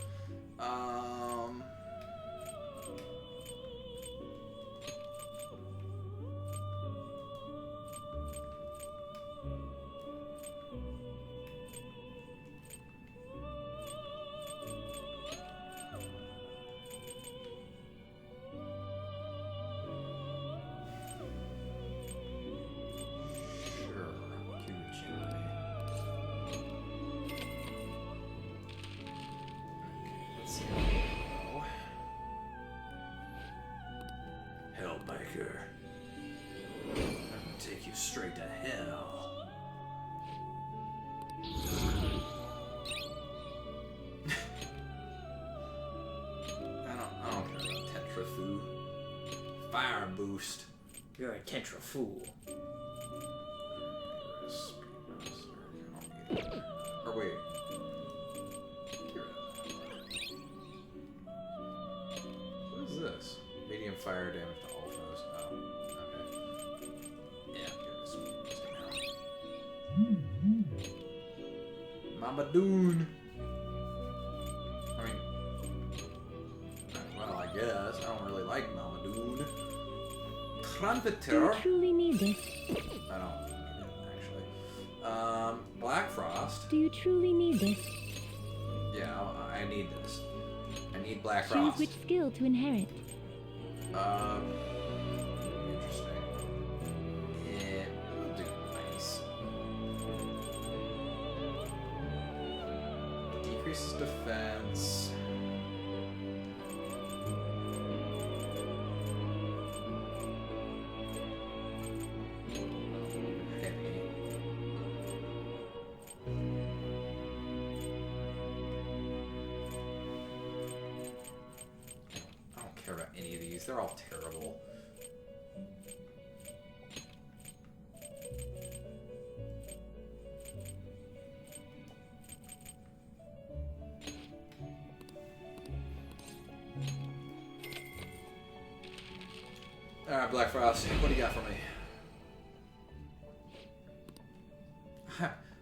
Sure, huge let's see how we go. Hellbiker. I'm gonna take you straight to hell. I don't care about Tetrafu. Fire boost. You're a Tetra fool. Or wait. Get rid of that. What is this? Medium fire damage to all foes. Oh, okay. Yeah, give this now. Mamadoon. I mean, well, I guess. I don't really like Mamadoon. Do you Tranvitor. truly need this? I don't need it, actually. Black Frost. Do you truly need this? Yeah, I need this. I need Black Choose Frost. which skill to inherit. Interesting. It will do nice. Decreases defense. Heavy. I don't care about any of these. They're all terrible. Alright, Black Frost, what do you got for me?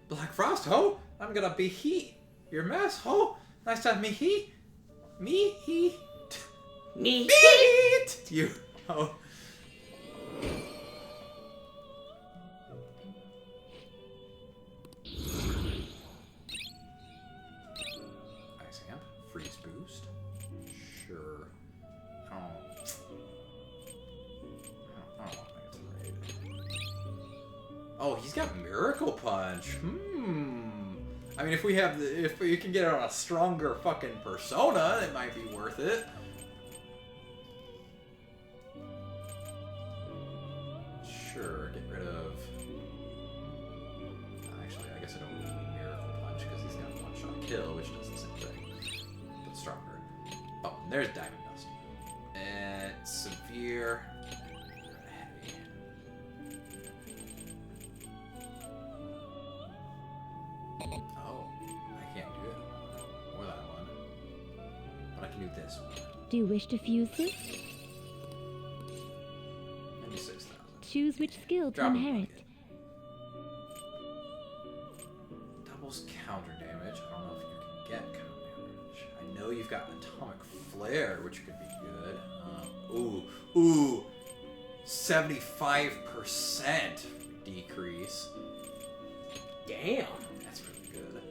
Black Frost, ho! I'm gonna be he. Your mess, ho! Nice to have me he. Me he. Me. Meet you, ho. Ice Amp, freeze boost. Sure. I don't want to raid. Oh, he's got Miracle Punch. I mean, if we can get it on a stronger fucking persona, it might be worth it. Sure, get rid of. Actually, I guess I don't need Miracle Punch because he's got one-shot kill, which does the same thing, but stronger. Oh, and there's Diamond Dust. And Severe. Heavy. Oh, I can't do it. Or that one. But I can do this one. Do you wish to fuse this? Maybe 6,000. Choose which skill to Drop a inherit. bucket. doubles counter damage. I don't know if you can get counter damage. I know you've got atomic flare, which could be good. Ooh, 75% decrease. Damn. That's really good.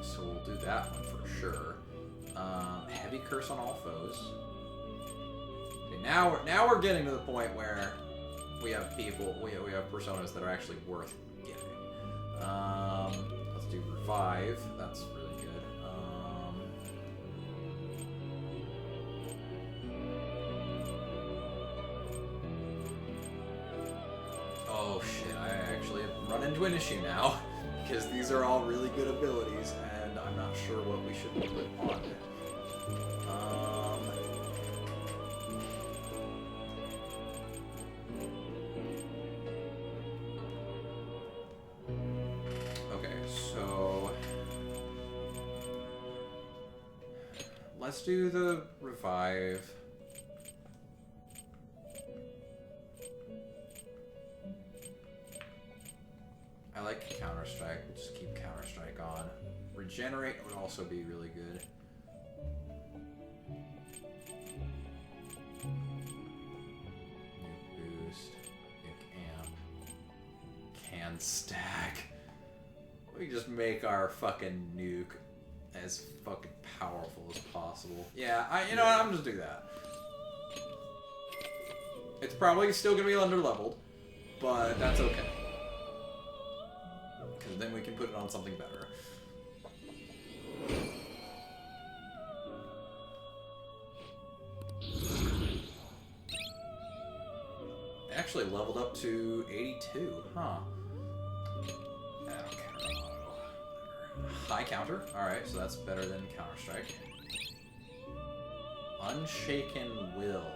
So we'll do that one for sure. Heavy curse on all foes. Okay, now we're getting to the point where we have people, we have personas that are actually worth getting. Let's do revive. That's really good. Oh shit! I actually have run into an issue now because these are all really good abilities, and I'm not sure what we should put on it. Okay, so let's do the revive. I like Counter-Strike. We'll just keep Counter-Strike on. Regenerate would also be really good. Nuke boost. Nuke amp. Can stack. We just make our fucking nuke as fucking powerful as possible. Yeah, you know what? I'm just do that. It's probably still gonna be under-leveled, but that's okay. Because then we can put it on something better. It actually leveled up to 82, huh? Okay. High counter. Alright, so that's better than Counter-Strike. Unshaken Will.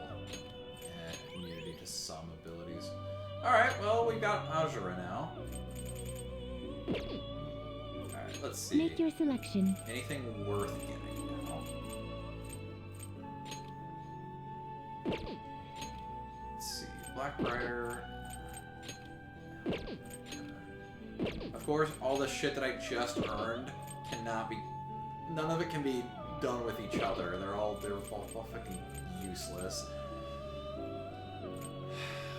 Immunity to some abilities. Alright, well, we got Azura now. Alright, let's see. Make your selection. Anything worth getting now? Let's see. Black Rider. Of course, all the shit that I just earned cannot be... None of it can be done with each other. They're all fucking useless.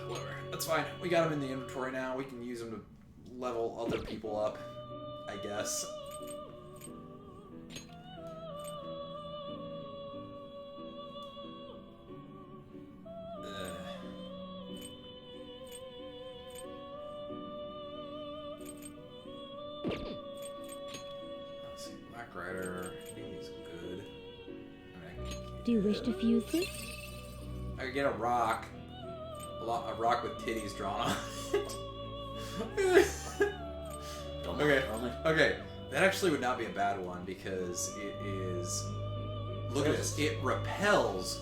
Whatever. That's fine. We got them in the inventory now. We can use them to level other people up, I guess. Let's see, Black Rider, he's good. I mean, Do you wish to fuse this? I could get a rock. A rock with titties drawn on it. Okay. That actually would not be a bad one because it is... Look at this. It repels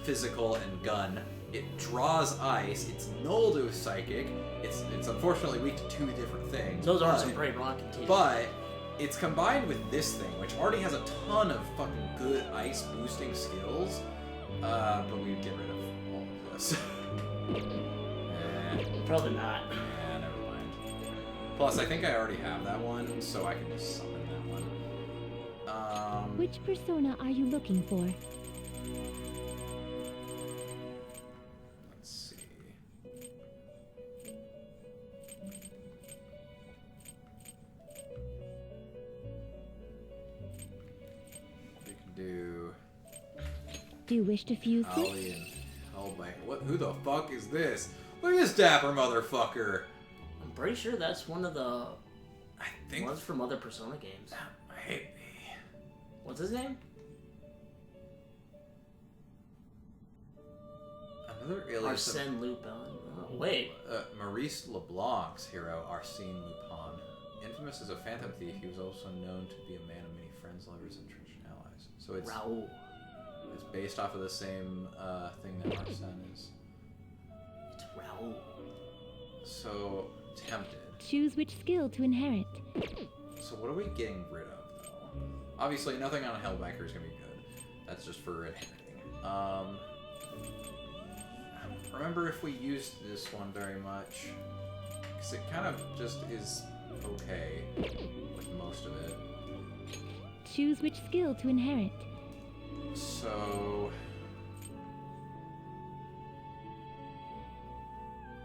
physical and gun. It draws ice. It's null to psychic. It's unfortunately weak to two different things. Those are some great rocket teams. But it's combined with this thing, which already has a ton of fucking good ice boosting skills. But we would get rid of all of this. Probably not. Never mind. Plus, I think I already have that one, so I can just summon that one. Which persona are you looking for? Let's see. We can do Do you wish to fuse this? Ollie and Hellbite. What? Who the fuck is this? Look at this dapper motherfucker. I'm pretty sure that's one of the I think ones from other Persona games. Might be. What's his name? Another alias of Arsène Lupin. Wait. Maurice Leblanc's hero, Arsène Lupin. Infamous as a phantom thief, he was also known to be a man of many friends, lovers, and treasured allies. So it's Raoul. It's based off of the same thing that Arsène is. It's Raoul. So tempted. Choose which skill to inherit. So what are we getting rid of, though? Obviously, nothing on a Hellbiker is gonna be good. That's just for inheriting. remember if we used this one very much. Because it kind of just is okay with most of it. Choose which skill to inherit. So...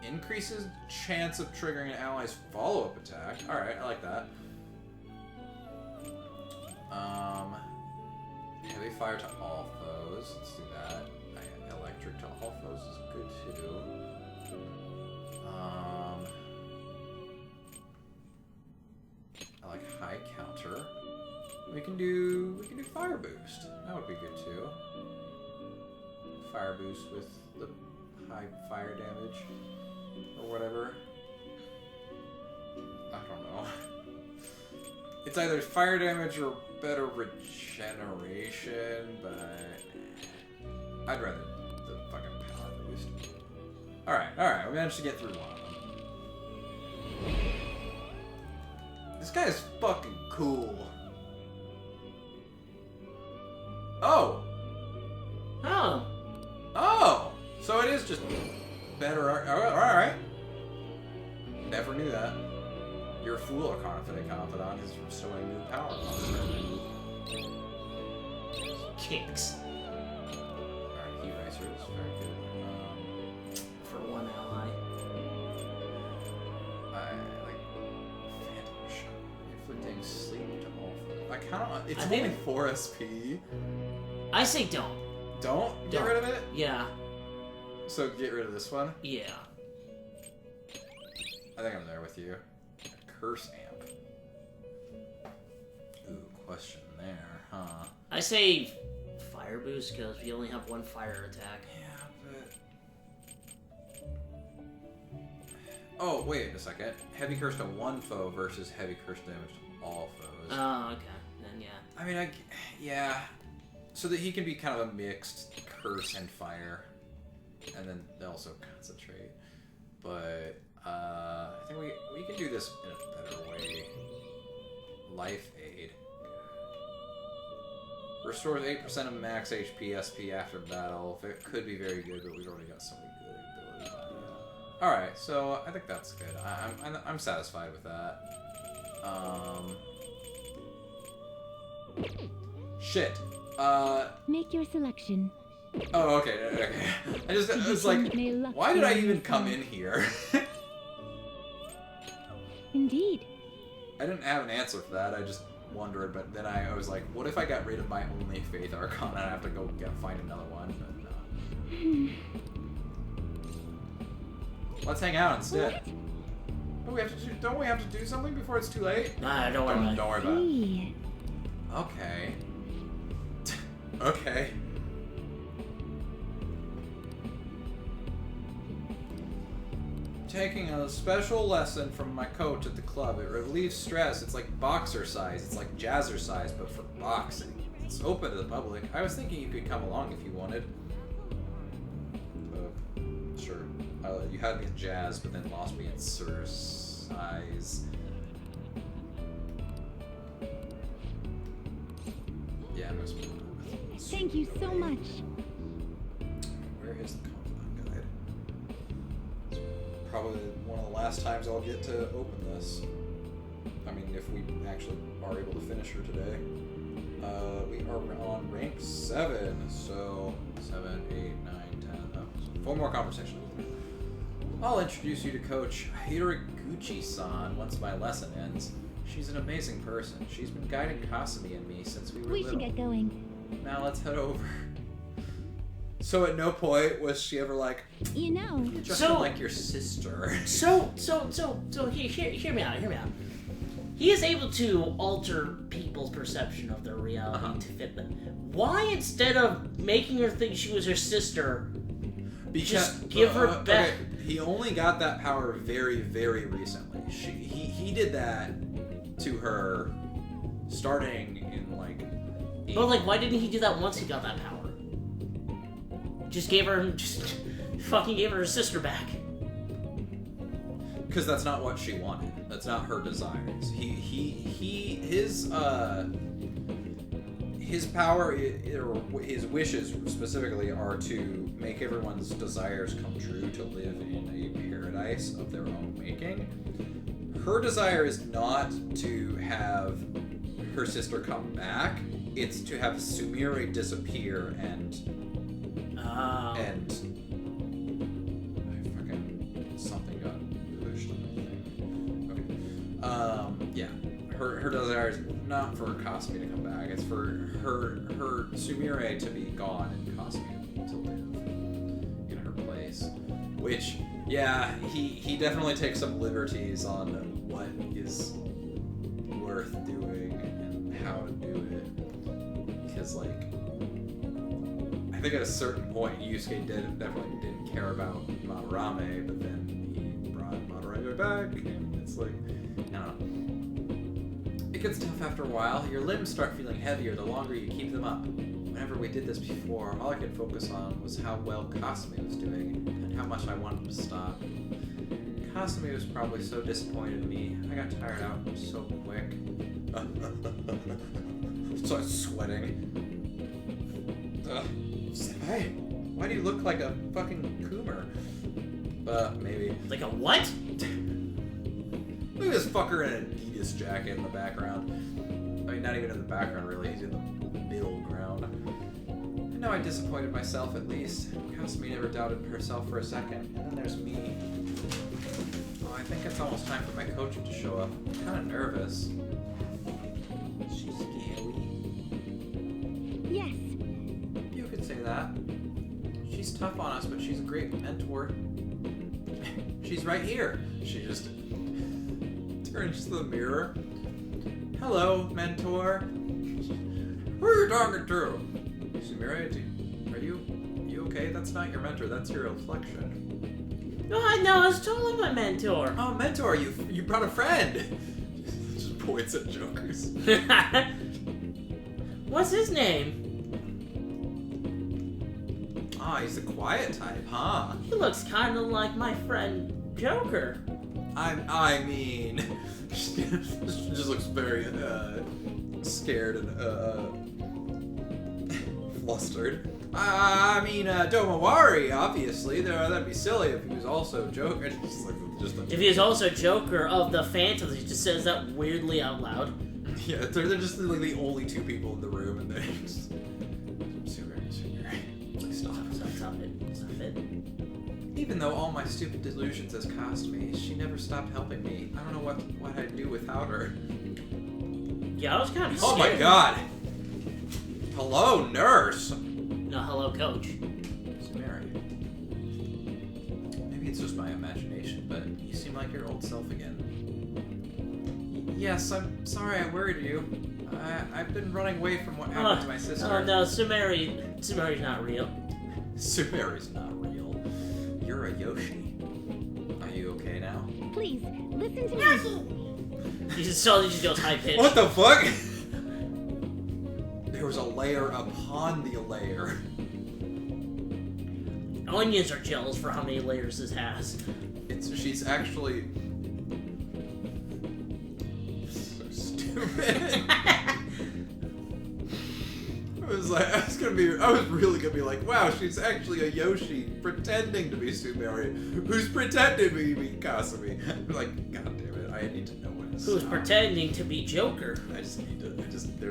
increases chance of triggering an ally's follow-up attack. Alright, I like that. Heavy fire to all foes. Let's do that. Electric to all foes is good too. I like high counter. We can do fire boost. That would be good too. Fire boost with the high fire damage or whatever. I don't know. It's either fire damage or better regeneration, but I'd rather the fucking power boost. Alright, we managed to get through one of them. This guy is fucking cool. Oh! Oh. Oh! So it is just better art. Alright. Never knew that. You're a fool, a confidant is restoring new power. Kicks. Alright, heat racers, very good. For one ally. I like Phantom Shot, inflicting sleep to all foes. I kind of. It's only 4 SP. I say don't. Don't get rid of it. Yeah. So get rid of this one. Yeah. I think I'm there with you. Curse amp. Ooh, question there, huh? I say fire boost because we only have one fire attack. Yeah, but... Oh, wait a second. Heavy curse to one foe versus heavy curse damage to all foes. Oh, okay. Then yeah. I mean, yeah. So that he can be kind of a mixed curse and fire. And then they also concentrate. But, I think we can do this in a better way. Life Aid. Restores 8% of max HP SP after battle. It could be very good, but we've already got so many good abilities on it. Alright, so I think that's good. I'm satisfied with that. Shit. Make your selection. Oh, okay. I was like, why did I even come in here? Indeed. I didn't have an answer for that. I just wondered, but then I was like, what if I got rid of my only Faith Archon and I have to go find another one? But no. Let's hang out instead. Don't we have to do something before it's too late? Nah, don't worry about it. Don't worry about it. Hey. Okay. Okay. Taking a special lesson from my coach at the club. It relieves stress. It's like boxercise. It's like jazzercise, but for boxing. It's open to the public. I was thinking you could come along if you wanted. Sure. You had me in jazz, but then lost me in exercise. Yeah, I'm just. Thank you so much. Where is the confidant guide? It's probably one of the last times I'll get to open this. I mean, if we actually are able to finish her today. We are on rank 7, so 7, 8, 9, 10. Oh, so 4 more conversations. I'll introduce you to Coach Hiraguchi-san once my lesson ends. She's an amazing person. She's been guiding Kasumi and me since we were little. We should get going. Now let's head over. So at no point was she ever like, You know. just So- like your sister. So hear me out. He is able to alter people's perception of their reality to fit them. Why, instead of making her think she was her sister, just give her back? Okay, he only got that power very, very recently. He did that to her starting in like. But like, why didn't he do that once he got that power? Just fucking gave her her sister back. Because that's not what she wanted. That's not her desires. His his power, or his wishes specifically, are to make everyone's desires come true, to live in a paradise of their own making. Her desire is not to have her sister come back. It's to have Sumire disappear and something got pushed on my thing. Okay. Yeah. Her desire is not for Kasumi to come back. It's for her Sumire to be gone and Kasumi to live in her place. Which, yeah, he definitely takes some liberties on what is worth doing and how to do it. Because, like, I think at a certain point, Yusuke definitely didn't care about Madarame, but then he brought Madarame back, and it's like, I don't know. It gets tough after a while. Your limbs start feeling heavier the longer you keep them up. Whenever we did this before, all I could focus on was how well Kasumi was doing, and how much I wanted him to stop. Kasumi was probably so disappointed in me. I got tired out so quick. So I was sweating. Hey, why do you look like a fucking Coomer? Maybe. Like a what? Look at this fucker in an Adidas jacket in the background. I mean, not even in the background, really. He's in the middle ground. I know I disappointed myself, at least. Kasumi never doubted herself for a second. And then there's me. Oh, I think it's almost time for my coach to show up. I'm kind of nervous. She's scary. Yes. You could say that. She's tough on us, but she's a great mentor. She's right here. She just turns to the mirror. Hello, mentor. Who are you talking to? Sumire, are you okay? That's not your mentor. That's your reflection. No, I know. It's totally my mentor. Oh, mentor, you brought a friend. Just points at Jokers. What's his name? Ah, he's the quiet type, huh? He looks kind of like my friend Joker. I mean, she just looks very scared and flustered. I mean, Domawari, obviously. That'd be silly if he was also Joker. If he was also Joker of the Phantoms, he just says that weirdly out loud. Yeah, they're just like the only two people in the room, and they just... Stop it. Even though all my stupid delusions has cost me, she never stopped helping me. I don't know what I'd do without her. Yeah, I was kind of Oh scared. my god! Hello, nurse! No, hello, coach. Sumire. Maybe it's just my imagination, but you seem like your old self again. Yes, I'm sorry I worried you. I've been running away from what happened to my sister. Oh no, Sumeri's not real. Sumeru's not real. You're a Yoshi. Are you okay now? Please, listen to me. You just goes high pitched. What the fuck? There was a layer upon the layer. Onions are jealous for how many layers this has. She's actually so stupid. I was really gonna be like, wow, she's actually a Yoshi pretending to be Sumire, who's pretending to be Kasumi. I'm like, god damn it, I need to know when to Who's stop. pretending to be Joker. There's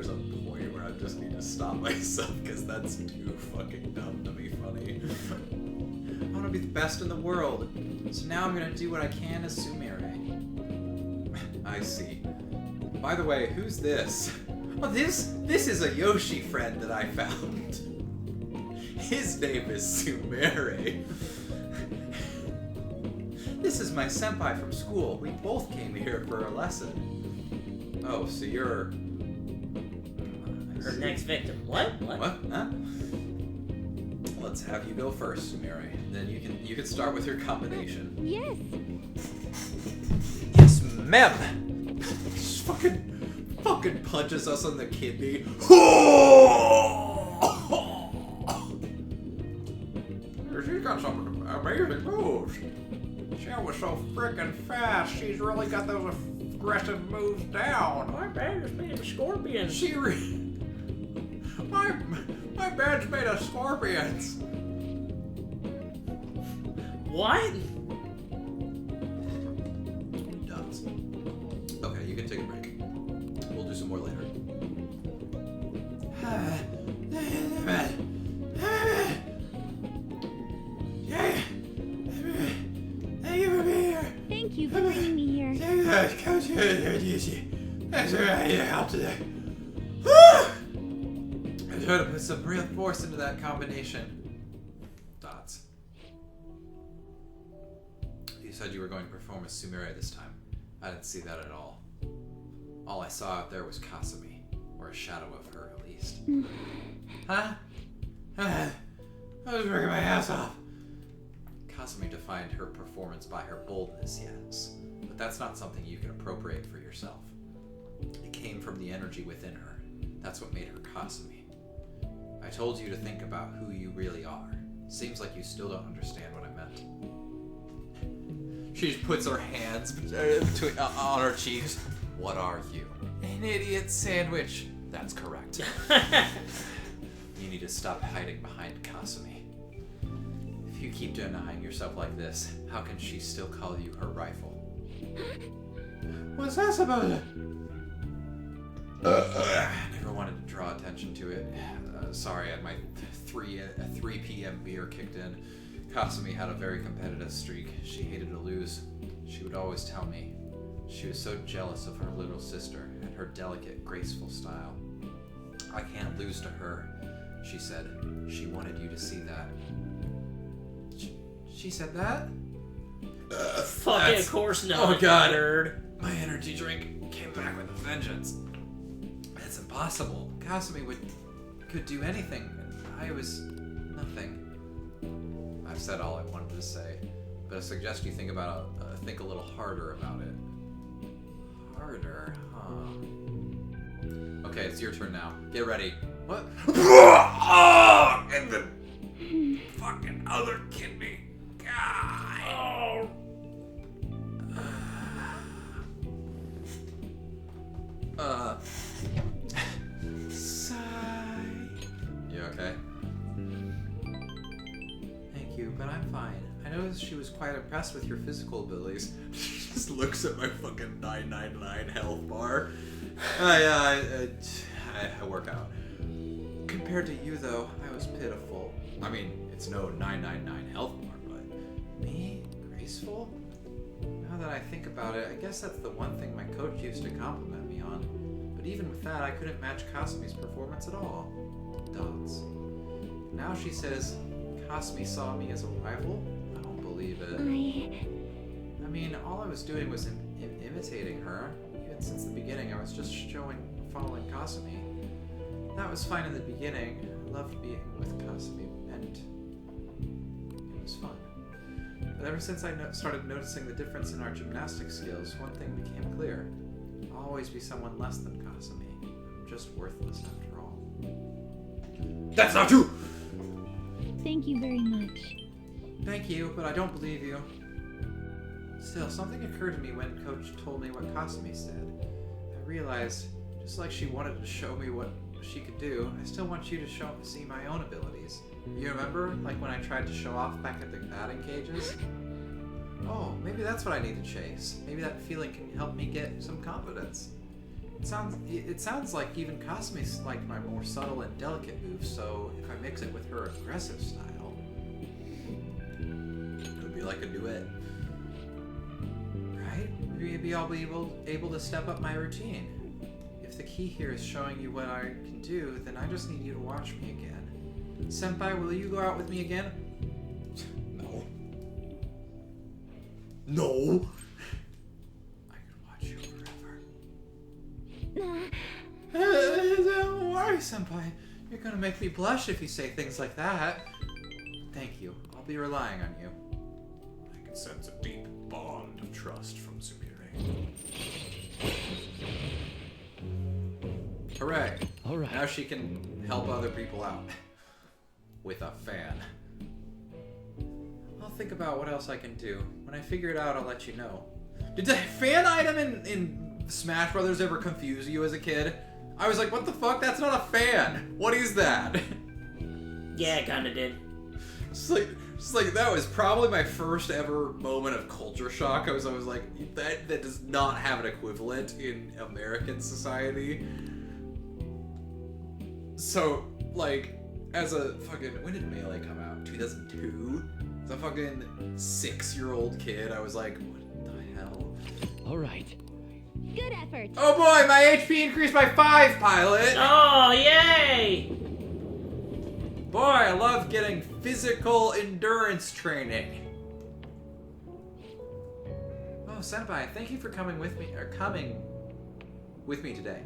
a point where I just need to stop myself, because that's too fucking dumb to be funny. I want to be the best in the world, so now I'm gonna do what I can as Sumire. I see. By the way, who's this? Oh, this is a Yoshi friend that I found. His name is Sumire. This is my senpai from school. We both came here for a lesson. Oh, so you're... Her next victim. What? What? Huh? Let's have you go first, Sumire. Then you can start with your combination. Yes. Yes, ma'am. Just fucking punches us on the kidney. She's got some amazing moves. She was so freaking fast. She's really got those aggressive moves down. My bad, it's being a scorpion. My bed's made of scorpions. What? Nuts. Okay, you can take a break. We'll do some more later. Thank you for being here. Thank you for bringing me here. Coach, thanks for your help today. I tried to put some real force into that combination. Dots. You said you were going to perform as Sumire this time. I didn't see that at all. All I saw out there was Kasumi, or a shadow of her at least. Huh? I was working my ass off. Kasumi defined her performance by her boldness, yes. But that's not something you can appropriate for yourself. It came from the energy within her. That's what made her Kasumi. I told you to think about who you really are. Seems like you still don't understand what I meant. She just puts her hands between, on her cheeks. What are you? An idiot sandwich. That's correct. You need to stop hiding behind Kasumi. If you keep denying yourself like this, how can she still call you her rifle? What's that supposed to? I never wanted to draw attention to it. Sorry, at my 3 p.m. beer kicked in. Kasumi had a very competitive streak. She hated to lose. She would always tell me. She was so jealous of her little sister and her delicate, graceful style. I can't lose to her, she said. She wanted you to see that. She said that? Fucking of course not. Oh god. Nerd. My energy drink came back with a vengeance. It's impossible. Kasumi could do anything, and I was nothing. I've said all I wanted to say, but I suggest you think a little harder about it. Harder, huh? Okay, it's your turn now. Get ready. What? Oh, and the fucking other kidney. God. Oh. Sigh. You okay? Thank you, but I'm fine. I noticed she was quite impressed with your physical abilities. She just looks at my fucking 999 health bar. I work out. Compared to you, though, I was pitiful. I mean, it's no 999 health bar, but me? Graceful? Now that I think about it, I guess that's the one thing my coach used to compliment me on. But even with that, I couldn't match Kasumi's performance at all. Dots. Now she says Kasumi saw me as a rival? I don't believe it. I mean, all I was doing was imitating her. Even since the beginning, I was just following Kasumi. That was fine in the beginning. I loved being with Kasumi, and it was fun. But ever since I started noticing the difference in our gymnastic skills, one thing became clear. I'll always be someone less than Kasumi. I'm just worthless after all. That's not true! Thank you very much. Thank you, but I don't believe you. Still, something occurred to me when Coach told me what Kasumi said. I realized, just like she wanted to show me what she could do, I still want you to see my own abilities. You remember, like when I tried to show off back at the batting cages? Oh, maybe that's what I need to chase. Maybe that feeling can help me get some confidence. It sounds like even Kasumi's like my more subtle and delicate moves, so if I mix it with her aggressive style, it could be like a duet. Right? Maybe I'll be able to step up my routine. If the key here is showing you what I can do, then I just need you to watch me again. Senpai, will you go out with me again? No. No! I could watch you forever. Don't worry, Senpai. You're gonna make me blush if you say things like that. Thank you. I'll be relying on you. I can sense a deep bond of trust from Sumire. Hooray! All right. Now she can help other people out. With a fan. I'll think about what else I can do. When I figure it out, I'll let you know. Did the fan item in Smash Brothers ever confuse you as a kid? I was like, what the fuck? That's not a fan. What is that? Yeah, it kinda did. Just like that was probably my first ever moment of culture shock. I was like, that does not have an equivalent in American society. So, like, as a fucking, when did Melee come out? 2002? As a fucking 6-year-old kid, I was like, what the hell? All right. Good effort. Oh boy, my HP increased by 5, Pilot! Oh, yay! Boy, I love getting physical endurance training. Oh, Senpai, thank you for coming with me today.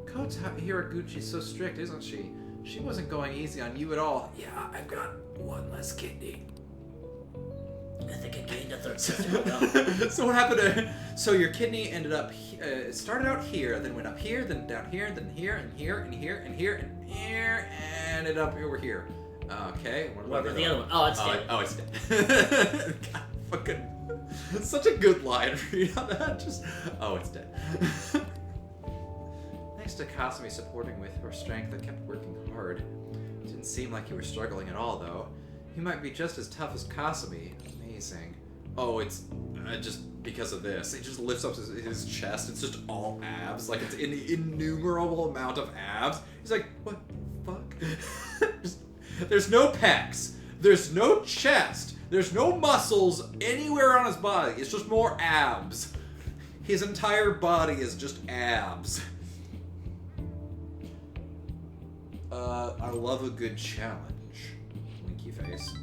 Coach Hiraguchi's so strict, isn't she? She wasn't going easy on you at all. Yeah, I've got one less kidney. I think I gained a third sister. So what happened? So your kidney ended up, started out here, then went up here, then down here, then here, and here, and here, and here, and here, and ended up over here. Okay. What about the other one? Oh, it's dead. Oh, it's dead. God, fucking, such a good line read on that. Just, oh, it's dead. Thanks to Kasumi supporting with her strength, I kept working hard. Didn't seem like you were struggling at all, though. You might be just as tough as Kasumi. Amazing. Oh, it's just because of this. He just lifts up his chest. It's just all abs. Like, it's an innumerable amount of abs. He's like, what the fuck? There's no pecs. There's no chest. There's no muscles anywhere on his body. It's just more abs. His entire body is just abs. I love a good challenge. Winky face.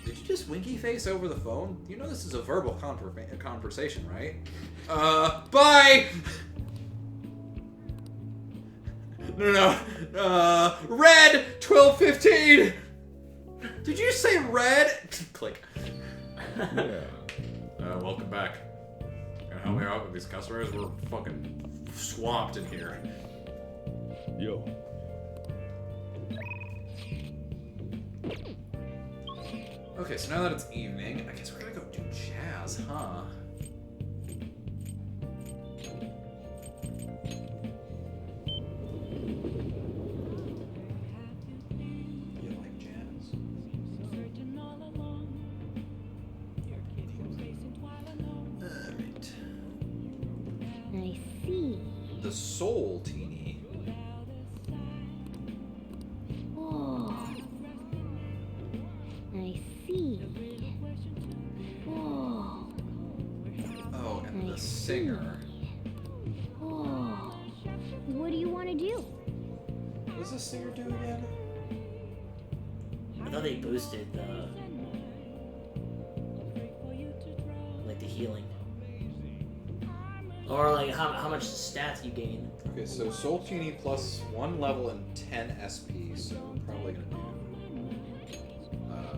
Did you just winky face over the phone? You know this is a verbal conversation, right? Bye! No. Red 1215! Did you say red? Click. Yeah. Welcome back. Gonna help me out with these customers? We're fucking swamped in here. Yo. Okay, so now that it's evening, I guess we're gonna go do jazz, huh? You like jazz? Alright. I see. The soul, teeny. Oh. I see. Oh. Oh, and I the singer. Oh. What do you want to do? What does the singer do again? I thought they boosted the like the healing, or like how much stats you gain. Okay, so Soul Teeny plus 1 level and 10 SP, so I'm probably gonna do.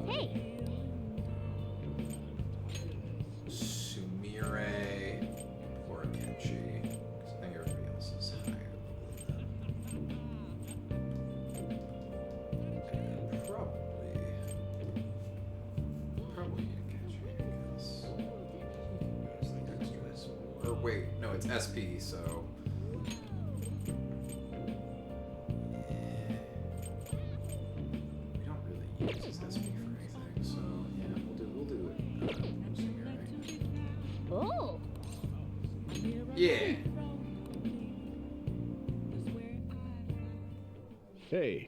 Hey. Sumire Porakenchi. Because I think everybody else is higher than them. And probably Kenchi, I guess. There's like extras. Or wait, no, it's SP, so. We don't really use his SP for anything, so yeah, we'll do it. Sumire. Oh. Yeah. Hey.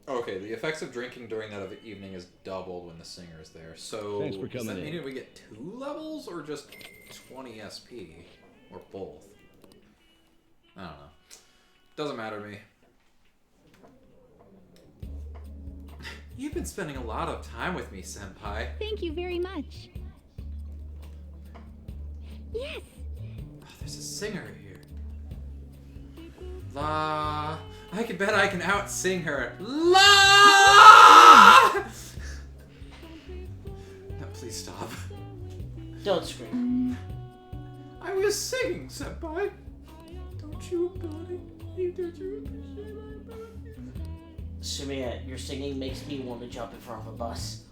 Okay, the effects of drinking during that evening is doubled when the singer is there. So Thanks for does that coming mean in. we get 2 levels or just 20 SP? Or both? I don't know. Doesn't matter to me. You've been spending a lot of time with me, Senpai. Thank you very much. Yes. Oh, there's a singer here. La. I can bet I can out-sing her. La! No, please stop. Don't scream. I was singing, Senpai. Don't you, buddy? Don't you appreciate my ability? Sumia, your singing makes me want to jump in front of a bus.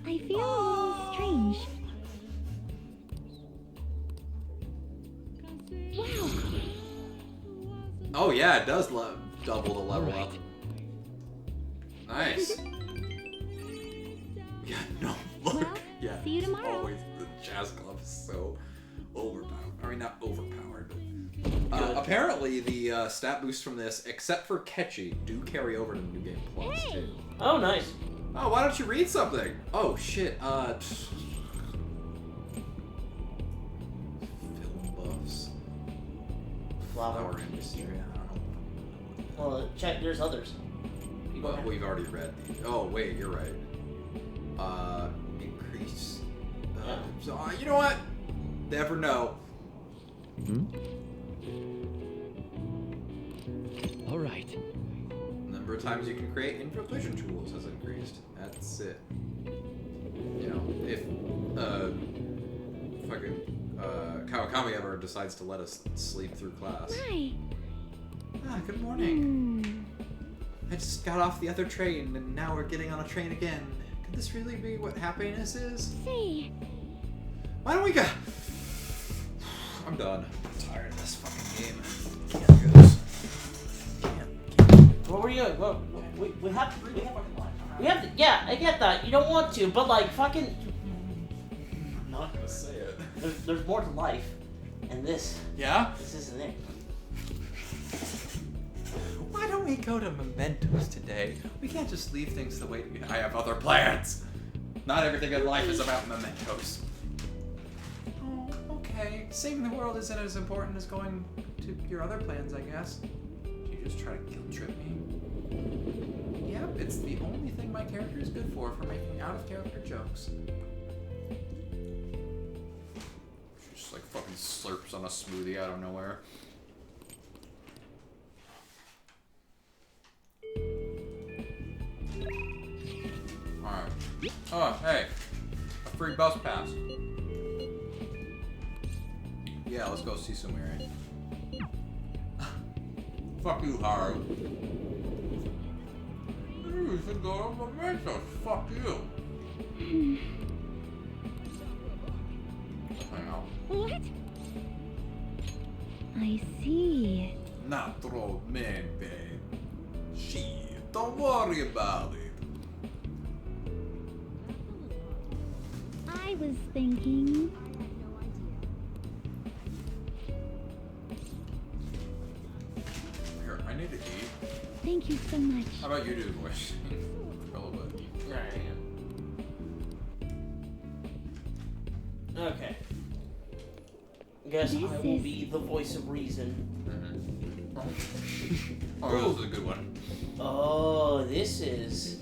I feel a little strange. Wow. Oh yeah, it does double the level up. Nice. Yeah, no, look. Well, Yeah. see you tomorrow. Always the jazz club is so overpowered. I mean, not overpowered, but apparently the stat boosts from this, except for Catchy, do carry over to the New Game Plus Hey. too. Oh, nice. Oh, why don't you read something? Oh shit. Film buffs. Flower industry. I don't know. Well, check. There's others. But we've already read these. Oh wait, you're right. Increase. So you know what? Never know. All right. Number of times you can create infiltration tools has increased. That's it. You know, if fucking Kawakami ever decides to let us sleep through class. Hi. Ah, good morning. I just got off the other train and now we're getting on a train again. Could this really be what happiness is? Say, Why don't we go? I'm done. I'm tired of this fucking game. Can't do this. Can't. What were you? Well, we have to. Yeah, I get that. You don't want to, but like fucking. I'm not gonna say it. There's more to life, and this Yeah? isn't it. Why don't we go to Mementos today? We can't just leave things the way I have other plans. Not everything in life is about mementos. Oh, okay. Saving the world isn't as important as going to your other plans, I guess. You just try to guilt trip me. Yep, it's the only thing my character is good for making out-of-character jokes. She just like fucking slurps on a smoothie out of nowhere. Alright. Oh, hey. A free bus pass. Yeah, let's go see Sumire. Fuck you, Haru. You should go to Mementos. Fuck you. Hang on. what? I see. Naturalmente. Shit, don't worry about it. I was thinking. Here, I need to eat. Thank you so much. How about you do voice? A little bit. Okay. Guess This I will is- be the voice of reason. Oh, this is a good one. Oh, this is.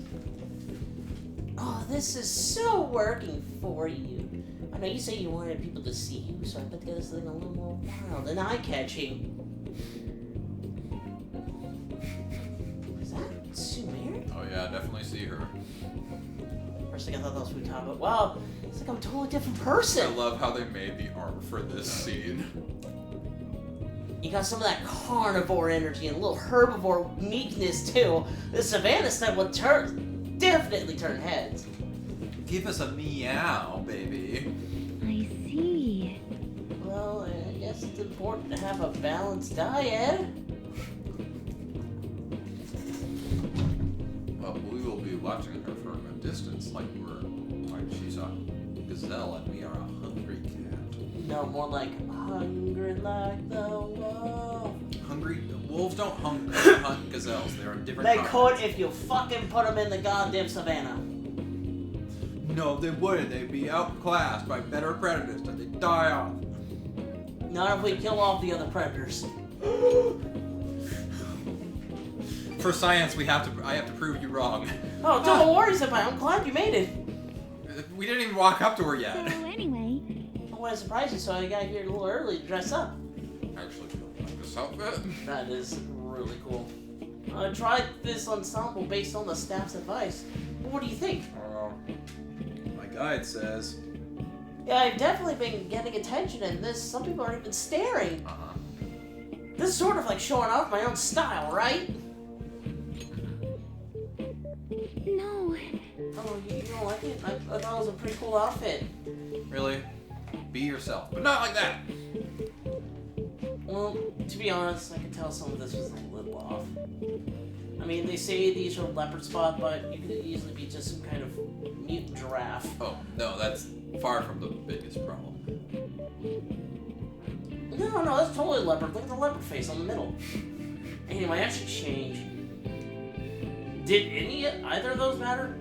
Oh, this is so working for you. I know you say you wanted people to see you, so I put together something a little more wild and eye-catching. Is that Sumire? Oh yeah, I definitely see her. First thing I thought that was Futaba, but wow, it's like I'm a totally different I person. love how they made the art for this scene. You got some of that carnivore energy and a little herbivore meekness too. The savannah style would definitely turn heads. Give us a meow, baby. I see. Well, I guess it's important to have a balanced diet. Well, we will be watching her from a distance like she's a gazelle and we are a hungry cat. No, more like hungry like the wolf. Hungry wolves don't hunt gazelles. They're a different. They continent. could if you fucking put them in the goddamn savannah. No, they wouldn't. They'd be outclassed by better predators and they'd die off. Not if we kill off the other predators. For science, I have to prove you wrong. Oh, don't worry, Senpai. I'm glad you made it. We didn't even walk up to her So yet. anyway, I want to surprise you, so I got here a little early to dress up. I actually don't like this outfit. That is really cool. I tried this ensemble based on the staff's advice. What do you think? My guide says. Yeah, I've definitely been getting attention in this. Some people aren't even staring. This is sort of like showing off my own style, right? Oh, you don't like it? I thought it was a pretty cool outfit. Really? Be yourself, but not like that. Well, to be honest, I could tell some of this was a little off. I mean, they say these are leopard spots, but you could easily be just some kind of mutant giraffe. Oh, no, that's far from the biggest problem. No, that's totally leopard. Look at the leopard face on the middle. Anyway, I should change. Did either of those matter?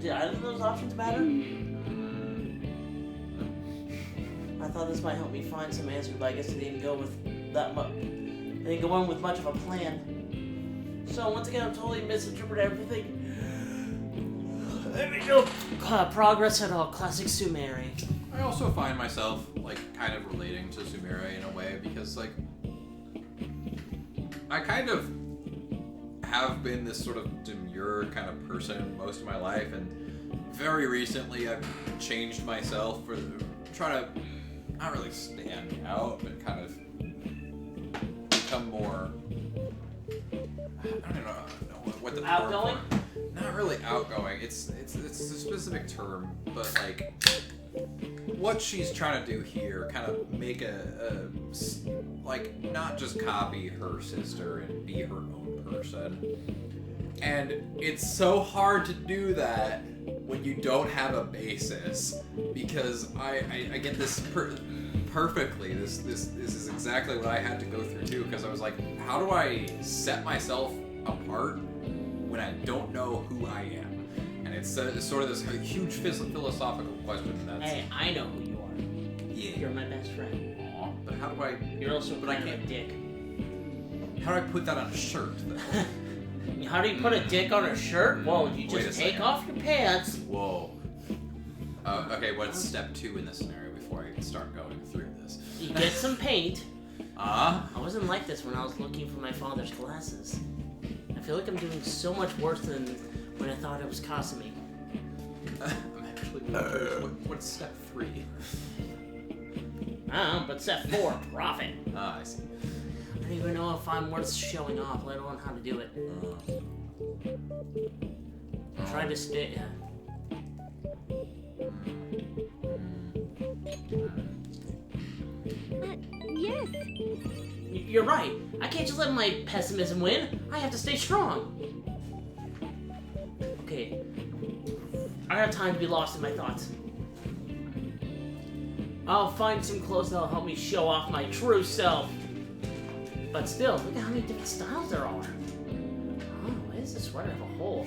Did either of those options matter? I thought this might help me find some answers, but I guess it didn't go with that much. It didn't go on with much of a plan. So once again, I'm totally misinterpreting everything. There we go. Progress at all. Classic Sumeri. I also find myself, like, kind of relating to Sumire in a way because, like, I kind of have been this sort of demure kind of person most of my life, and very recently I've changed myself for trying to not really stand out, but kind of become more. I don't know what the term Outgoing? for it. Not really outgoing. It's a specific term, but like what she's trying to do here, kind of make like not just copy her sister and be her own person. And it's so hard to do that when you don't have a basis, because I get this perfectly. This is exactly what I had to go through too, because I was like, how do I set myself apart when I don't know who I am? And it's sort of this huge philosophical question. That's, Hey, I know who you are. yeah. You're my best friend. Aw, but how do I? You're also But I kind of a can't. dick. How do I put that on a shirt? How do you put a dick on a shirt? Well, you Wait a just take second. off your pants. Whoa. Okay, what's step 2 in this scenario before I start going through this? You get some paint. I I wasn't like this when I was looking for my father's glasses. I feel like I'm doing so much worse than when I thought it was costing me. I'm actually curious. What's step 3? I don't know, but step 4, profit. Ah, I see. I don't even know if I'm worth showing off, let alone how to do it. Try to stay. Yes. You're right. I can't just let my pessimism win. I have to stay strong. Okay. I don't have time to be lost in my thoughts. I'll find some clothes that'll help me show off my true self. But still, look at how many different styles there are. Oh, why does the sweater have a hole?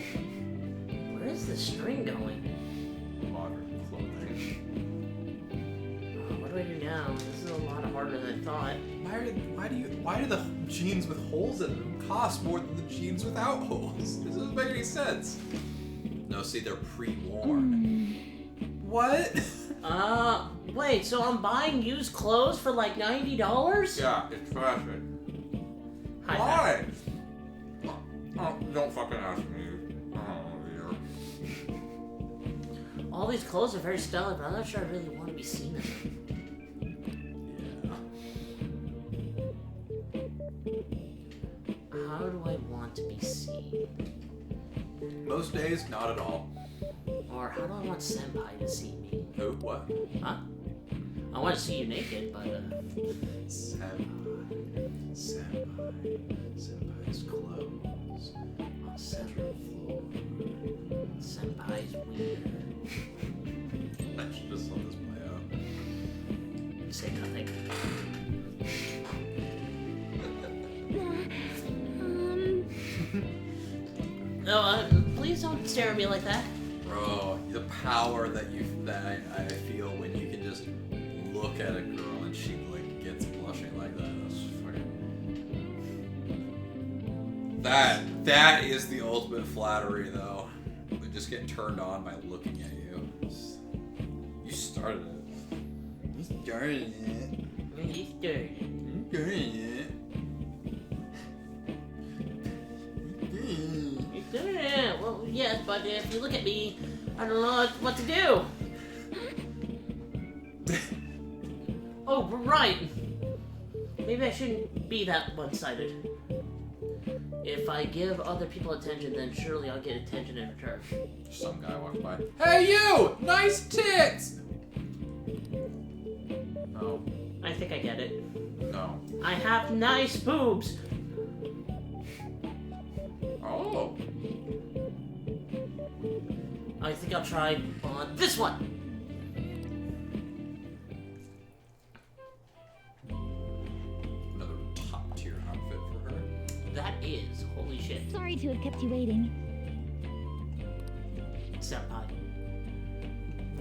Where is the string going? Modern clothing. Oh, what do I do now? This is a lot harder than I thought. Why do the jeans with holes in them cost more than the jeans without holes? This doesn't make any sense. No, see, they're pre-worn. What? Wait, so I'm buying used clothes for like $90? Yeah, it's fashion. High Why? Oh, don't fucking ask me. Oh, dear. All these clothes are very stylish, but I'm not sure I really want to be seen in them. How do I want to be seen? Most days, not at all. Or how do I want Senpai to see me? Who? What? Huh? I want to see you naked, but Senpai's clothes on central floor. Senpai's weird. I should just let this play out. Say nothing. No, please don't stare at me like that. Bro, the power that I feel when you can just look at a girl and she like gets blushing like that. That's fucking. That is the ultimate flattery, though. We just get turned on by looking at you. You started it. You started it. You stirred. You started it. Yeah, well, yes, but if you look at me, I don't know what to do. Oh, right. Maybe I shouldn't be that one-sided. If I give other people attention, then surely I'll get attention in return. Some guy walks by. Hey, you! Nice tits! Oh. I think I get it. No. I have nice boobs. Oh. I think I'll try on this one. Another top tier outfit for her. That is, holy shit. Sorry to have kept you waiting. Senpai.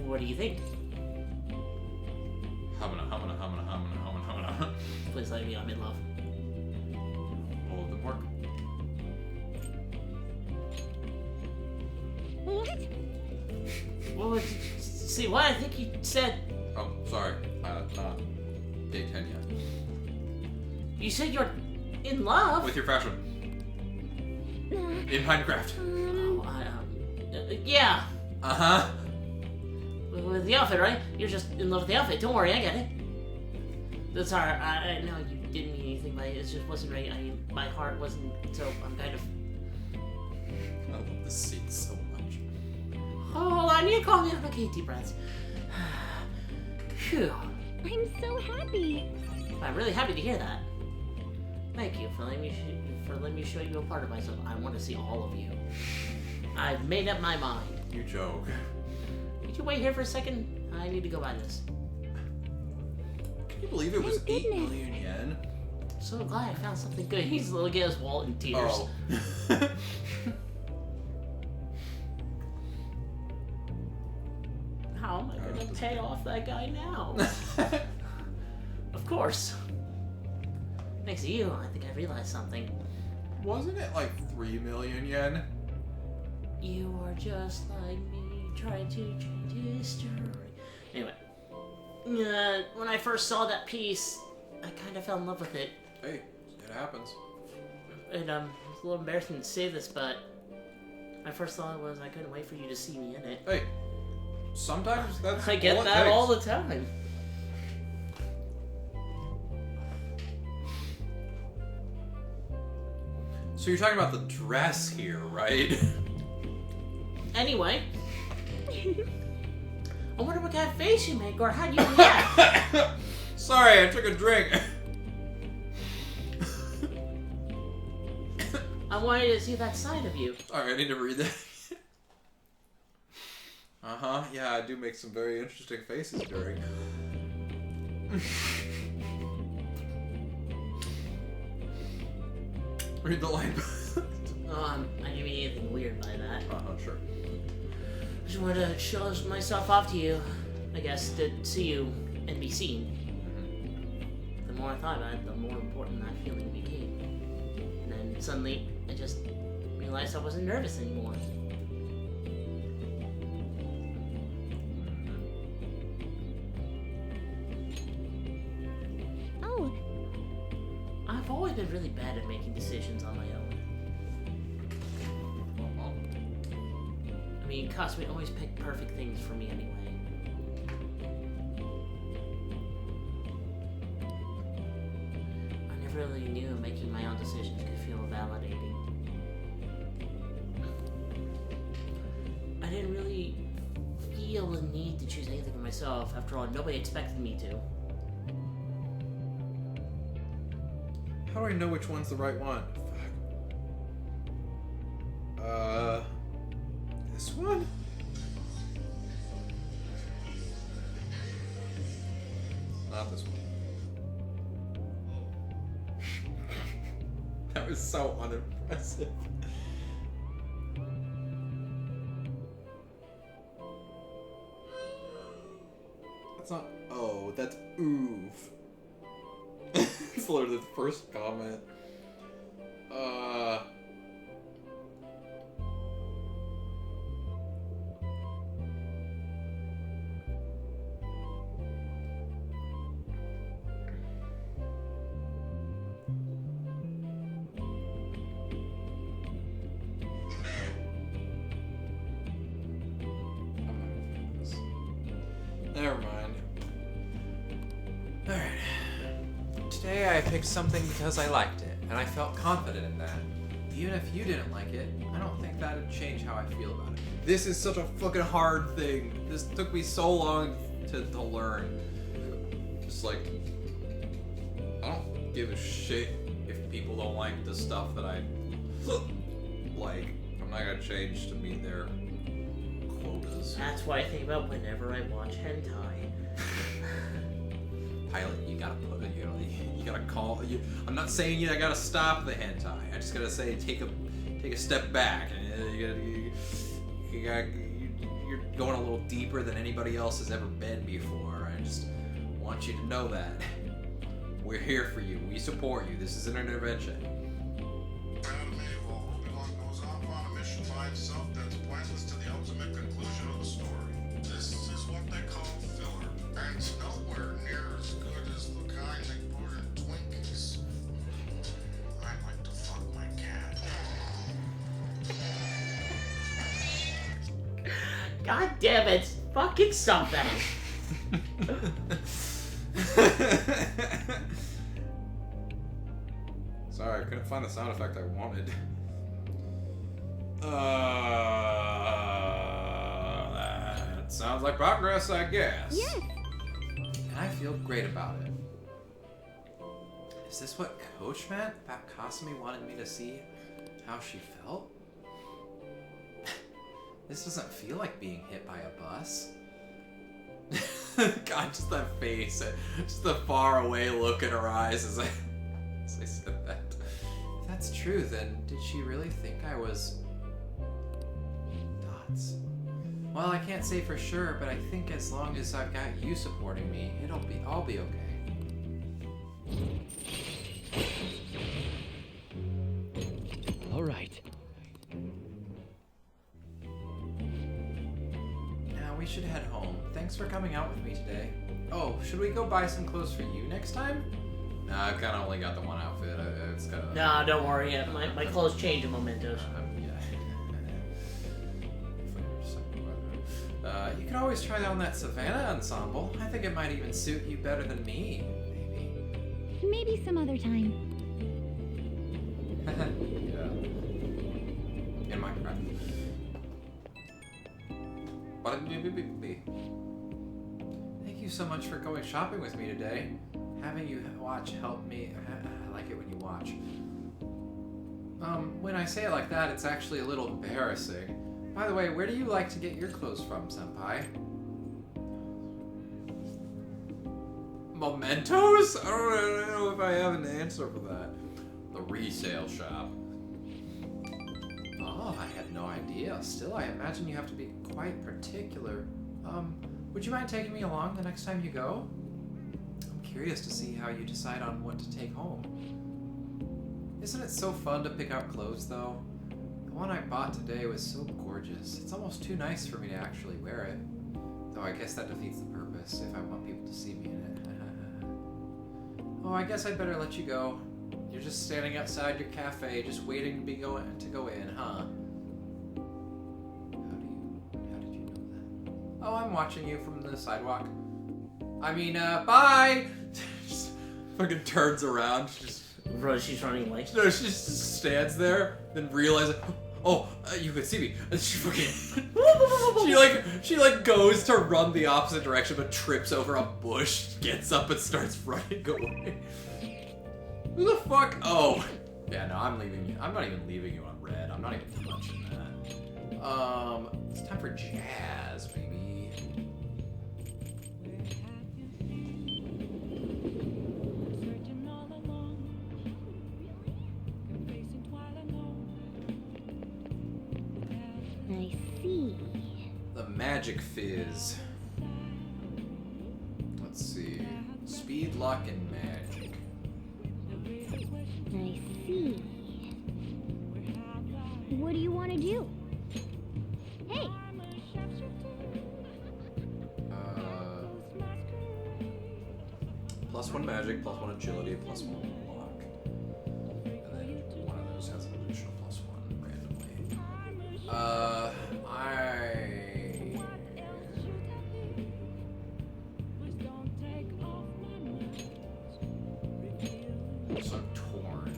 What do you think? Humana. Please let me, I'm in love. All of them work. What? Well, see, what? I think you said... Oh, sorry. Not day 10 yet. You said you're in love? With your fashion. In Minecraft. Oh, yeah. Uh-huh. With the outfit, right? You're just in love with the outfit. Don't worry, I get it. That's alright. I know you didn't mean anything by it. It just wasn't right. My heart wasn't, so I'm kind of... I love this scene so much. Oh, hold on. You call me up. Okay, deep breaths. Phew. I'm so happy. I'm really happy to hear that. Thank you for letting me show you a part of myself. I want to see all of you. I've made up my mind. You joke. Could you wait here for a second? I need to go buy this. Can you believe it was Thank 8 goodness. million yen? So glad I found something good. He's looking at his wallet in tears. Oh. How am I going to pay off that guy now? Of course. Thanks to you, I think I realized something. Wasn't it like 3 million yen? You are just like me, trying to change history. Anyway, when I first saw that piece, I kind of fell in love with it. Hey, it happens. And it's a little embarrassing to say this, but my first thought was I couldn't wait for you to see me in it. Hey, sometimes that's I get all it that takes. all the time. So you're talking about the dress here, right? Anyway, I wonder what kind of face you make, or how do you react. Sorry, I took a drink. I wanted to see that side of you. Sorry, I need to read that. Uh-huh, yeah, I do make some very interesting faces during. Read the line. I didn't mean anything weird by that. Sure. I just wanted to show myself off to you. I guess to see you and be seen. The more I thought about it, the more important that feeling became. And then suddenly, I just realized I wasn't nervous anymore. Oh, I've always been really bad at making decisions on my own. I mean, Cosme always picked perfect things for me anyway. I never really knew making my own decisions could feel validating. I didn't really feel the need to choose anything for myself. After all, nobody expected me to. How do I know which one's the right one? Fuck. This one? Not this one. That was so unimpressive. That's not. Oh, that's oof. It's literally the first comment. Never mind. Alright. Today I picked something because I liked it, and I felt confident in that. even if you didn't like it, I don't think that'd change how I feel about it. This is such a fucking hard thing. This took me so long to learn. Just like, I don't give a shit if people don't like the stuff that I like. I'm not gonna change to meet their quotas. That's what I think about whenever I watch hentai. Pilot, you gotta put it, you gotta call. I'm not saying you gotta stop the hentai. I just gotta say take a step back, and you're going a little deeper than anybody else has ever been before. I just want you to know that we're here for you. We support you. This is an intervention. While Obi-Wan goes off on a mission by himself that's pointless to the ultimate conclusion of the story. This is what they call filler, and it's nowhere near as good as the kind they put in Twinkies. I like to fuck my cat. God damn it! Fucking something! Sorry, I couldn't find the sound effect I wanted. That sounds like progress, I guess. Yes. And I feel great about it. Is this what Coach meant? That Kasumi wanted me to see how she felt? This doesn't feel like being hit by a bus. God, just that face. Just the far away look in her eyes as I said that. If that's true, then did she really think I was... Dots? Well, I can't say for sure, but I think as long as I've got you supporting me, I'll be okay. All right. Now we should head home. Thanks for coming out with me today. Oh, should we go buy some clothes for you next time? Nah, I've kind of only got the one outfit. It's kind of... Nah, don't worry. My clothes change in mementos. You could always try on that Savannah ensemble. I think it might even suit you better than me, maybe. Maybe some other time. Yeah. In Minecraft. Thank you so much for going shopping with me today. Having you watch helped me. I like it when you watch. When I say it like that, it's actually a little embarrassing. By the way, where do you like to get your clothes from, Senpai? Mementos? I don't know if I have an answer for that. The resale shop. Oh, I had no idea. Still, I imagine you have to be quite particular. Would you mind taking me along the next time you go? I'm curious to see how you decide on what to take home. Isn't it so fun to pick out clothes, though? The one I bought today was so gorgeous. It's almost too nice for me to actually wear it. Though I guess that defeats the purpose if I want people to see me in it. Oh, I guess I'd better let you go. You're just standing outside your cafe, just waiting to go in, huh? How did you know that? Oh, I'm watching you from the sidewalk. I mean, bye! Just fucking turns around. She's running away. No, she just stands there, then realizes, oh, you could see me. And she fucking, she goes to run the opposite direction, but trips over a bush, gets up and starts running away. Who the fuck? Oh, yeah, no, I'm leaving you. I'm not even leaving you on red. I'm not even touching that. It's time for jazz, baby. I see. The Magic Fizz. Let's see. Speed, luck, and magic. I see. What do you want to do? Hey! +1 magic, +1 agility, +1 luck. And then one of those has an additional +1 randomly. So torn.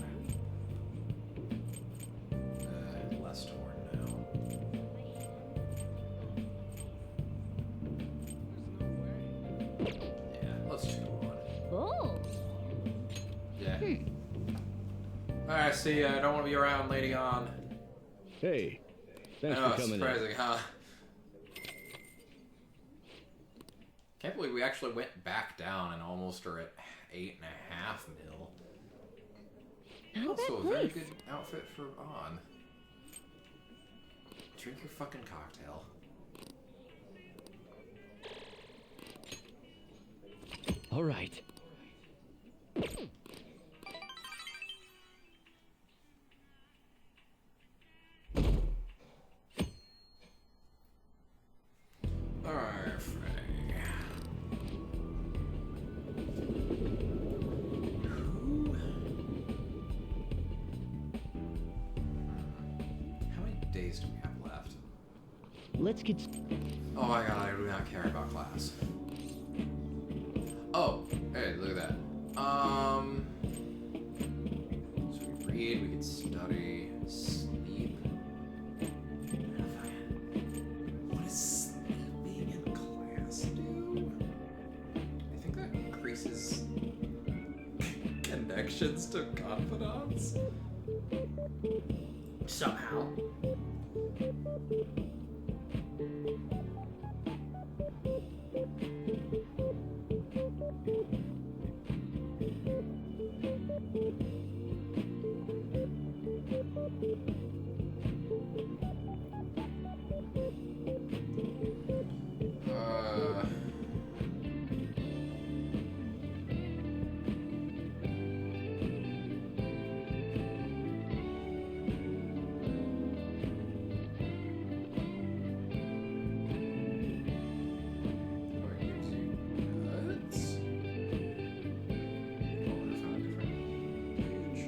I see ya. I don't want to be around later on. Hey, I thanks know, for it's coming in. surprising, huh? Can't believe we actually went back down and almost are at 8.5 mil. Not a Also, a bad very place. good outfit for on. Drink your fucking cocktail. All right. Alright, Freddy. How many days do we have left? Let's get. Oh my god, I do not care about class. Oh, hey, look at that. So we read, we can study, sleep. What does sleeping in class do? I think that increases connections to confidants. Somehow. Uh, oh, it gives you goods? Oh, I found a different page.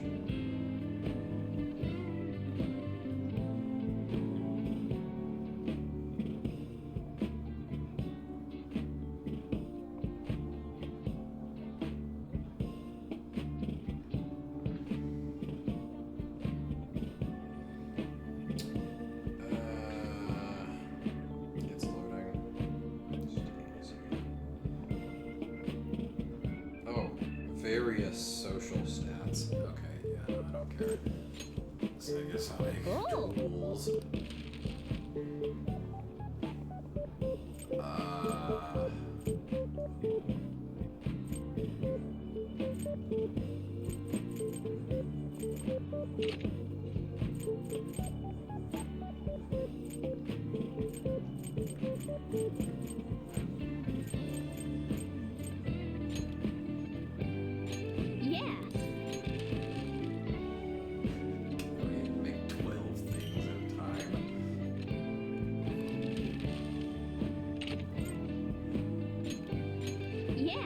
It's loading. Oh, various social stats. Okay, yeah, no, I don't care. So I guess I'll make tools. Yeah. We make 12 things at a time. Yeah.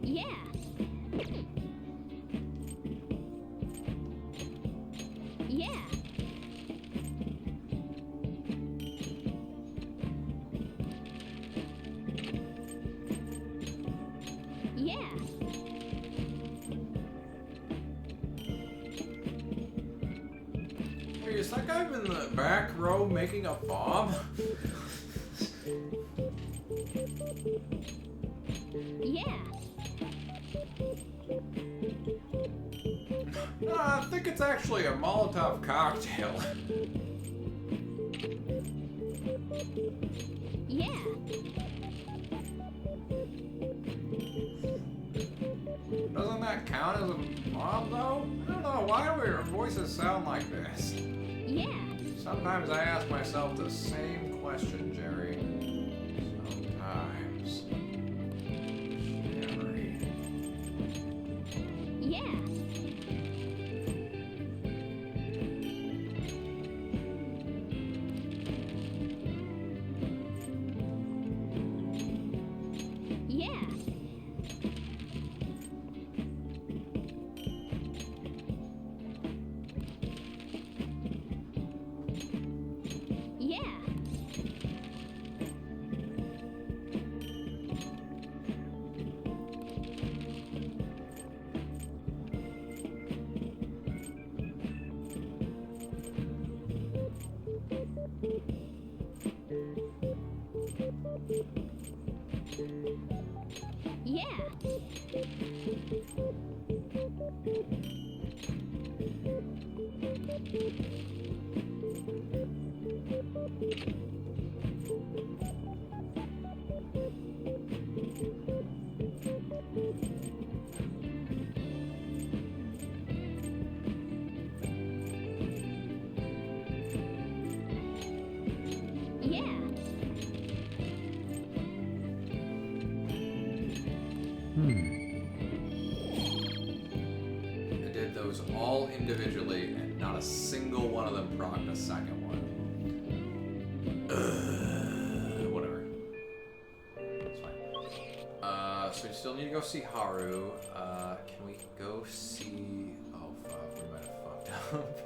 Yeah. Yeah. Yeah. Hey, is that guy in the back row making a bomb? Yeah. No, I think it's actually a Molotov cocktail. Yeah. Doesn't that count as a bomb, though? I don't know. Why do our voices sound like this? Yeah. Sometimes I ask myself the same question, Jerry. Sometimes. Jerry. Yeah. Yeah. Yeah. Yeah. Yeah. I did those all individually, and not a single one of them procced a second one. Whatever. It's fine. So we still need to go see Haru. Can we go see... Oh, fuck. We might have fucked up.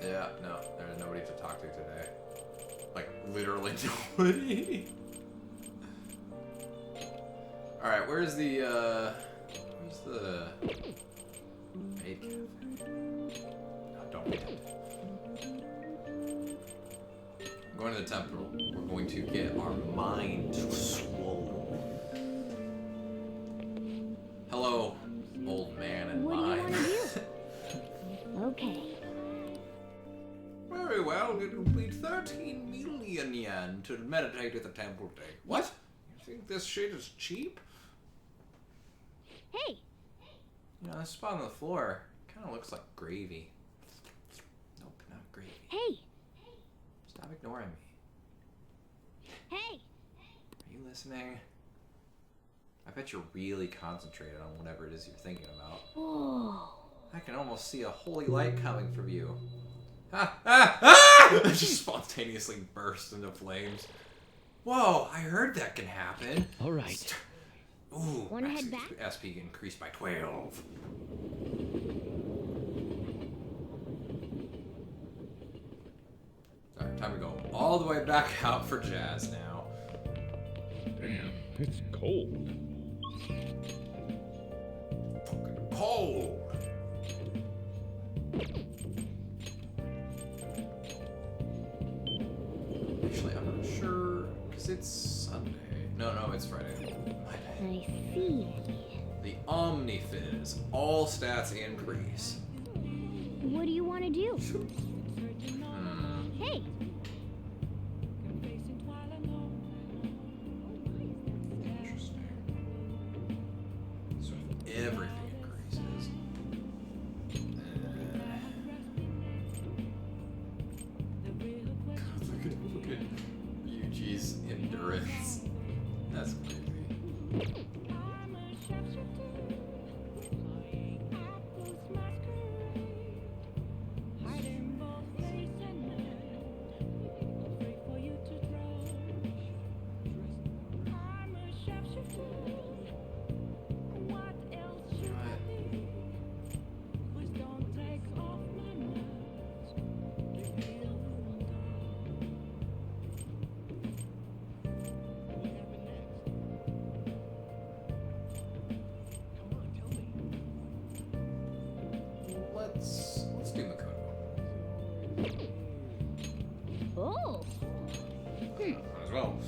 Yeah, no. There's nobody to talk to today. Like, literally nobody. Alright, where's the maid cafe? No, don't be tempted. I'm going to the temple. We're going to get our mind swollen. Hello, old man and What do you mine. want to do? Okay. Very well, it will be 13 million yen to meditate at the temple day. What? You think this shit is cheap? Hey. You know, this spot on the floor kind of looks like gravy. Nope, not gravy. Hey. Stop ignoring me. Hey. Are you listening? I bet you're really concentrated on whatever it is you're thinking about. Whoa. I can almost see a holy light coming from you. Ah! Ah! Ah! I just spontaneously burst into flames. Whoa, I heard that can happen. All right. Ooh, Wanna max head back? SP increased by 12. Alright, time to go all the way back out for Jazz now. Damn, it's cold. Fucking cold! Actually, I'm not sure, because it's Sunday. No, it's Friday. My bad. I see. The Omnifizz. All stats increase. What do you want to do? Hey. Interesting. So everything increases. God, look at Yuji's endurance. That's crazy. Let's do Makoto. Oh. As well.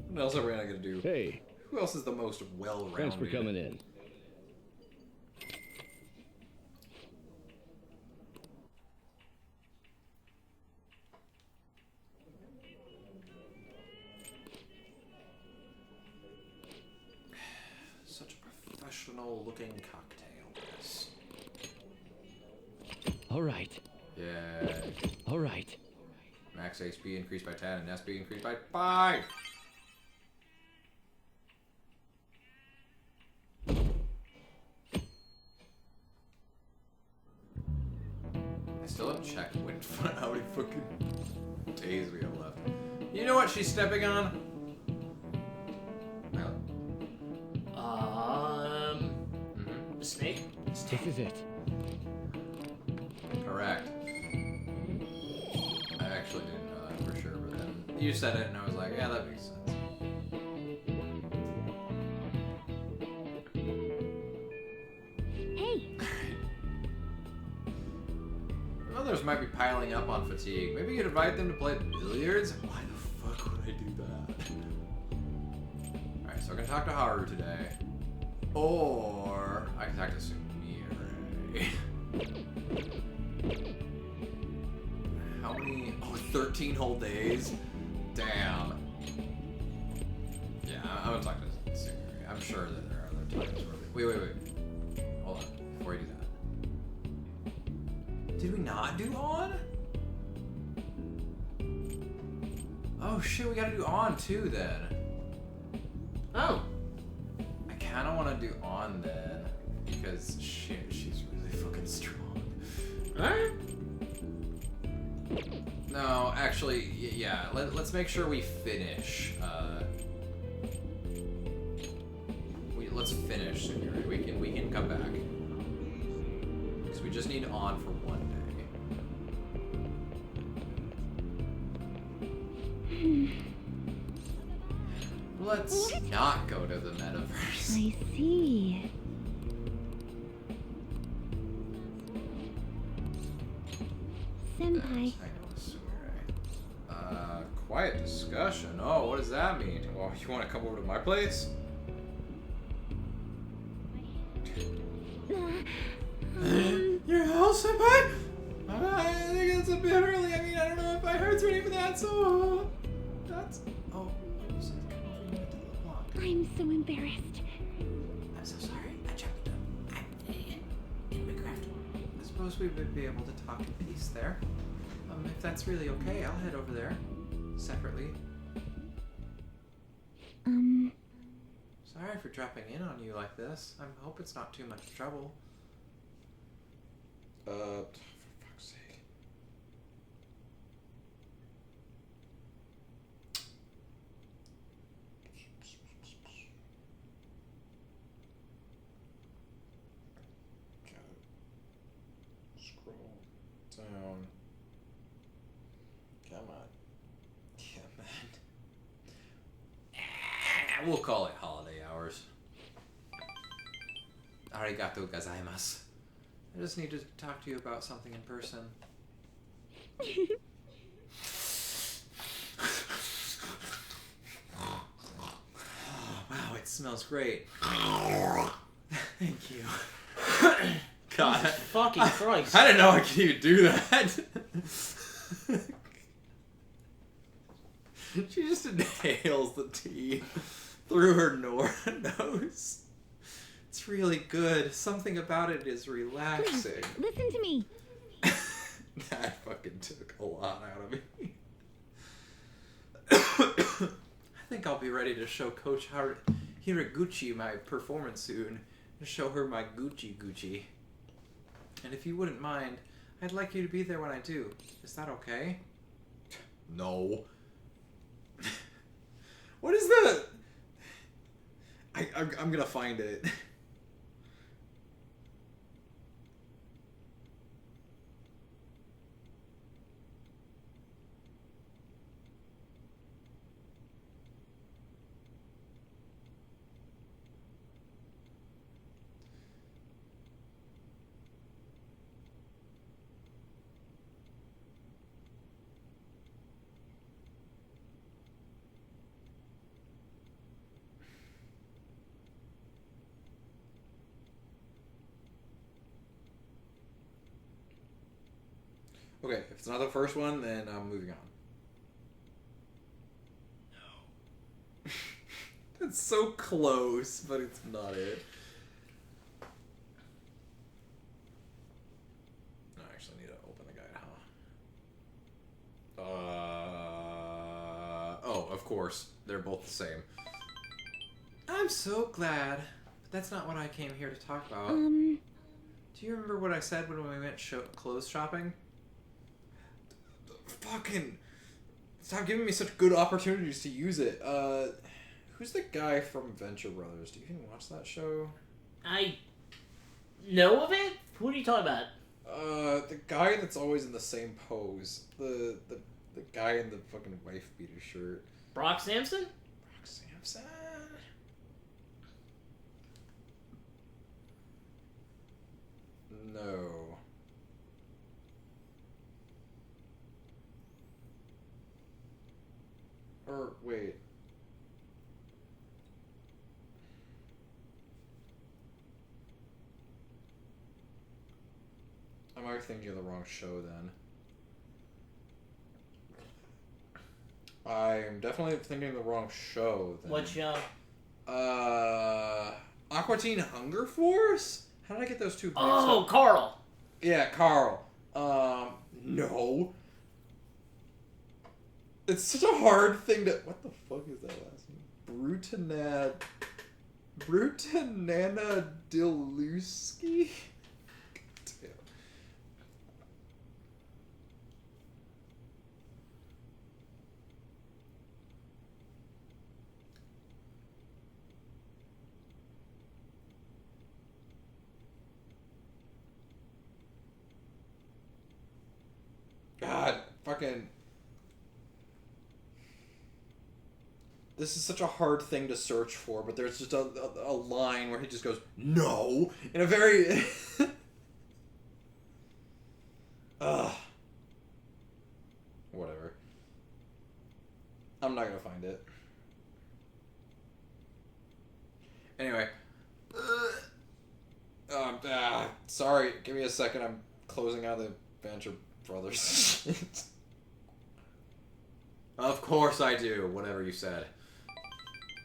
What else are we not gonna do? Hey, Who else is the most well-rounded? thanks for coming in. Such a professional-looking cocktail. Yes. All right. Yeah. All right. Max HP increased by 10 and SP increased by 5. I still haven't checked how many fucking days we have left. You know what she's stepping on? The snake? This is it. Correct. I actually didn't know that for sure, but then you said it and I was like, yeah, that makes sense. Hey. others might be piling up on fatigue. Maybe you'd invite them to play billiards? Why the fuck would I do that? Alright, so I can talk to Haru today. Or I can talk to Sumire. How many? Oh, 13 whole days? Damn. Yeah, I'm gonna talk to Sumire. I'm sure that there are other times where wait. Hold on, before we do that. Did we not do on? Oh shit, we gotta do on too then. Oh. I kinda wanna do on then. Because shit, she's really fucking strong. Alright. No, actually, yeah, let's make sure we finish. Let's finish Sumire. We can come back. Because we just need on for one day. Let's not go to the metaverse. I see. Senpai. Quiet discussion. Oh, what does that mean? Well, you want to come over to my place? Your house, senpai? I think it's a bit early. I mean, I don't know if I heard ready for that, so that's. Oh, you said come over and get to the block. I'm so embarrassed. I'm so sorry. I jumped up. I'm in Minecraft. I suppose we would be able to talk in peace there. If that's really okay, I'll head over there separately. Sorry for dropping in on you like this. I hope it's not too much trouble. For fuck's sake. Gotta scroll down. Come on. Yeah, man. We'll call it holiday hours. Arigato gozaimasu. I just need to talk to you about something in person. Oh, wow, it smells great. Thank you. God. Fucking Christ. I didn't know I could even do that. She just inhales the tea through her nose. It's really good. Something about it is relaxing. Listen to me. That fucking took a lot out of me. I think I'll be ready to show Coach Hiraguchi my performance soon. To show her my Gucci. And if you wouldn't mind, I'd like you to be there when I do. Is that okay? No. What is the... I'm gonna find it. Okay, if it's not the first one, then I'm moving on. No. It's so close, but it's not it. I actually need to open the guide, huh? Oh, of course. They're both the same. I'm so glad. But that's not what I came here to talk about. Do you remember what I said when we went clothes shopping? Fucking stop giving me such good opportunities to use it. Who's the guy from Venture Brothers? Do you even watch that show? I know of it? Who are you talking about? The guy that's always in the same pose. The guy in the fucking wife beater shirt. Brock Sampson? Brock Sampson? No. Or, wait. Am I thinking of the wrong show then? I'm definitely thinking of the wrong show then. What show? Aqua Teen Hunger Force? How did I get those two mixed Oh, up? Carl. Yeah, Carl. No. It's such a hard thing to... What the fuck is that last name? Brutanana Diluski? Damn. God, fucking... This is such a hard thing to search for, but there's just a line where he just goes, no! In a very... Ugh. Whatever. I'm not gonna find it. Anyway. Sorry, give me a second, I'm closing out the Banter Brothers. Of course I do, whatever you said.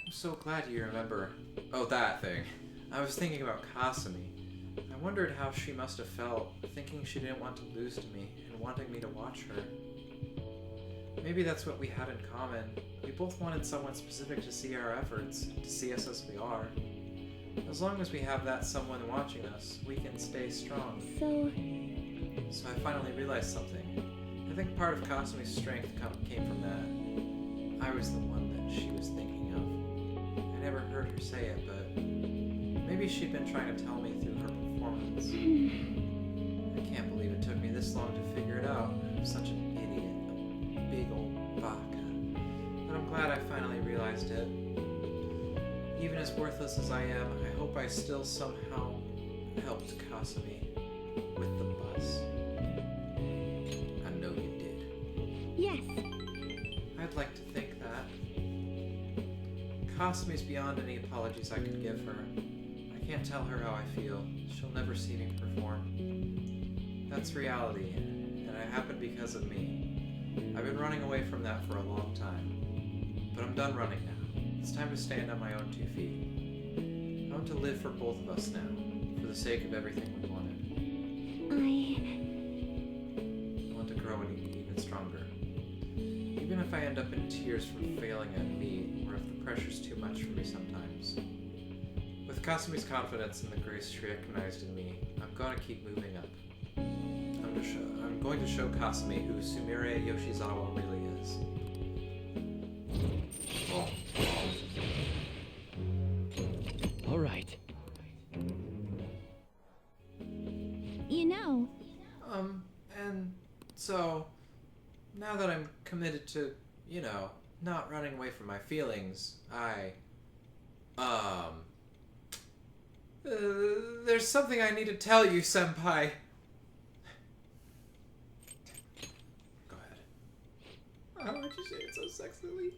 I'm so glad you remember. Oh, that thing. I was thinking about Kasumi. I wondered how she must have felt, thinking she didn't want to lose to me, and wanting me to watch her. Maybe that's what we had in common. We both wanted someone specific to see our efforts, to see us as we are. As long as we have that someone watching us, we can stay strong. So I finally realized something. I think part of Kasumi's strength came from that. I was the one that she was thinking of. I never heard her say it, but maybe she'd been trying to tell me through her performance. I can't believe it took me this long to figure it out. I'm such an idiot, a big old baka. But I'm glad I finally realized it. Even as worthless as I am, I hope I still somehow helped Kasumi with the bus. I know you did. Yes. I'd like to think that. Kasumi's beyond any apologies I could give her. I can't tell her how I feel. She'll never see me perform. That's reality, and it happened because of me. I've been running away from that for a long time. But I'm done running now. It's time to stand on my own 2 feet. I want to live for both of us now, for the sake of everything we wanted. I want to grow and be even stronger. Even if I end up in tears from failing at me, or if the pressure's too much for me sometimes. With Kasumi's confidence and the grace she recognized in me, I'm gonna keep moving up. I'm going to show Kasumi who Sumire Yoshizawa really is. All right. You know, And so, now that I'm committed to, not running away from my feelings, there's something I need to tell you, Senpai. Go ahead. Why'd you say it so sexily?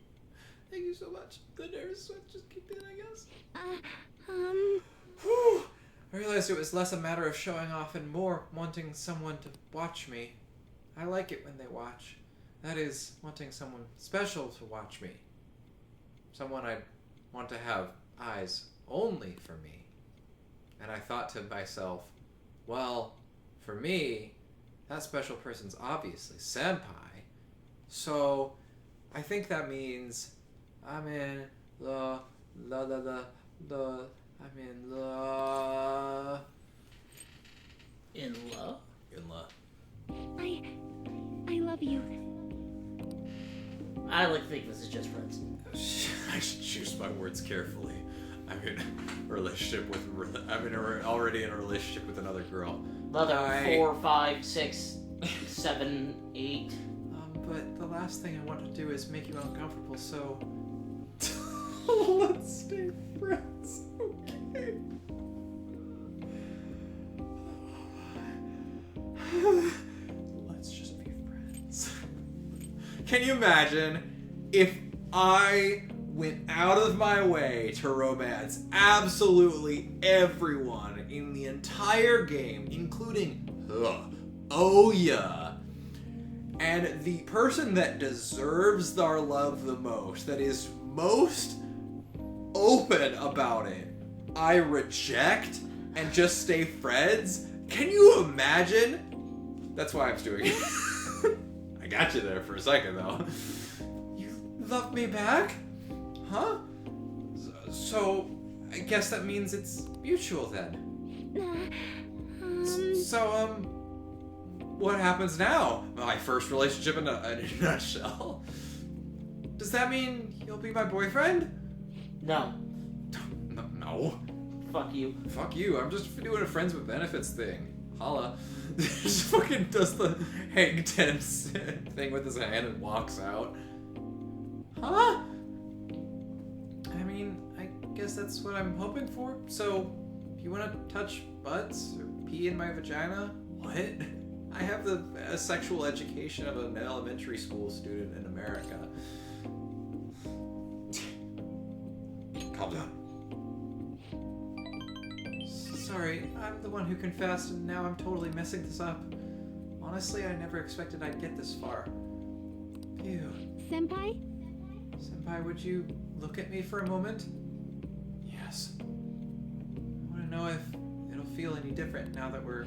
Thank you so much. The nervous sweat just kicked in, I guess. Whew. I realized it was less a matter of showing off and more wanting someone to watch me. I like it when they watch. That is, wanting someone special to watch me. Someone I'd want to have eyes only for me. And I thought to myself, well, for me, that special person's obviously Senpai. So, I think that means I'm in I'm in love. In love? In love. I love you. I like to think this is just friends. I should choose my words carefully. I'm in a relationship with. Already in a relationship with another girl. Another 4, 5, 6, 7, 8. But the last thing I want to do is make you uncomfortable, so let's stay friends, okay? Let's just be friends. Can you imagine if I went out of my way to romance absolutely everyone in the entire game, including Oya. And the person that deserves our love the most, that is most open about it, I reject and just stay friends. Can you imagine? That's why I'm doing it. I got you there for a second, though. You love me back? Huh? So, I guess that means it's mutual then. So, what happens now? My first relationship in a nutshell. Does that mean you'll be my boyfriend? No. No. Fuck you. Fuck you. I'm just doing a friends with benefits thing. Holla. Just fucking does the hang tense thing with his hand and walks out. Huh? I mean, I guess that's what I'm hoping for. So, if you want to touch butts or pee in my vagina, what? I have a sexual education of an elementary school student in America. Calm down. Sorry, I'm the one who confessed, and now I'm totally messing this up. Honestly, I never expected I'd get this far. Ew. Senpai? Senpai, would you look at me for a moment? Yes. I want to know if it'll feel any different now that we're...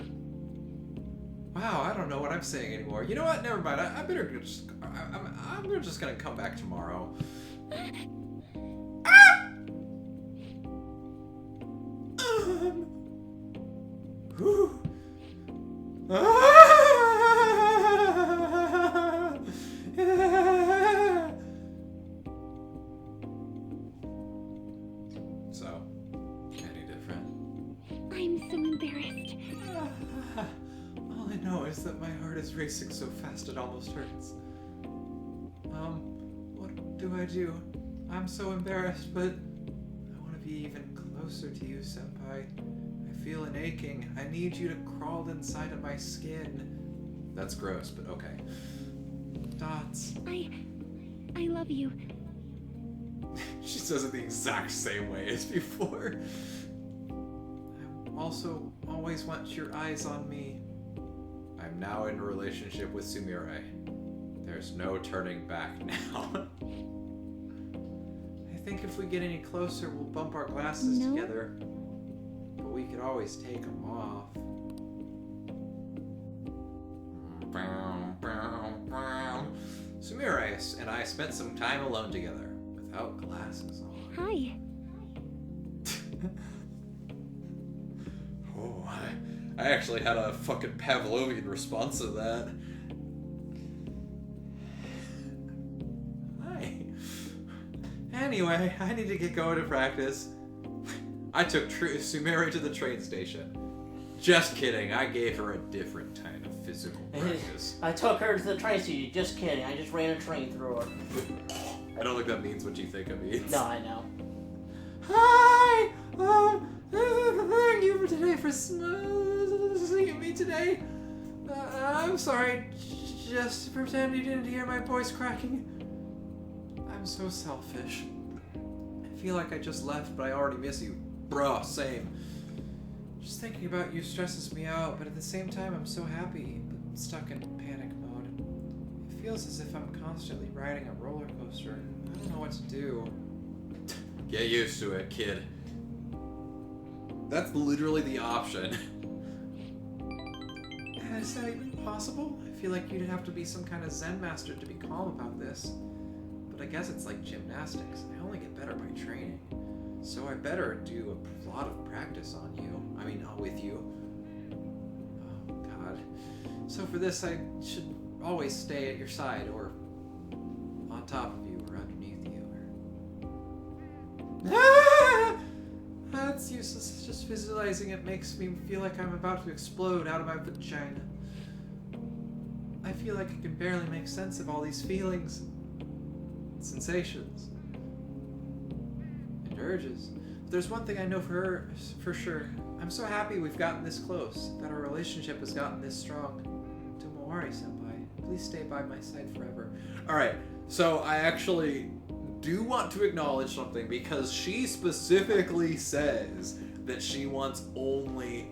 Wow, I don't know what I'm saying anymore. You know what? Never mind. I better just... I'm just gonna come back tomorrow. Whew. So, any different? I'm so embarrassed. All I know is that my heart is racing so fast it almost hurts. What do I do? I'm so embarrassed, but I want to be even closer to you, Senpai. I feel an aching. I need you to crawl inside of my skin. That's gross, but okay. Dots. I love you. She says it the exact same way as before. I also always want your eyes on me. I'm now in a relationship with Sumire. There's no turning back now. I think if we get any closer, we'll bump our glasses together. But we could always take them off. Sumire and I spent some time alone together, without glasses on. Hi. Oh, I actually had a fucking Pavlovian response to that. Hi. Anyway, I need to get going to practice. I took Sumire to the train station. Just kidding, I gave her a different kind of physical practice. I took her to the train station. Just kidding. I just ran a train through her. I don't think that means what you think it means. No, I know. Hi! Thank you for today for seeing me today. I'm sorry, just pretend you didn't hear my voice cracking. I'm so selfish. I feel like I just left, but I already miss you. Bruh, same. Just thinking about you stresses me out, but at the same time I'm so happy, but stuck in panic mode. It feels as if I'm constantly riding a roller coaster. I don't know what to do. Get used to it, kid. That's literally the option. Is that even possible? I feel like you'd have to be some kind of Zen master to be calm about this. But I guess it's like gymnastics. I only get better by training. So I better do a lot of practice on you. I mean, with you. Oh, God. So for this, I should always stay at your side, or on top of you, or underneath you, or... Ah! That's useless. Just visualizing it makes me feel like I'm about to explode out of my vagina. I feel like I can barely make sense of all these feelings, sensations, and urges. But there's one thing I know for sure. I'm so happy we've gotten this close, that our relationship has gotten this strong. Don't worry, Senpai. Please stay by my side forever. Alright, so I actually do want to acknowledge something because she specifically says that she wants only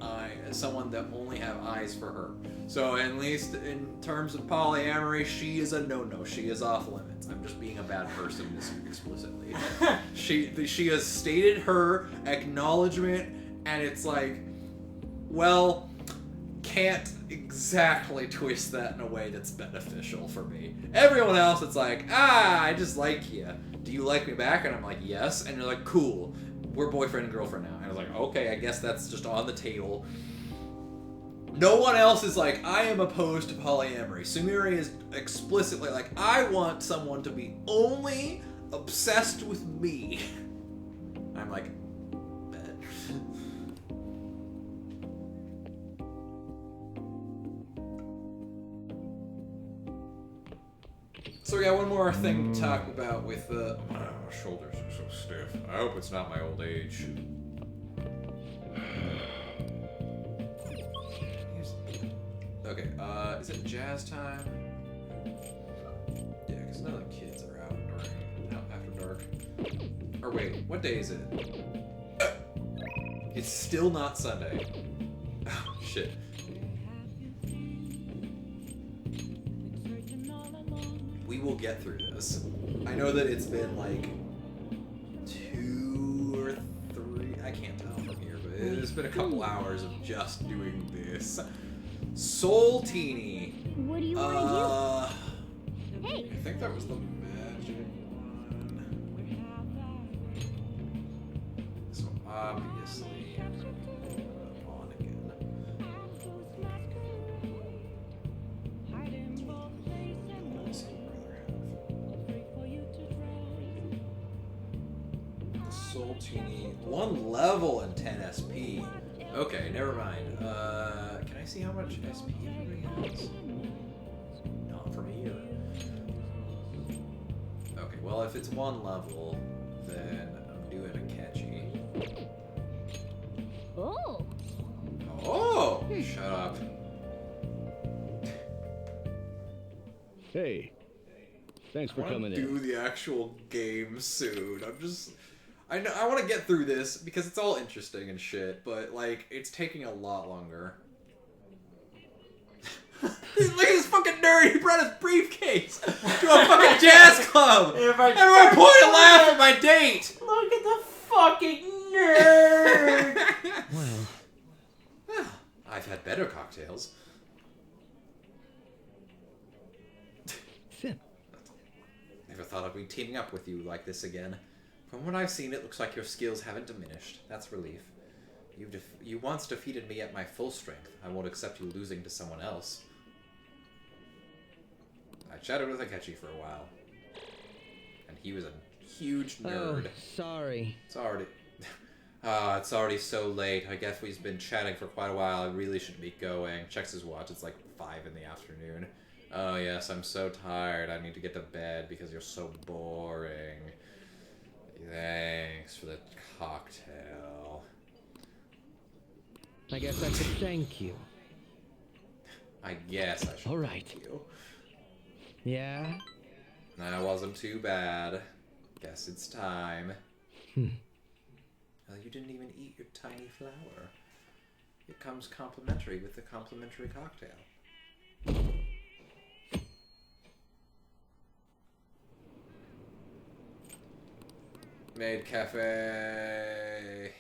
someone that only have eyes for her. So at least in terms of polyamory, she is a no-no. She is off limits. I'm just being a bad person explicitly. She has stated her acknowledgement, and it's like, well, can't exactly twist that in a way that's beneficial for me. Everyone else, it's like, I just like you. Do you like me back? And I'm like, yes. And you're like, cool. We're boyfriend and girlfriend now. And I was like, okay, I guess that's just on the table. No one else is like, I am opposed to polyamory. Sumire is explicitly like, I want someone to be only obsessed with me. I'm like, bet. So we got one more thing to talk about with the... my shoulders are so stiff. I hope it's not my old age. Okay, is it jazz time? Yeah, because none of the kids are out after dark. Or wait, what day is it? It's still not Sunday. Oh, shit. We will get through this. I know that it's been like 2 or 3, I can't tell from here, but it's been a couple hours of just doing this. Soul Teeny. What do you want to do? I think that was the magic one. So obviously, on again. Soul Teeny, 1 level and 10 SP. Okay, never mind. Can I see how much SP everybody has? Not from here. Okay, well, if it's 1 level, then I'm doing a catchy. Oh. Oh! Shut up. Hey, thanks for coming do in. the actual game soon. I want to get through this because it's all interesting and shit, but like it's taking a lot longer. Look at this fucking nerd! He brought his briefcase to a fucking jazz club. Everyone point and laugh at my date. Look at the fucking nerd! Well, I've had better cocktails. sip. Never thought I'd be teaming up with you like this again. From what I've seen, it looks like your skills haven't diminished. That's relief. You once defeated me at my full strength. I won't accept you losing to someone else. I chatted with Akechi for a while. And he was a huge nerd. Oh, sorry. It's already... it's already so late. I guess we've been chatting for quite a while. I really should be going. Checks his watch. It's like 5 in the afternoon. Oh yes, I'm so tired. I need to get to bed because you're so boring. Thanks for the cocktail. I guess I could thank you. I guess I should All right. thank you. Yeah? That wasn't too bad. Guess it's time. Well, you didn't even eat your tiny flower. It comes complimentary with the complimentary cocktail. Maid Cafe.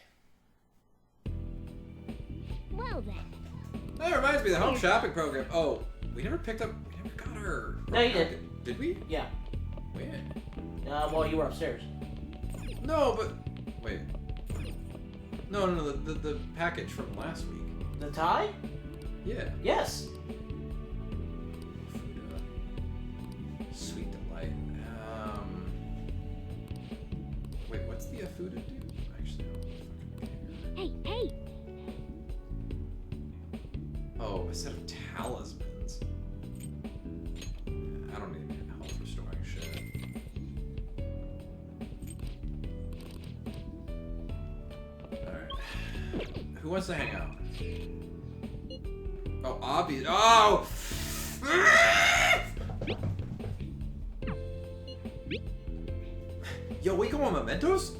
Well then. That reminds me of the home shopping program. Oh, we never got her. No, you did. Did we? Yeah. When? Well, you were upstairs. No, but wait. No, the package from last week. The tie? Yeah. Yes. Sweet delight. Wait, what's the Afuda do? Actually, Hey! oh, a set of talismans. I don't need help restoring shit. Alright. Who wants to hang out? Oh, obvious. Oh! Yo, we going mementos?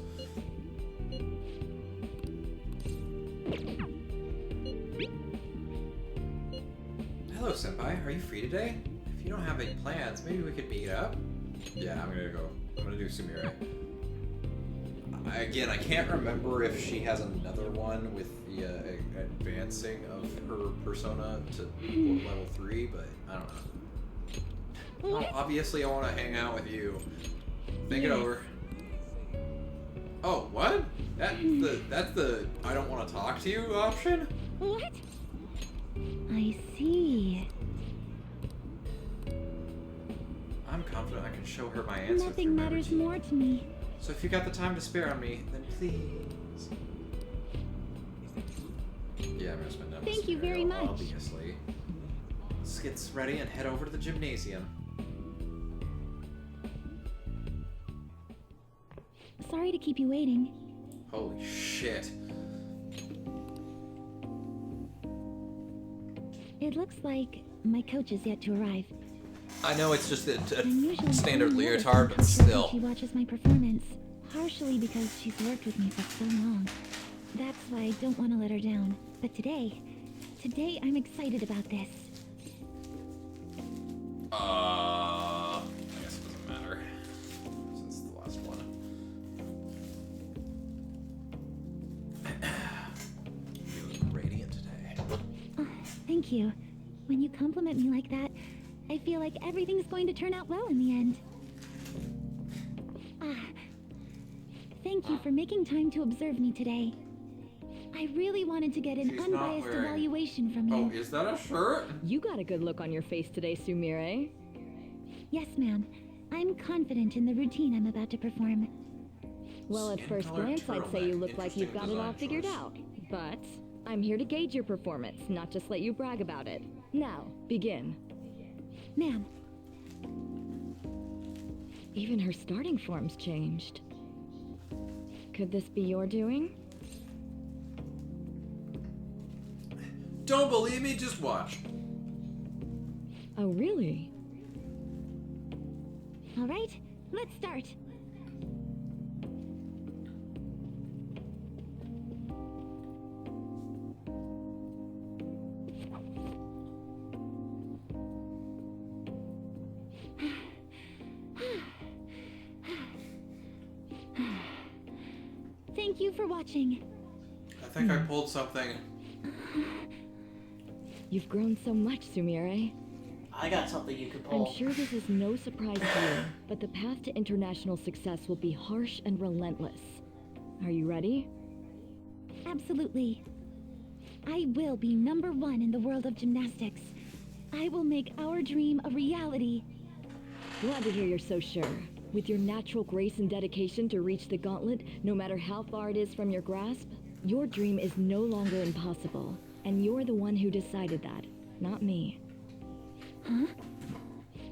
Hello, senpai. Are you free today? If you don't have any plans, maybe we could meet up. Yeah, I'm gonna do Sumire. Again, I can't remember if she has another one with the advancing of her persona to level 3, but I don't know. Well, obviously, I want to hang out with you. Think it over. Oh, what? That's the I don't want to talk to you option? What? I see. I'm confident I can show her my answer. Nothing matters more to me. So if you got the time to spare on me, then please. Yeah, I'm gonna spend that. Thank you very much. Obviously. Let's get ready and head over to the gymnasium. Sorry to keep you waiting. Holy shit. It looks like my coach is yet to arrive. I know it's just I'm usually a standard pretty nervous leotard, when but still. She watches my performance, partially because she's worked with me for so long. That's why I don't want to let her down. But today I'm excited about this. I guess it doesn't matter since it's the last one. You look radiant today. Thank you. When you compliment me like that, I feel like everything's going to turn out well in the end. Thank you for making time to observe me today. I really wanted to get an She's not unbiased wearing- evaluation from you. Oh, is that a shirt? You got a good look on your face today, Sumire. Yes, ma'am. I'm confident in the routine I'm about to perform. Well, at Skin first color glance, I'd say you look like turtleneck. you've got it all Interesting figured design out. But I'm here to gauge your performance, not just let you brag about it. Now, begin. Ma'am, Even her starting form's changed. Could this be your doing? Don't believe me? Just watch. Oh, really? all right, let's start. Thank you for watching. I think I pulled something. You've grown so much, Sumire. I got something you could I'm pull. sure this is no surprise to you, but the path to international success will be harsh and relentless. Are you ready? Absolutely. I will be #1 in the world of gymnastics. I will make our dream a reality. Glad to hear you're so sure. With your natural grace and dedication to reach the gauntlet, no matter how far it is from your grasp, your dream is no longer impossible. And you're the one who decided that, not me. Huh?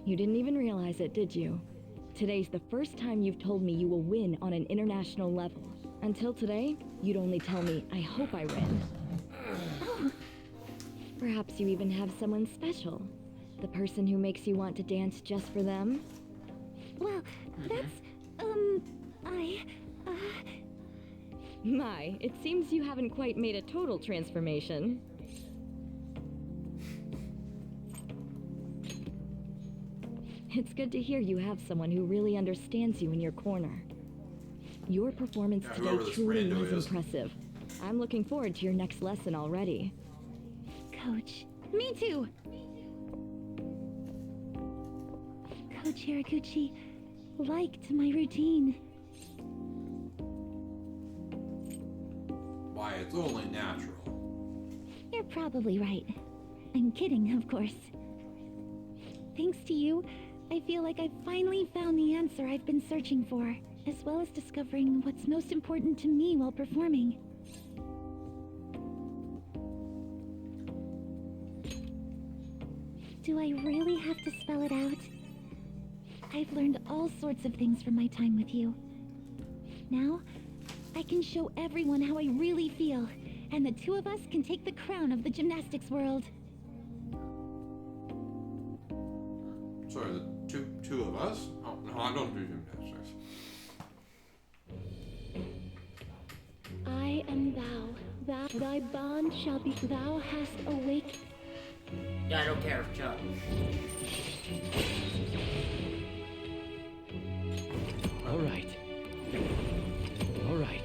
You didn't even realize it, did you? Today's the first time you've told me you will win on an international level. Until today, you'd only tell me, I hope I win. Perhaps you even have someone special. The person who makes you want to dance just for them? Well, that's, My, it seems you haven't quite made a total transformation. It's good to hear you have someone who really understands you in your corner. Your performance Yeah, today whoever this truly rando was is. impressive. I'm looking forward to your next lesson already. Coach. Me too. Coach Hiraguchi liked my routine. Why, it's only natural. You're probably right. I'm kidding, of course. Thanks to you, I feel like I've finally found the answer I've been searching for, as well as discovering what's most important to me while performing. Do I really have to spell it out? I've learned all sorts of things from my time with you. Now, I can show everyone how I really feel, and the two of us can take the crown of the gymnastics world. Sorry, the two of us? Oh, no, I don't do gymnastics. Thy bond shall be thou hast awaked. Yeah, I don't care, Chuck. All right. All right.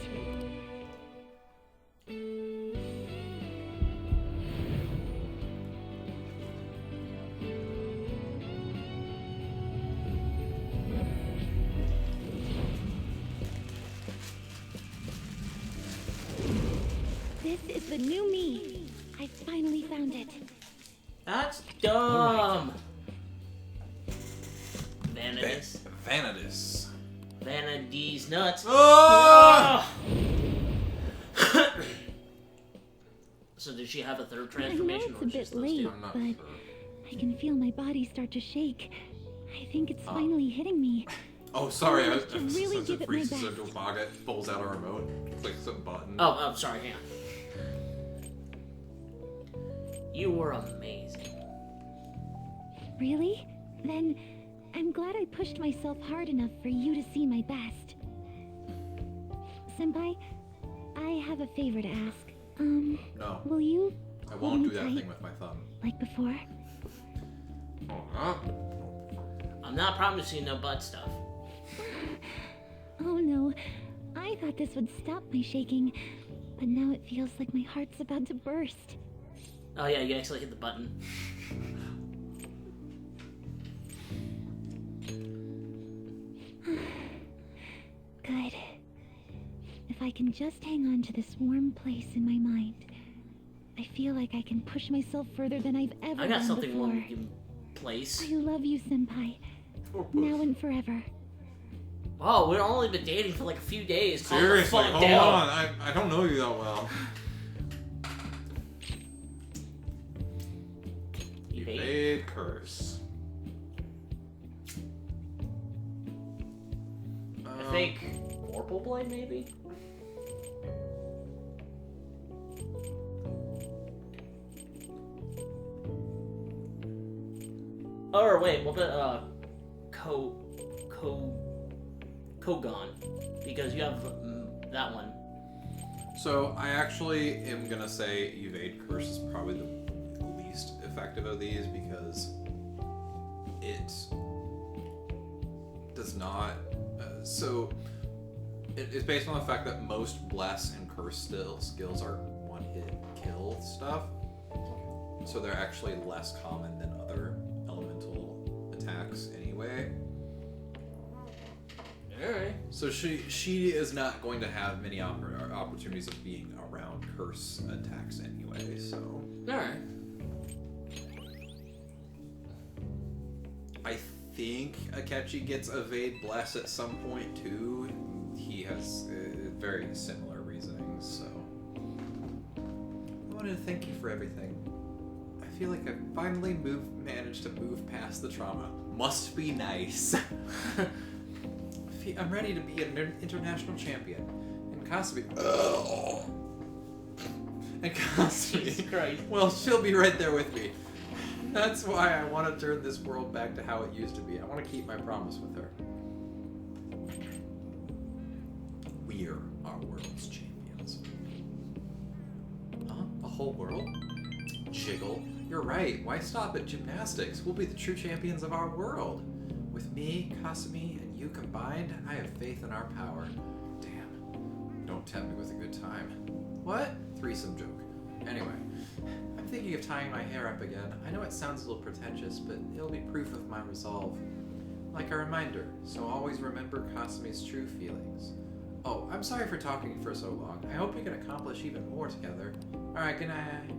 This is the new me. I finally found it. That's dumb. Vanadis. Vanadis. Vanadis nuts. Oh! So did she have a third I know transformation? it's or a just bit those two? late, I'm not but sure. I can feel my body start to shake. I think it's finally hitting me. Oh, sorry. I To really give it my freezes best. into a pocket, pulls out a remote, clicks a button. Oh, sorry, hang on. You were amazing. Really? Then I'm glad I pushed myself hard enough for you to see my best. Senpai, I have a favor to ask. No, Will you I hold won't me do that tight thing with my thumb. like before? I'm not promising no butt stuff. Oh no, I thought this would stop my shaking, but now it feels like my heart's about to burst. Oh yeah, you actually hit the button. Good. If I can just hang on to this warm place in my mind, I feel like I can push myself further than I've ever I got done something before. one we can place. I love you, Senpai. Now and forever. Oh, we've only been dating for like a few days. Calm the Seriously, fuck hold down. on. I don't know you that well. Evade curse. I think Vorpal Blade, maybe? Or wait, what about Kogon? Because you have that one. So I actually am gonna say evade curse is probably the least effective of these because it does not. It's based on the fact that most bless and curse skills are one-hit kill stuff, so they're actually less common than other elemental attacks anyway. Alright. So she is not going to have many opportunities of being around curse attacks anyway. So Alright. I think Akechi gets evade bless at some point too. He has very similar reasoning. So I wanted to thank you for everything. I feel like I finally managed to move past the trauma. Must be nice. I'm ready to be an international champion. And Kasumi... And Kasumi... Jesus Christ. Well, she'll be right there with me. That's why I want to turn this world back to how it used to be. I want to keep my promise with her. We're our world's champions. Huh? A whole world? Jiggle. You're right. Why stop at gymnastics? We'll be the true champions of our world. With me, Kasumi, and you combined, I have faith in our power. Damn. Don't tempt me with a good time. What? Threesome joke. Anyway, I'm thinking of tying my hair up again. I know it sounds a little pretentious, but it'll be proof of my resolve. Like a reminder, so always remember Kasumi's true feelings. Oh, I'm sorry for talking for so long. I hope we can accomplish even more together. Alright, good night.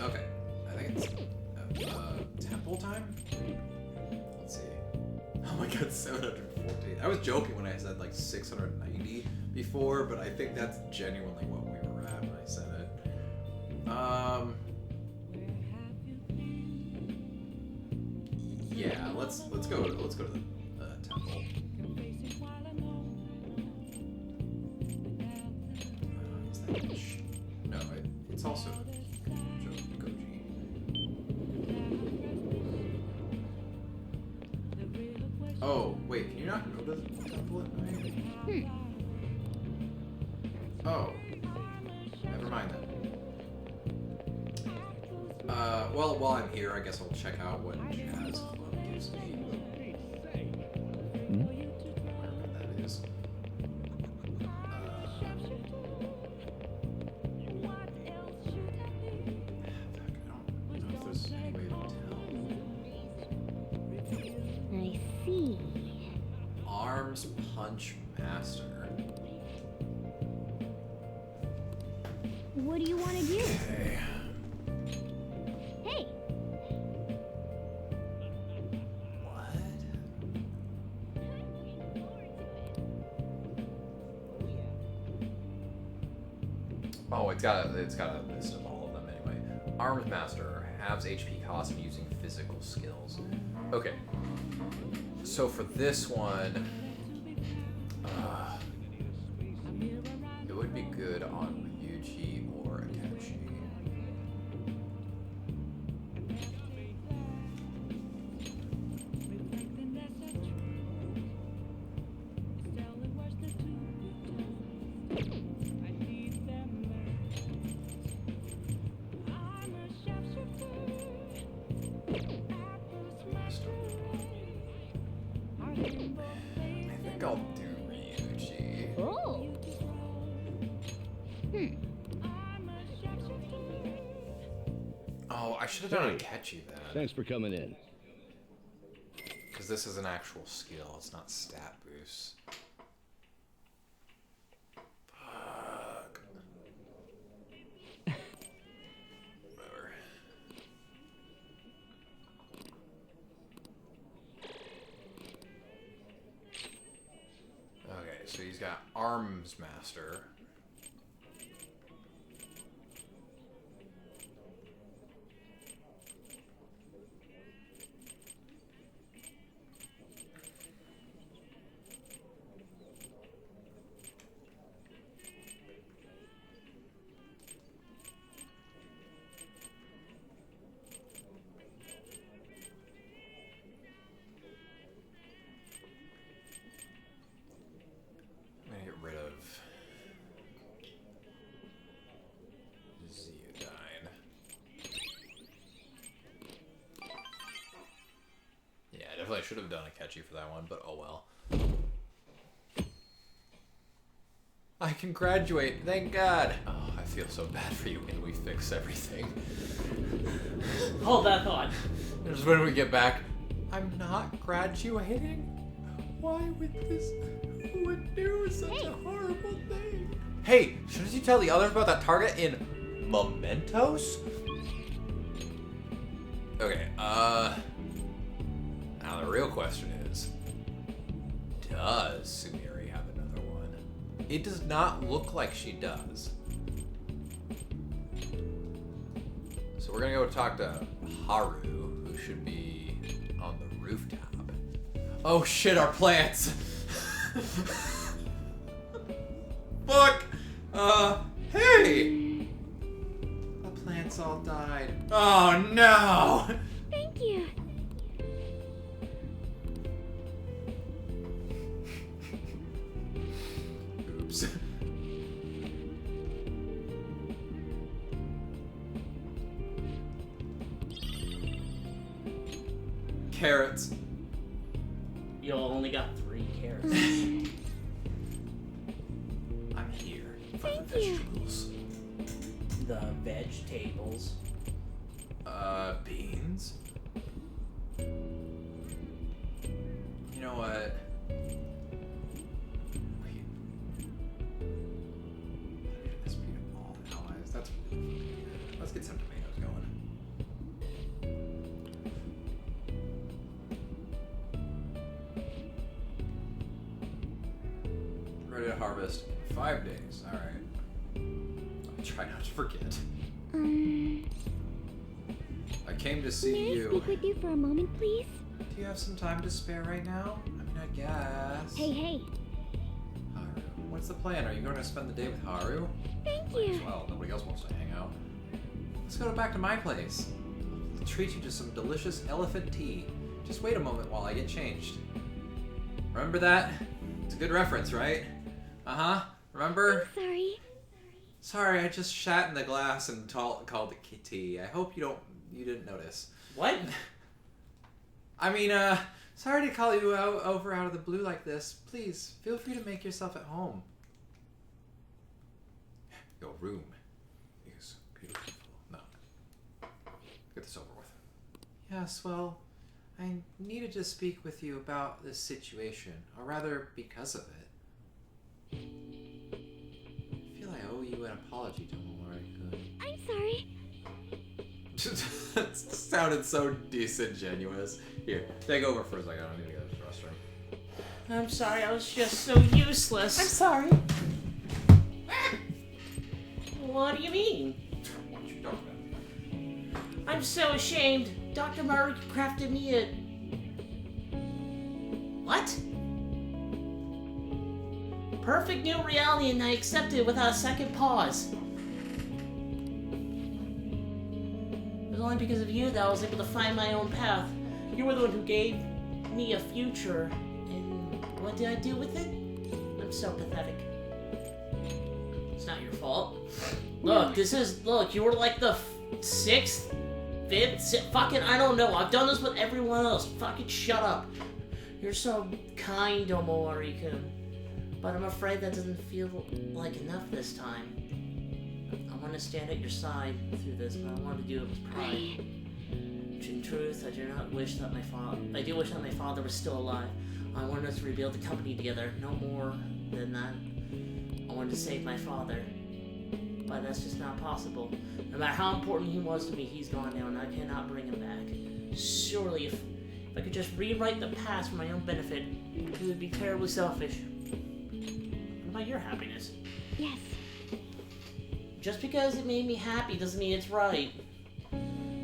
Okay, I think it's temple time? Let's see. Oh my god, 714. I was joking when I said like 690 before, but I think that's genuinely what we were at when I said it. Yeah, let's go to the temple. Is that Oh, wait, can you not go to the temple at night? Oh. Never mind then. Well, while I'm here, I guess I'll check out what Jazz Club gives me. Wherever that is. I don't know if there's any way to tell. I see. Arms Punch Master. What do you want to do? Okay. Hey, What? Oh, it's got a list of all of them anyway. Arms Master halves HP cost of using physical skills. Okay. So for this one, it would be good on Ryuji or Akechi. I think I'll do Ryuji. oh. Oh, I should have done Hey. Akechi then. Thanks for coming in. Because this is an actual skill, it's not stat boost. Fuck. Whatever. Okay, so he's got Arms Master. I'm gonna get rid of Zeodine. Yeah, I definitely should have done Akechi for that one, but oh well. I can graduate, thank God. Oh, I feel so bad for you when we fix everything. Hold that thought. Just when we get back, I'm not graduating? Why would this... Who would do such a horrible thing? Hey, shouldn't you tell the others about that target in Mementos? Okay, now the real question is, does Sumiri have another one? It does not look like she does. So we're gonna go talk to Haru, who should be on the rooftop. Oh shit, our plants! Fuck! Hey! The plants all died. Oh no! Thank you. Oops. Carrots. You only got 3 carrots. I'm here for the Thank you. vegetables. The vegetables. Beans? You know what? Wait. This be all allies. That's really fucking good. Let's get some tomatoes going. Ready to harvest in 5 days. Alright. I'll try not to forget. I came to see May I you. speak with you for a moment, please? Do you have some time to spare right now? I mean, I guess. Hey. Haru, what's the plan? Are you going to spend the day with Haru? Thank Might you. as well. Nobody else wants to hang out. Let's go back to my place. I'll treat you to some delicious elephant tea. Just wait a moment while I get changed. Remember that? It's a good reference, right? Uh-huh. Remember? I'm sorry. Sorry, I just shat in the glass and called it kitty. I hope you didn't notice. What? I mean, sorry to call you over out of the blue like this. Please, feel free to make yourself at home. Your room is beautiful. No. Get this over with. Yes, well, I needed to speak with you about this situation, or rather, because of it. I feel I owe you an apology, Tomomori-kun. I'm sorry. It sounded so disingenuous. Here, take over for a second. I need to go to the restroom. I'm sorry, I was just so useless. I'm sorry. What do you mean? What you talking about? I'm so ashamed. Dr. Murray crafted me a... What? Perfect new reality, and I accepted it without a second pause. It was only because of you that I was able to find my own path. You were the one who gave me a future, and what did I do with it? I'm so pathetic. It's not your fault. Look, you were like the 6th, 5th, fucking, I don't know. I've done this with everyone else. Fucking shut up. You're so kind, Omori-kun. But I'm afraid that doesn't feel like enough this time. I want to stand at your side through this, but I want to do it with pride. Which in truth, I do wish that my father was still alive. I wanted us to rebuild the company together. No more than that. I wanted to save my father. But that's just not possible. No matter how important he was to me, he's gone now, and I cannot bring him back. Surely, if I could just rewrite the past for my own benefit, it would be terribly selfish. What about your happiness? Yes. Just because it made me happy doesn't mean it's right.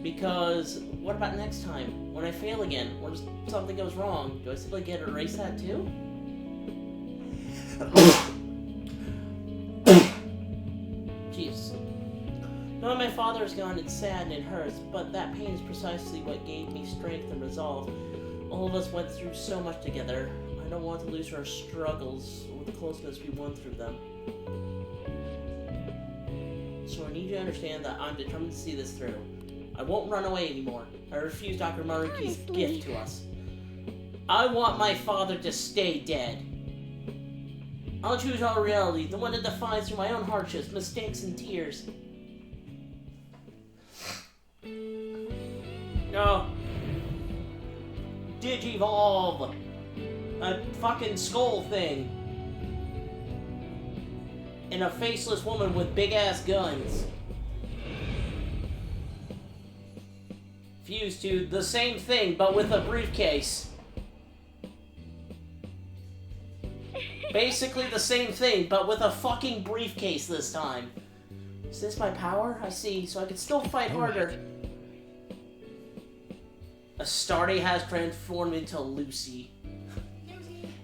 Because what about next time? When I fail again, or something goes wrong, do I simply get to erase that too? Jeez. Knowing my father is gone, it's sad and it hurts, but that pain is precisely what gave me strength and resolve. All of us went through so much together. I don't want to lose our struggles or the closeness we won through them. So I need you to understand that I'm determined to see this through. I won't run away anymore. I refuse Dr. Maruki's gift to us. I want my father to stay dead. I'll choose our reality, the one that defines through my own hardships, mistakes, and tears. No. Digivolve. A fucking skull thing. And a faceless woman with big-ass guns. Fused to the same thing, but with a briefcase. Basically the same thing, but with a fucking briefcase this time. Is this my power? I see, so I can still fight harder. Astarte has transformed into Lucy.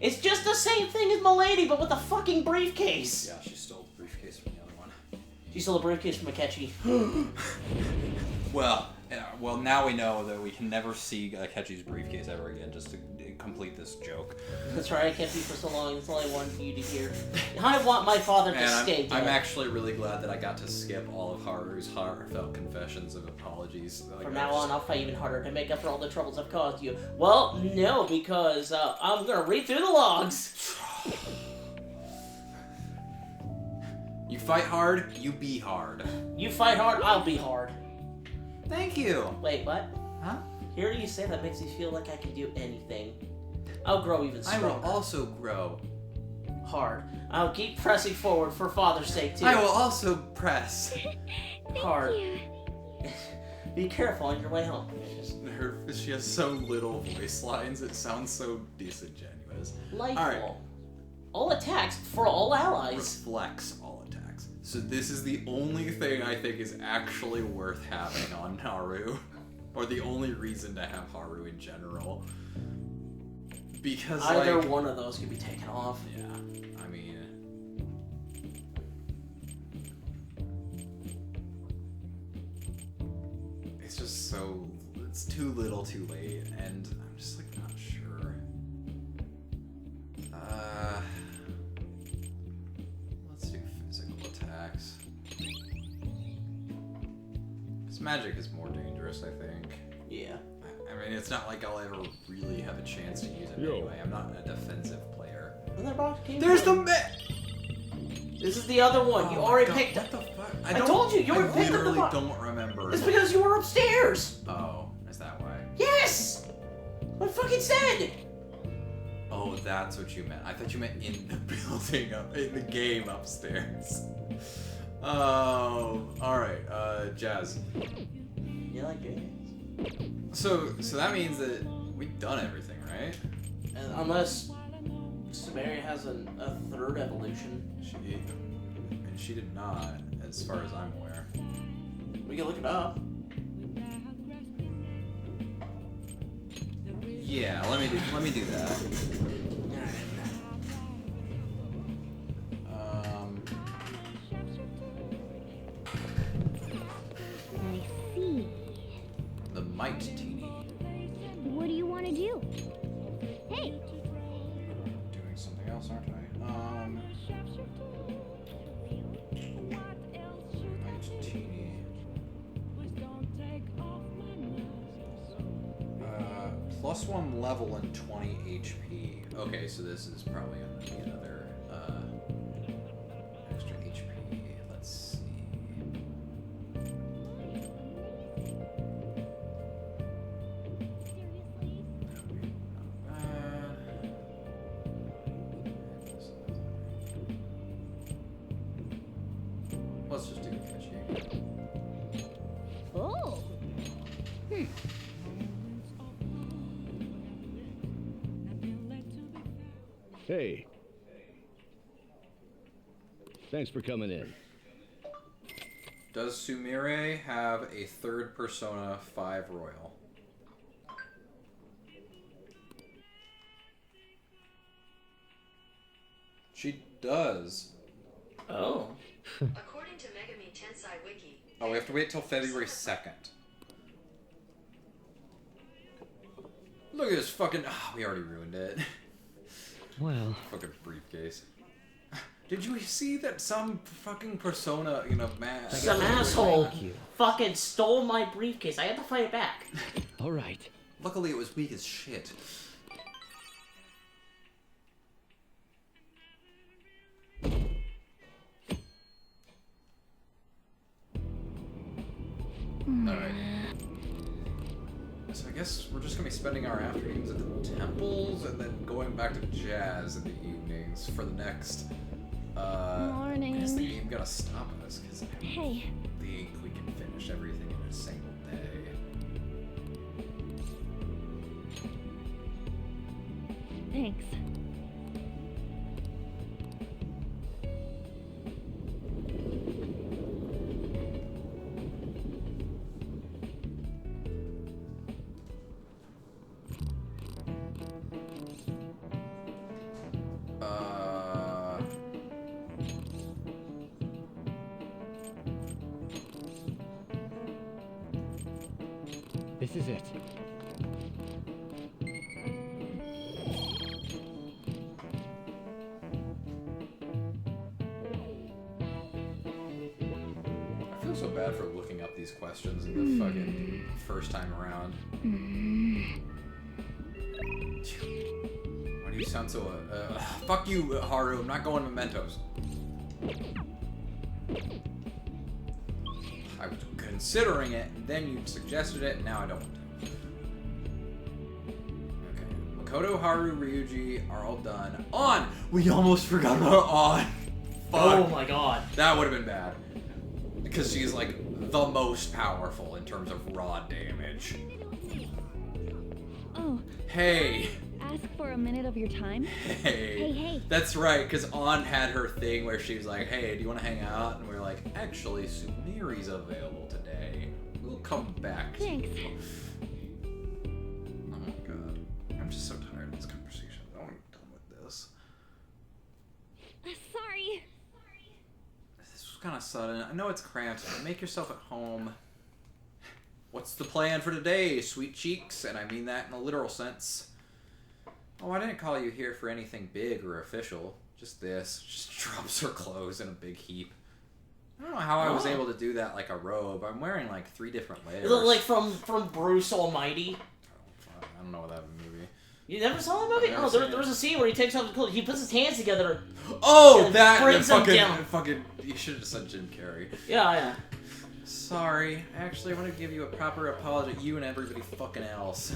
It's just the same thing as Milady, but with a fucking briefcase. Yeah, she stole the briefcase from the other one. She stole a briefcase from Akechi. Well, now we know that we can never see Akechi's briefcase ever again, just to complete this joke. That's right, I kept you for so long. That's all I wanted for you to hear. I want my father to stay dead. I'm actually really glad that I got to skip all of Haru's heartfelt confessions of apologies. From now on, I'll fight even harder to make up for all the troubles I've caused you. Well, no, because I'm gonna read through the logs. You fight hard, you be hard. You fight hard, I'll be hard. Thank you. Wait, what? Huh? Hearing you say that makes me feel like I can do anything. I'll grow even stronger. I will also grow. Hard. I'll keep pressing forward for Father's sake, too. I will also press. Hard. Be careful on your way home. She has so little voice lines, it sounds so disingenuous. Lightful. All right. All attacks for all allies. Reflects all attacks. So this is the only thing I think is actually worth having on Haru. Or the only reason to have Haru in general. Because either one of those could be taken off. Yeah, I mean... It's just so... It's too little too late, and I'm just like not sure. magic is more dangerous, I think. Yeah. I mean, it's not like I'll ever really have a chance to use it Yo. anyway. I'm not a defensive player. Another box came There's in. the This is the other one. You already picked What up. the fuck? I told you, you I already picked up the literally box. don't remember. It's because you were upstairs. Oh, is that why? Yes. I fucking said. Oh, that's what you meant. I thought you meant in the building, in the game upstairs. Oh, all right, Jazz. You like it? So that means that we've done everything, right? And unless Samaria has a third evolution, She did not, as far as I'm aware. we can look it up. Yeah, let me do that. I see. The Might Teeny. What do you want to do? Hey, Doing something else, aren't I? Might Teeny. +1 level and 20 HP. Okay, so this is probably gonna be another extra HP. Let's see. Let's just do catchy. oh, Hey. Thanks for coming in. Does Sumire have a third Persona 5 Royal? She does. Oh. According to Megami Tensei Wiki, Oh, we have to wait till February 2nd. Look at this fucking... Oh, we already ruined it. Well, Fucking briefcase. Did you see that some fucking Persona, you know, man... Some asshole thank you. fucking stole my briefcase. I had to fight it back. All right. Luckily it was weak as shit. Alright. So I guess we're just gonna be spending our afternoons at the temples and then going back to Jazz in the evenings for the next, Morning. Is the game gonna stop us? Because I hey. think we can finish everything in a single day. Thanks. This is it. I feel so bad for looking up these questions in the fucking first time around. Why do you sound so, fuck you, Haru, I'm not going mementos. I was considering it, and then you suggested it, and now I don't want to. Okay. Makoto, Haru, Ryuji are all done. On! We almost forgot about On! Fuck. Oh my god. That would have been bad. Because she's like the most powerful in terms of raw damage. Oh, Hey! ask for a minute of your time? Hey! Hey. That's right, because On had her thing where she was like, hey, do you want to hang out? And we were like, actually, Sumiri's available today. We'll come back. Thanks. Oh my god. I'm just so tired of this conversation. I want to be done with this. Sorry. This was kind of sudden. I know it's cramped, but make yourself at home. What's the plan for today, sweet cheeks? And I mean that in a literal sense. Oh, I didn't call you here for anything big or official. Just this. Just drops her clothes in a big heap. I don't know how I was able to do that like a robe. I'm wearing like 3 different layers. Like from Bruce Almighty. I don't know what that movie. You never saw the movie? Oh, there was a scene where he takes off his clothes. He puts his hands together. Oh, that brings him down. fucking. You should have said Jim Carrey. Yeah. Sorry. Actually, I want to give you a proper apology. You and everybody fucking else.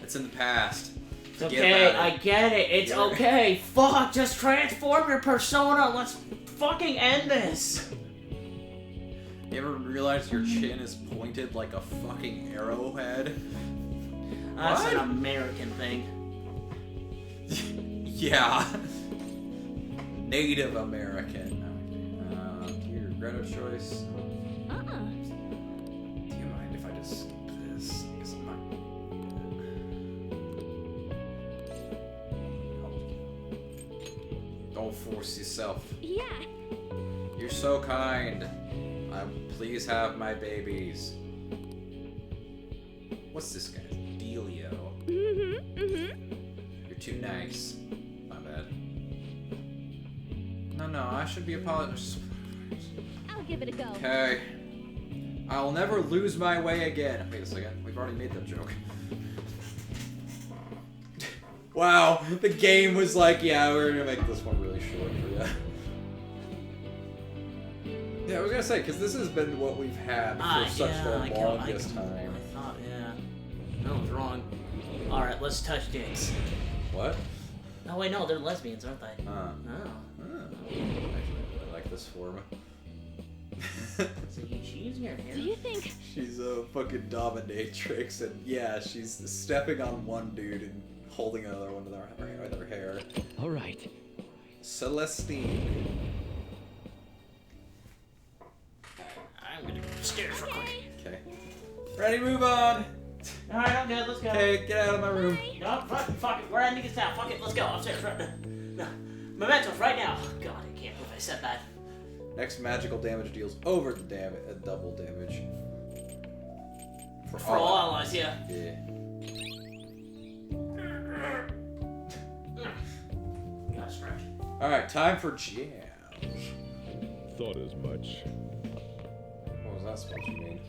It's in the past. It's okay. I get it. It's okay. Fuck. Just transform your persona. Let's fucking end this. You ever realize your chin is pointed like a fucking arrowhead? That's an American thing. Yeah. Native American. Do you regret a choice? Do you mind if I just skip this? Because I'm not... Don't force yourself. Yeah. You're so kind. Please have my babies. What's this guy? Delio. You're too nice. My bad. No, I should be apologizing. I'll give it a go. Okay. I'll never lose my way again. Wait a second. We've already made that joke. Wow. The game was like, yeah, we're gonna make this one really short for you. Yeah, I was gonna say, because this has been what we've had for such the longest time. I thought, I was wrong. Alright, let's touch dicks. What? Oh, wait, no, they're lesbians, aren't they? Actually, I like this form. So she's using her hair? Do you think... She's a fucking dominatrix, and yeah, she's stepping on one dude and holding another one with her hair. Alright. Celestine. I'm gonna go upstairs real quick. Okay. Ready, move on! Alright, I'm good, let's go. Okay, get out of my room. No, fuck it, we're ending this now. Fuck it, let's go upstairs right now. No. Mementos right now. God, I can't believe I said that. Next magical damage deals over the double damage. For all allies, yeah. Yeah. Gotta stretch. Alright, time for jams. Thought as much. What was that supposed to mean?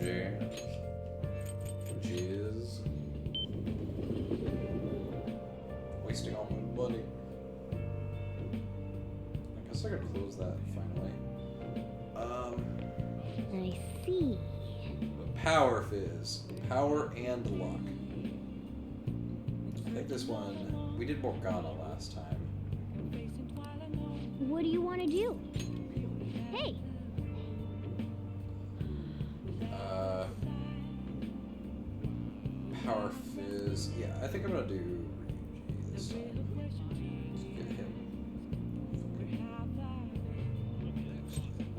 Jams. Jizz. Wasting all my money. I guess I could close that finally. I see. Power Fizz. Power and luck. I think this one... We did Morgana last time. What do you want to do? Hey! Power Fizz. Yeah, I think I'm gonna do Ryuji this time. Get him.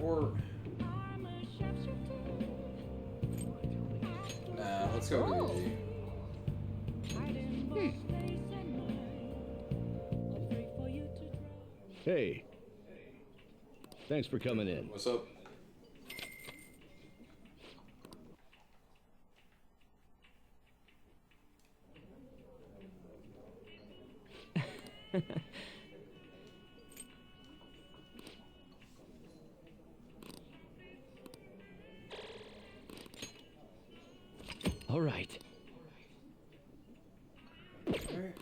Or... Nah, let's go Ryuji. Hey. Thanks for coming in. What's up? All right. Okay.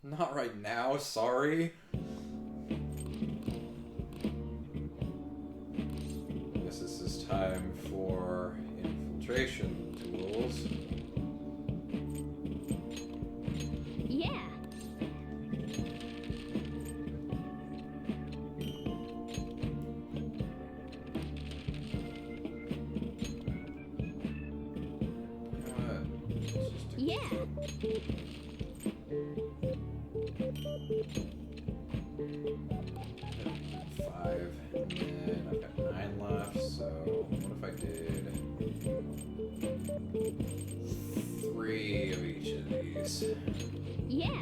Not right now, sorry. Guess this is time for infiltration tools. Yeah. Yeah. 5, and then I've got 9 left, so what if I did 3 of each of these? Yeah.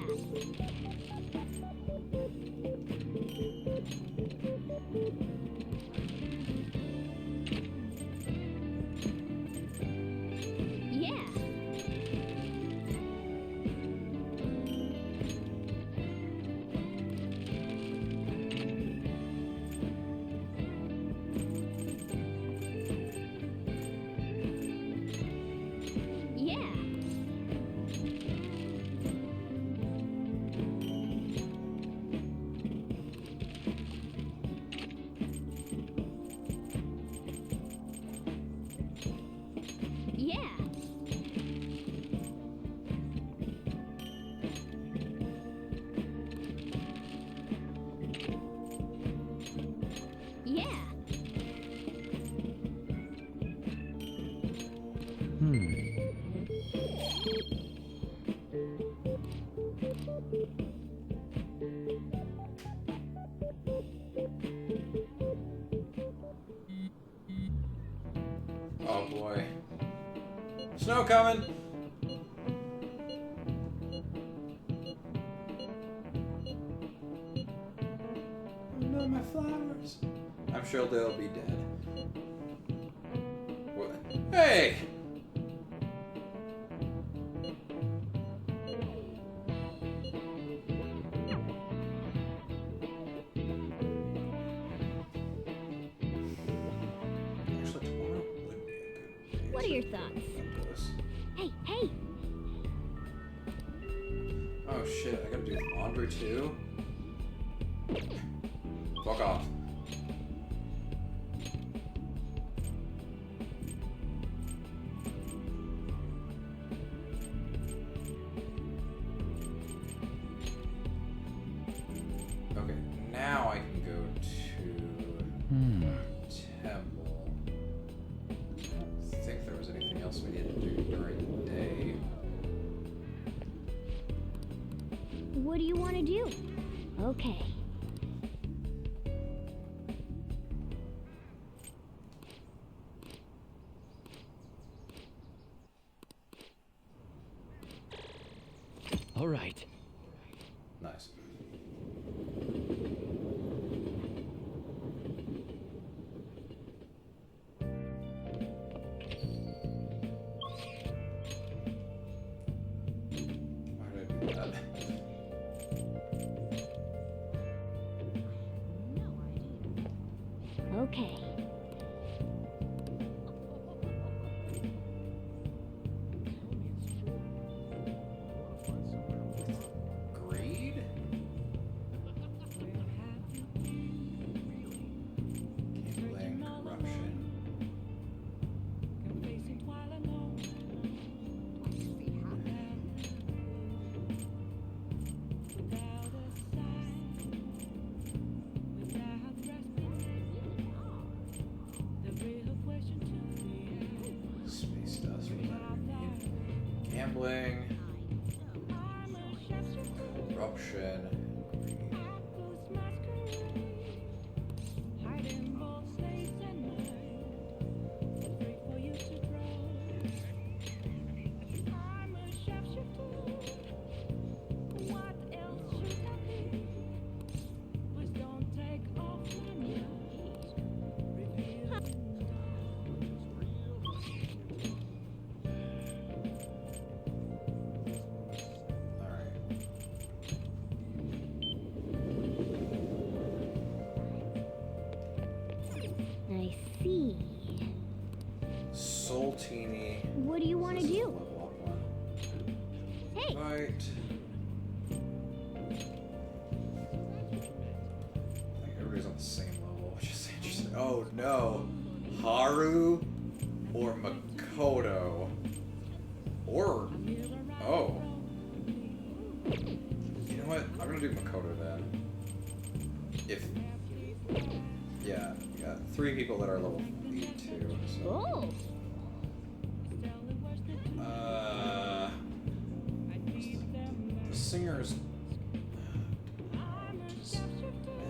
boy. Snow coming! Oh no, my flowers. I'm sure they'll be dead. What? Hey! Actually, tomorrow would be a good day. What are your thoughts? Hey, hey! Oh shit, I gotta do laundry too? Fuck off. Okay, now I can go to Temple. I don't think there was anything else we needed to do during the day. What do you want to do? Okay. All right. Nice. Why did I do that? Okay. Greed? Gambling, corruption. Space dust, what does that mean? Gambling, corruption, greed. Alright. I see. Saltini. What do you want to This is do? the level up one. Hey! Right. I think everybody's on the same level, which is interesting. Oh no. Haru or Makoto. Or oh. You know what? I'm gonna do Makoto then. If yeah, we got 3 people that are level 82, so Oh! the singer's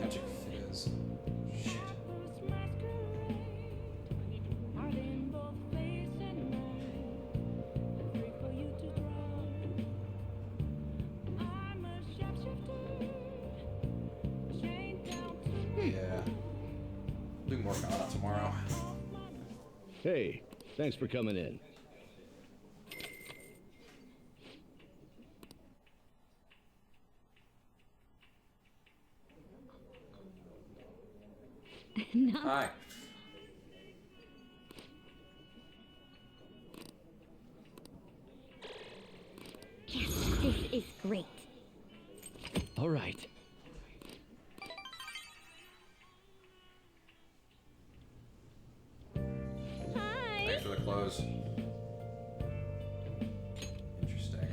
magic fizz. Shit. Yeah. Do more Ghana tomorrow. Hey, thanks for coming in. No. Hi. Yes, this is great. All right. Hi! Thanks for the clothes. Interesting.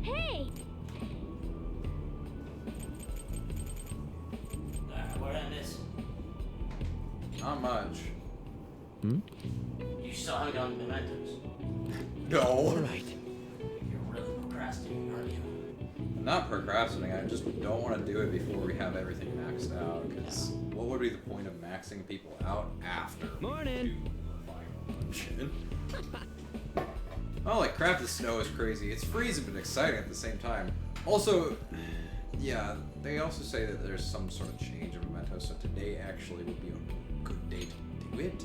Hey! What did I miss? Not much. You still haven't gotten mementos. No. All right. You're really procrastinating. procrastinating, aren't you? I'm not procrastinating. I just don't want to do it before we have everything maxed out. Because what would be the point of maxing people out after? Morning. Shit. Oh, like crap! The snow is crazy. It's freezing but exciting at the same time. Also, yeah, they also say that there's some sort of change in Memento, so today actually would be a good day to do it.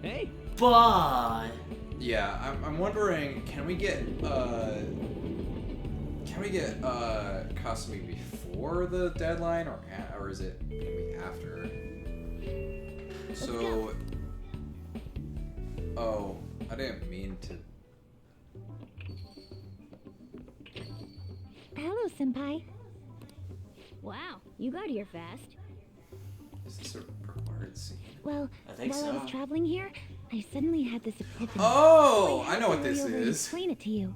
Hey. But Yeah, I'm wondering, can we get Kasumi before the deadline, or is it gonna be after? So, oh, I didn't mean to. Hello, Senpai. Wow, you got here fast. Is this a required scene? Well, I think while I so. was traveling here, I suddenly had this epiphany. Oh, So I know what had to this hurry over and is. Explain it to you.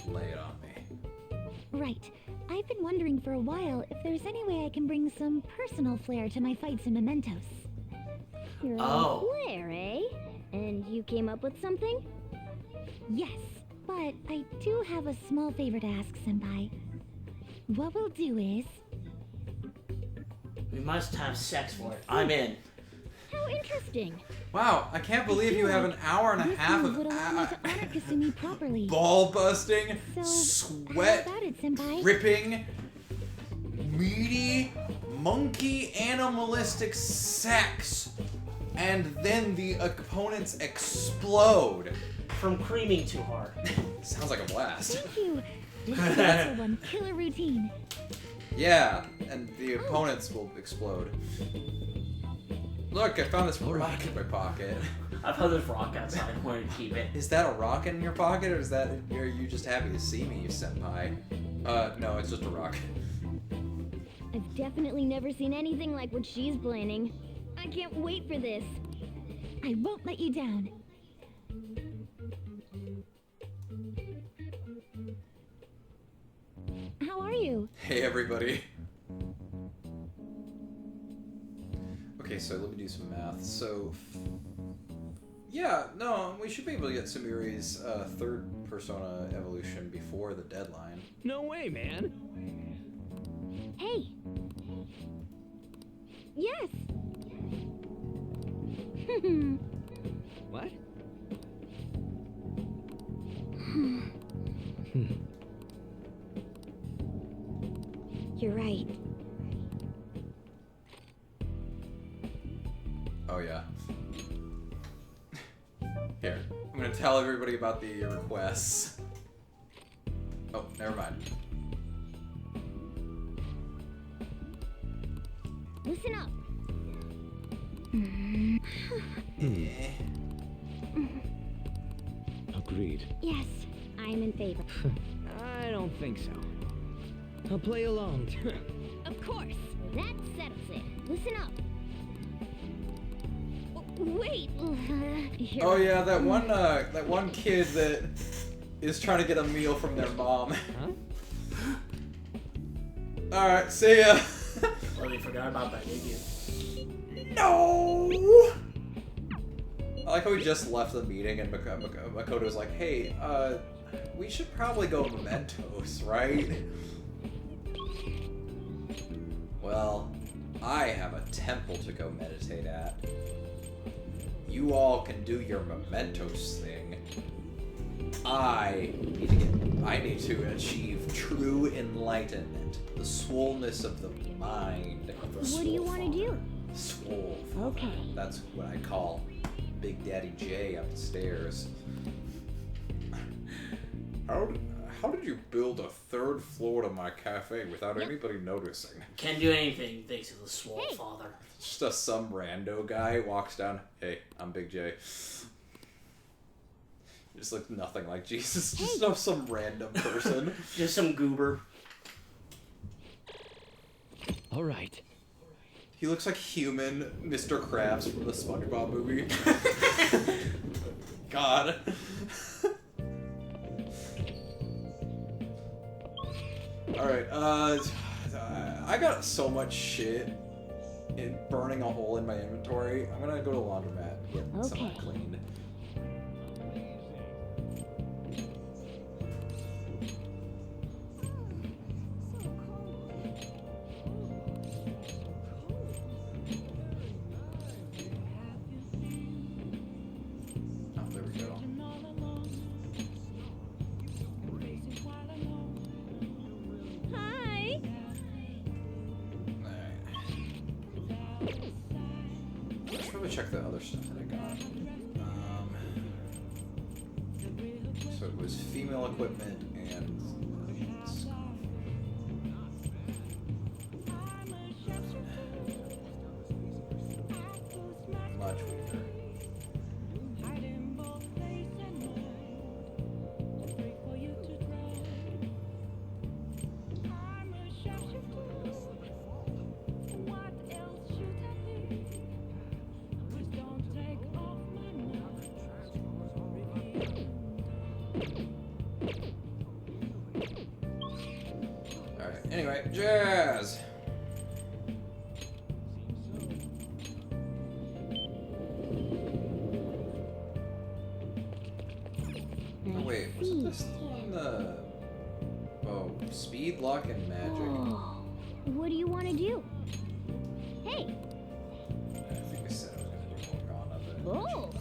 Lay it on me. Right. I've been wondering for a while if there's any way I can bring some personal flair to my fights in Mementos. Your Oh. own flair, eh? And you came up with something? Yes, but I do have a small favor to ask, Senpai. What we'll do is... we must have sex for it. I'm in. How interesting. Wow, I can't believe you have an hour and a This half move of would allow me to honor Kasumi properly. ball busting, So, sweat how about it, Senpai? ripping, meaty, monkey animalistic sex, and then the opponents explode. From creaming too hard. Sounds like a blast. Thank you. This is also one killer routine. Yeah, and the opponents will explode. Look, I found this rock in my pocket. I found this rock outside. I wanted to keep it. Is that a rock in your pocket, or are you just happy to see me, you senpai? No, it's just a rock. I've definitely never seen anything like what she's planning. I can't wait for this. I won't let you down. How are you? Hey, everybody. Okay, so let me do some math. So, yeah, no, we should be able to get Sumiri's third persona evolution before the deadline. No way, man. Hey. Yes. What? You're right. Oh, yeah. Here, I'm gonna tell everybody about the requests. Oh, never mind. Listen up. Agreed. Yes, I'm in favor. I don't think so. I'll play along. Of course. That settles it. Listen up. Wait. Here. Oh yeah, that one kid that is trying to get a meal from their mom. Huh? All right, see ya. Well, we forgot about that, did you? No. I like how we just left the meeting and Makoto was like, "Hey, we should probably go Mementos, right?" Well, I have a temple to go meditate at. You all can do your Mementos thing. I need to achieve true enlightenment, the swollenness of the mind. What do you want to do? Swole. Okay. That's what I call Big Daddy J up the stairs. How did you build a third floor to my cafe without anybody noticing? Can't do anything thanks to the swole father. Just some rando guy walks down. Hey, I'm Big J. Just looks nothing like Jesus. Just some random person. Just some goober. All right. He looks like human Mr. Krabs from the SpongeBob movie. God. Alright, I got so much shit in burning a hole in my inventory. I'm gonna go to the laundromat and get some of Okay. that cleaned. probably check the other stuff that I got. So it was female equipment and much weaker. Anyway, jazz. Oh wait, wasn't this on the speed, luck, and magic? Oh, what do you want to do? Hey. I think I said I was gonna do more on of it. Oh.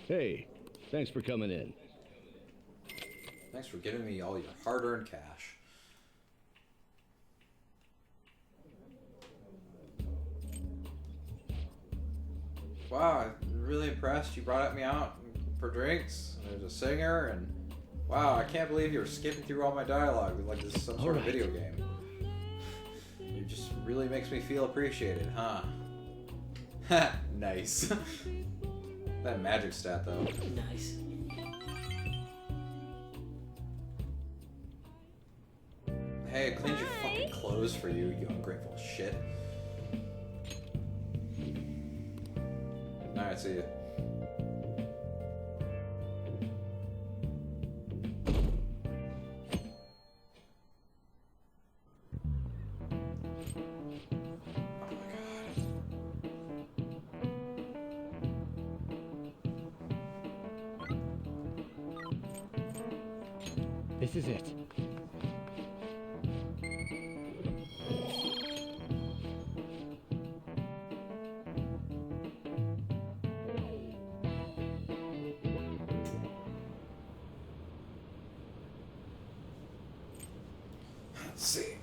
Hey, thanks for coming in. Thanks for giving me all your hard-earned cash. Wow, I'm really impressed. You brought me out for drinks. There's a singer, and wow, I can't believe you're skipping through all my dialogue like this is some sort of video game. It just really makes me feel appreciated, huh? Ha, nice. That magic stat, though. Nice. Hey, I cleaned your fucking clothes for you, you ungrateful shit. Alright, see ya. This is it. Let's see.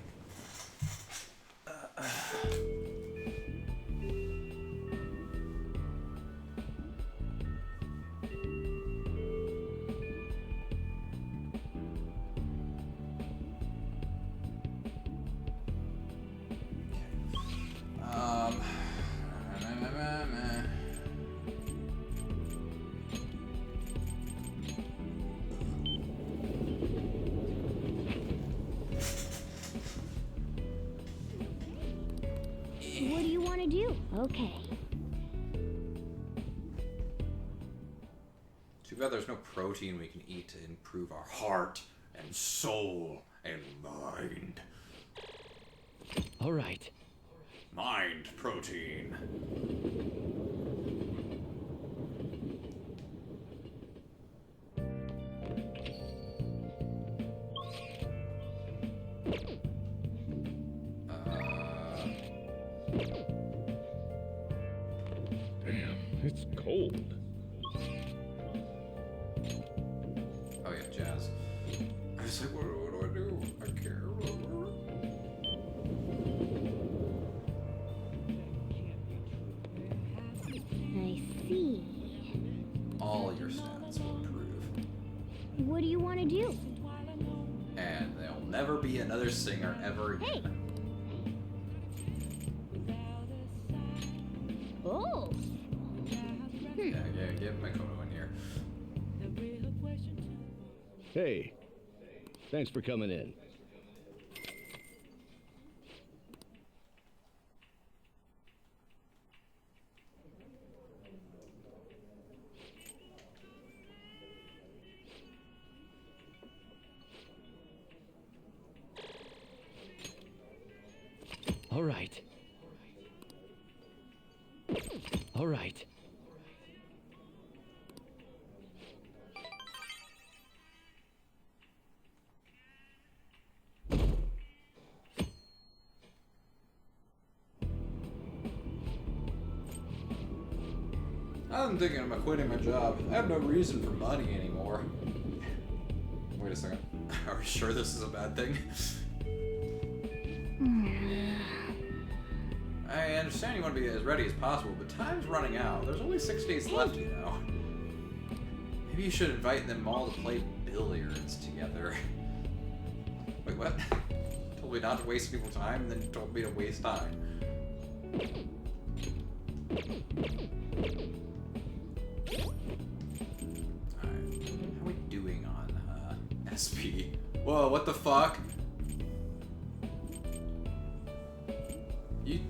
What do you want to do? Okay. Too bad there's no protein we can eat to improve our heart and soul and mind. All right. Mind protein. Damn, it's cold. Oh yeah, jazz. I was like, what do I do? I can't. I see. All your stats will improve. What do you want to do? And there'll never be another singer ever again. Hey. Oh. Yeah, get Makoto in here. Hey, thanks for coming in. All right. All right. I'm thinking about quitting my job. I have no reason for money anymore. Wait a second. Are we sure this is a bad thing? understand you want to be as ready as possible, but time's running out. There's only 6 days left, you know. Maybe you should invite them all to play billiards together. Wait, what? Told me not to waste people's time, and then you told me to waste time. Alright, how are we doing on SP? Whoa, what the fuck?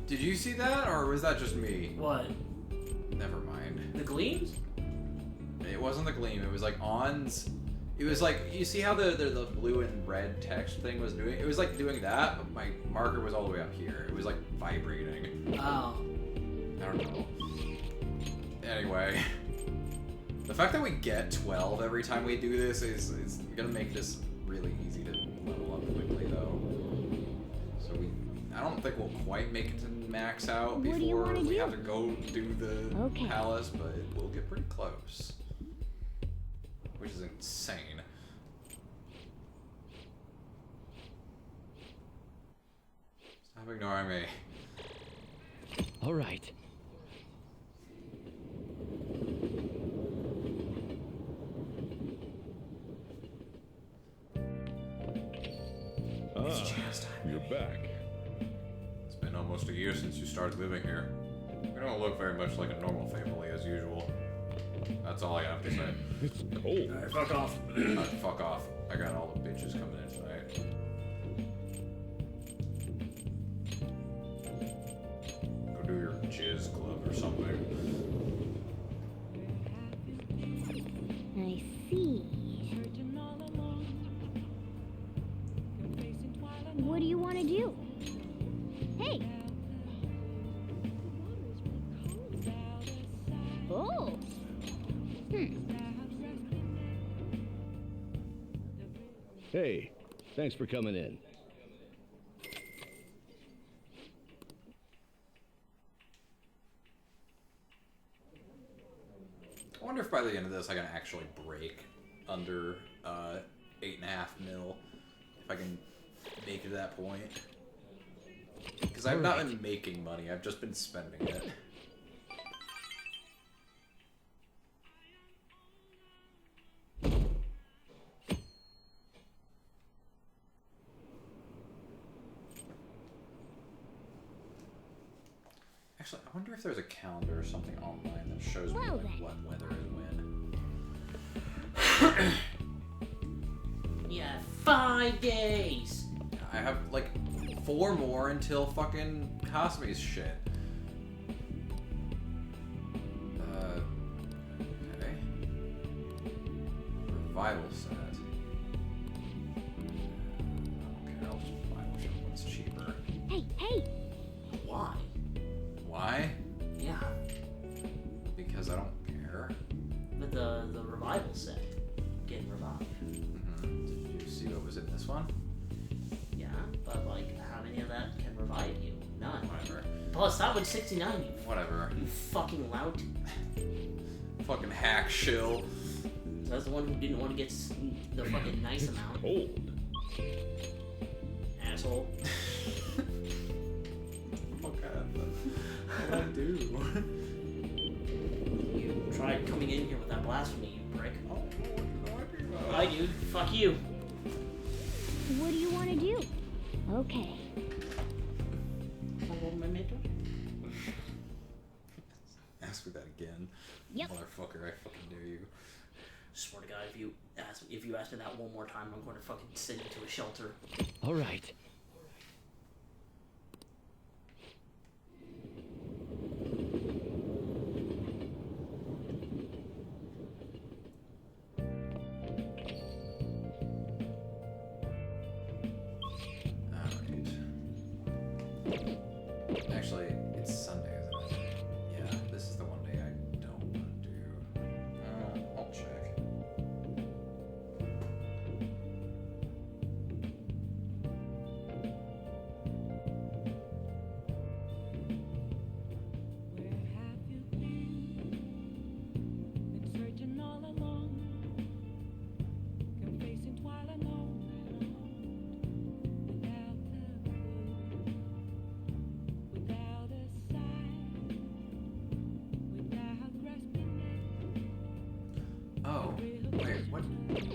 Did you see that, or was that just me? What? Never mind. The gleams? It wasn't the gleam, it was like On's. It was like, you see how the blue and red text thing was doing? It was like doing that, but my marker was all the way up here. It was like vibrating. Oh. I don't know. Anyway. The fact that we get 12 every time we do this is gonna make this really easy to level up quickly, though. So I don't think we'll quite make it to max out before we have to go do the palace, but we'll get pretty close. Which is insane. Stop ignoring me. All right. You're back. It's been almost a year since you started living here. We don't look very much like a normal family as usual. That's all I have to say. It's cold. Alright, fuck off. Fuck off. I got all the bitches coming in tonight. Go do your jizz club or something. I see. What do you want to do? Hey! Oh! Hey, thanks for coming in. I wonder if by the end of this I can actually break under 8.5 mil. If I can make it to that point. Because I've not been making money, I've just been spending it. Actually, I wonder if there's a calendar or something online that shows me like, what weather is when. Yeah, 5 days. I have like 4 more until fucking Cosme's shit. Okay. Revival set. Okay, I'll just buy whichever one's cheaper. Hey, hey! Why? Why? Yeah. Because I don't care. But the revival set getting revived. Mm-hmm. Did you see what was in this one? Yeah, but like, how many of that can revive you? None. Whatever. Plus, that was 69. You Whatever. You fucking lout. Fucking hack shill. So that's the one who didn't want to get the fucking nice amount. Cold. Asshole. What I do? You tried coming in here with that blasphemy, you prick. Oh, what do I do? Hi, dude. Fuck you. What do you want to do? Okay. Ask me that again. Yep. Motherfucker, I fucking dare you. Swear to God, if you ask me that one more time, I'm going to fucking send you to a shelter. All right. Actually, it's Sunday, isn't it? Yeah, this is the one day I don't want to do. I'll check. Oh, wait, what? Shit.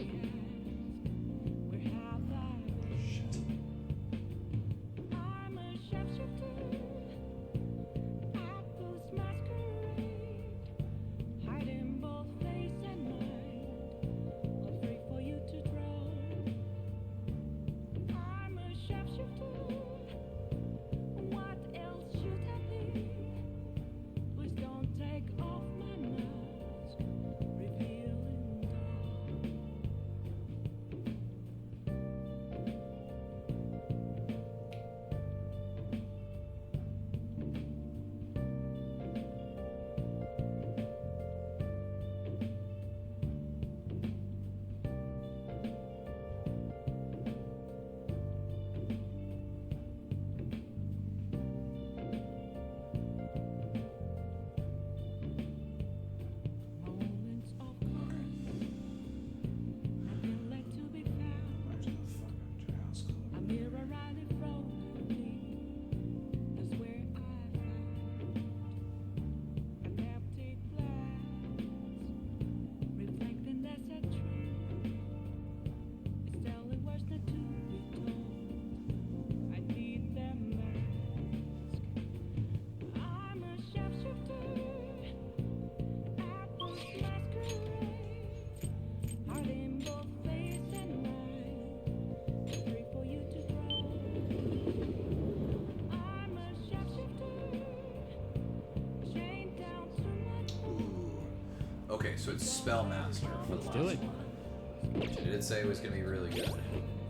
Okay, so it's Spellmaster for the Let's do last it. one. Which I did say was gonna be really good.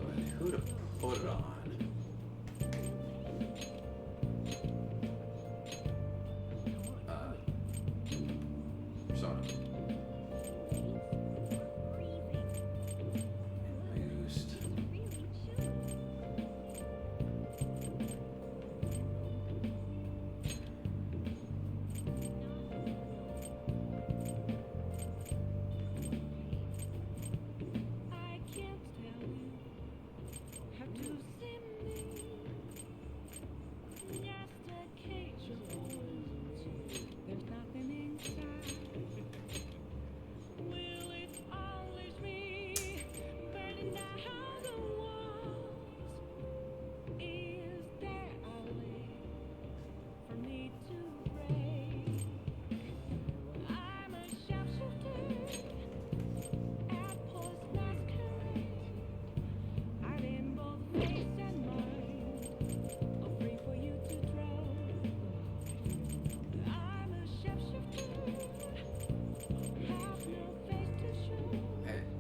But who to put it on? Persona. Boost.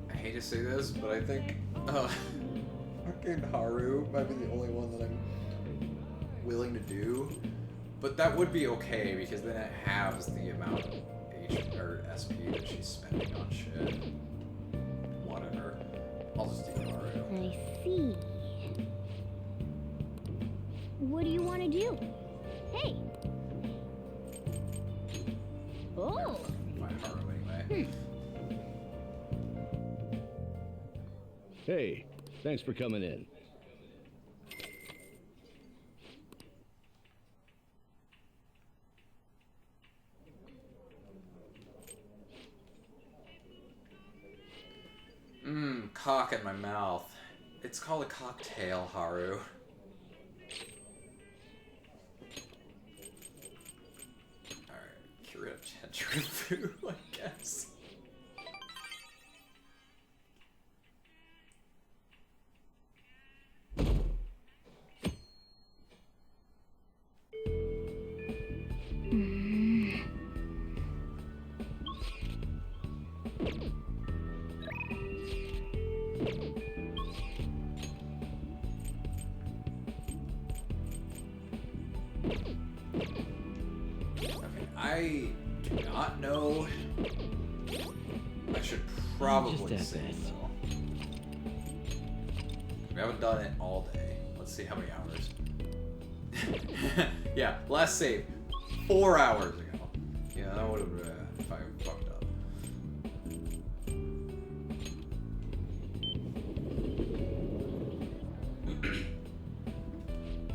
I hate to say this, but I think fucking Haru might be the only one that I'm willing to do. But that would be okay because then it halves the amount of SP that she's spending on shit. Whatever. I'll just do Haru. I see. What do you want to do? Hey! Oh! By Haru anyway. Hey, thanks for coming in. Cock in my mouth. It's called a cocktail, Haru. Alright, get rid of Tentrifu, I guess. I do not know. I should probably Just say at this. though. We haven't done it all day. Let's see how many hours. Yeah, last save 4 hours ago. Yeah, that would have if I fucked up.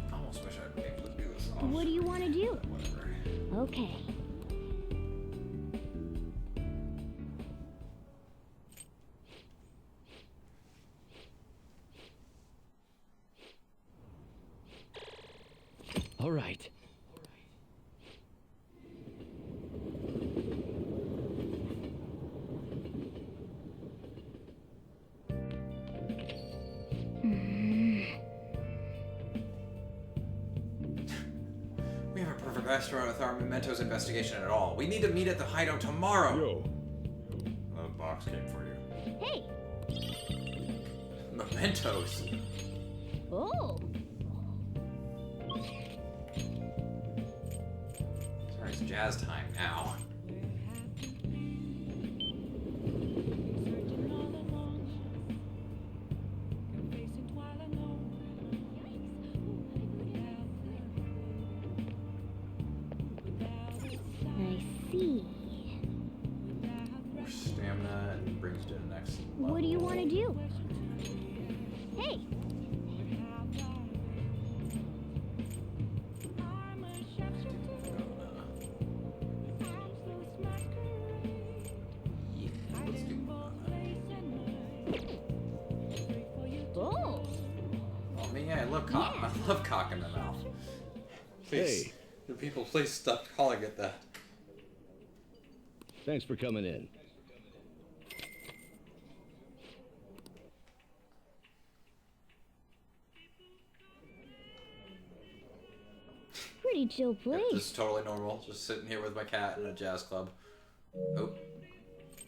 I almost wish I'd been able to do this off. What do you want to do? Whatever. Okay. All right. We have a perfect estimate with our Mementos investigation at all. We need to meet at the hideout tomorrow. Yo. A box came for you. Hey! Mementos. Oh! Sorry, it's jazz time now. I see. More stamina and brings you to the next level. What do you want to do? Hey! Let's do Oh! Oh, me, yeah, I love cock. I love cock in the mouth. Please, Hey. do people please stop calling it that? Thanks for coming in. Pretty chill place. This is totally normal. Just sitting here with my cat in a jazz club. Oh,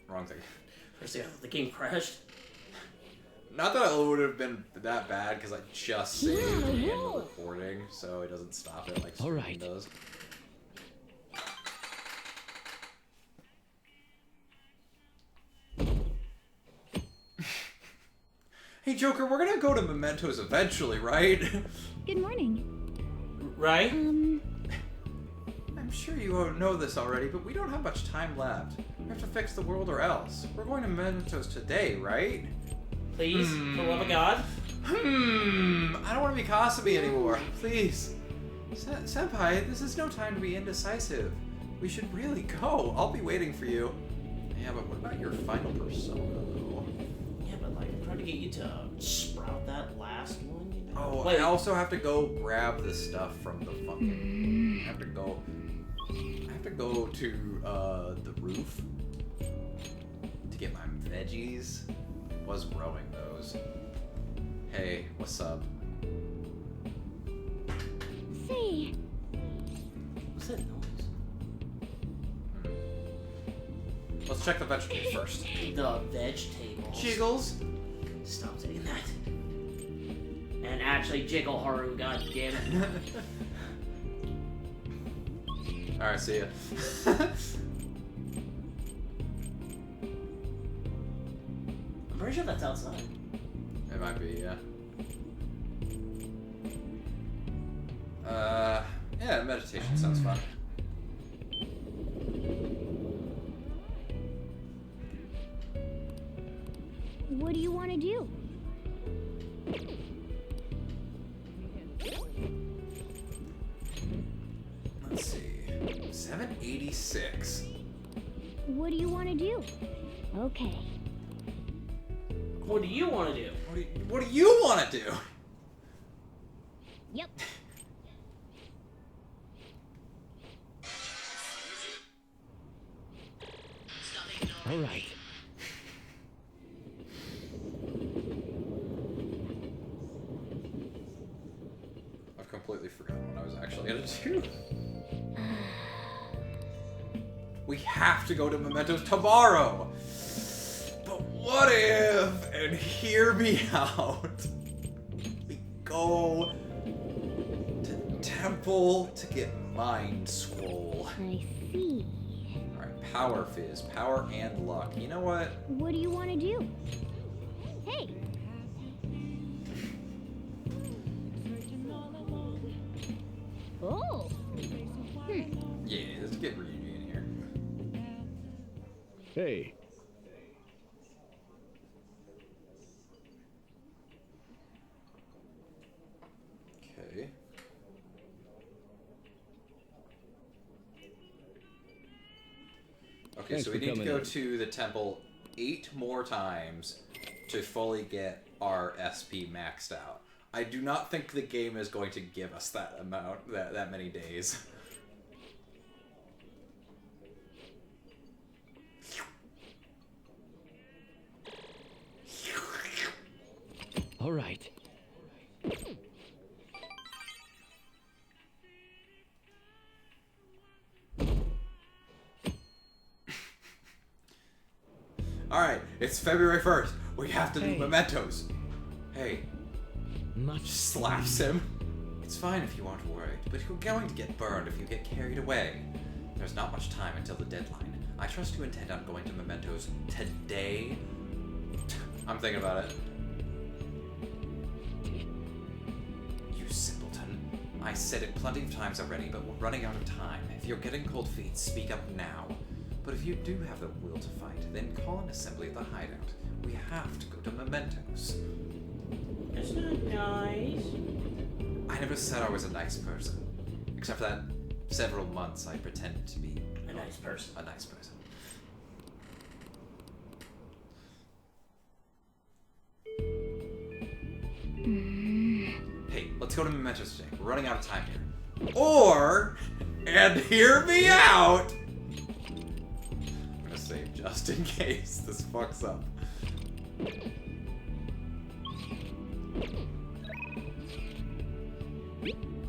wrong thing. First thing I thought the game crashed. Not that it would have been that bad because I just saved Yeah, the end roll. of recording, so it doesn't stop it like All streaming right. does. Hey Joker, we're gonna go to Mementos eventually, right? Good morning. Right? I'm sure you know this already, but we don't have much time left. We have to fix the world or else. We're going to Mementos today, right? Please, for the love of God. I don't want to be Kasumi anymore. Please. Senpai, this is no time to be indecisive. We should really go. I'll be waiting for you. Yeah, but what about your final persona, though? Yeah, but like, I'm trying to get you to sprout that last one, you know? Oh, Wait. I also have to go grab the stuff from the fucking... I have to go to, the roof to get my veggies. Was growing those. Hey, what's up? Say, What's that noise? Let's check the vegetables first. The veg tables. Jiggles. Stop saying that. And actually jiggle Haru, god damn it. Alright, see ya. I'm pretty sure that's outside. It might be, yeah. Yeah, meditation sounds fun. what do you want to do? Let's see. 786. What do you want to do? Okay. What do you want to do? What do you want to do? Yep. All right. I've completely forgotten what I was actually gonna do. We have to go to Mementos tomorrow. But what if, and hear me out, we go to the temple to get Mind Scroll. I see. Alright, Power Fizz, Power and Luck. You know what? What do you want to do? Hey. Oh. Yeah, let's get Ryuji in here. Hey. Okay. Okay, Thanks so we for need to coming go in. to the temple 8 more times to fully get our SP maxed out. I do not think the game is going to give us that amount, that many days. All right. Alright, it's February 1st. We have to do mementos. Hey, Much slaps him. It's fine if you aren't worried, but you're going to get burned if you get carried away. There's not much time until the deadline. I trust you intend on going to mementos today. I'm thinking about it. You simpleton. I said it plenty of times already, but we're running out of time. If you're getting cold feet, speak up now. But if you do have the will to fight, then call an assembly at the hideout. We have to go to mementos. It's not nice. I never said I was a nice person. Except for that several months I pretended to be A nice person. a nice person. Hey, let's go to mementos today. We're running out of time here. Or, and hear me out, I'm gonna save just in case this fucks up.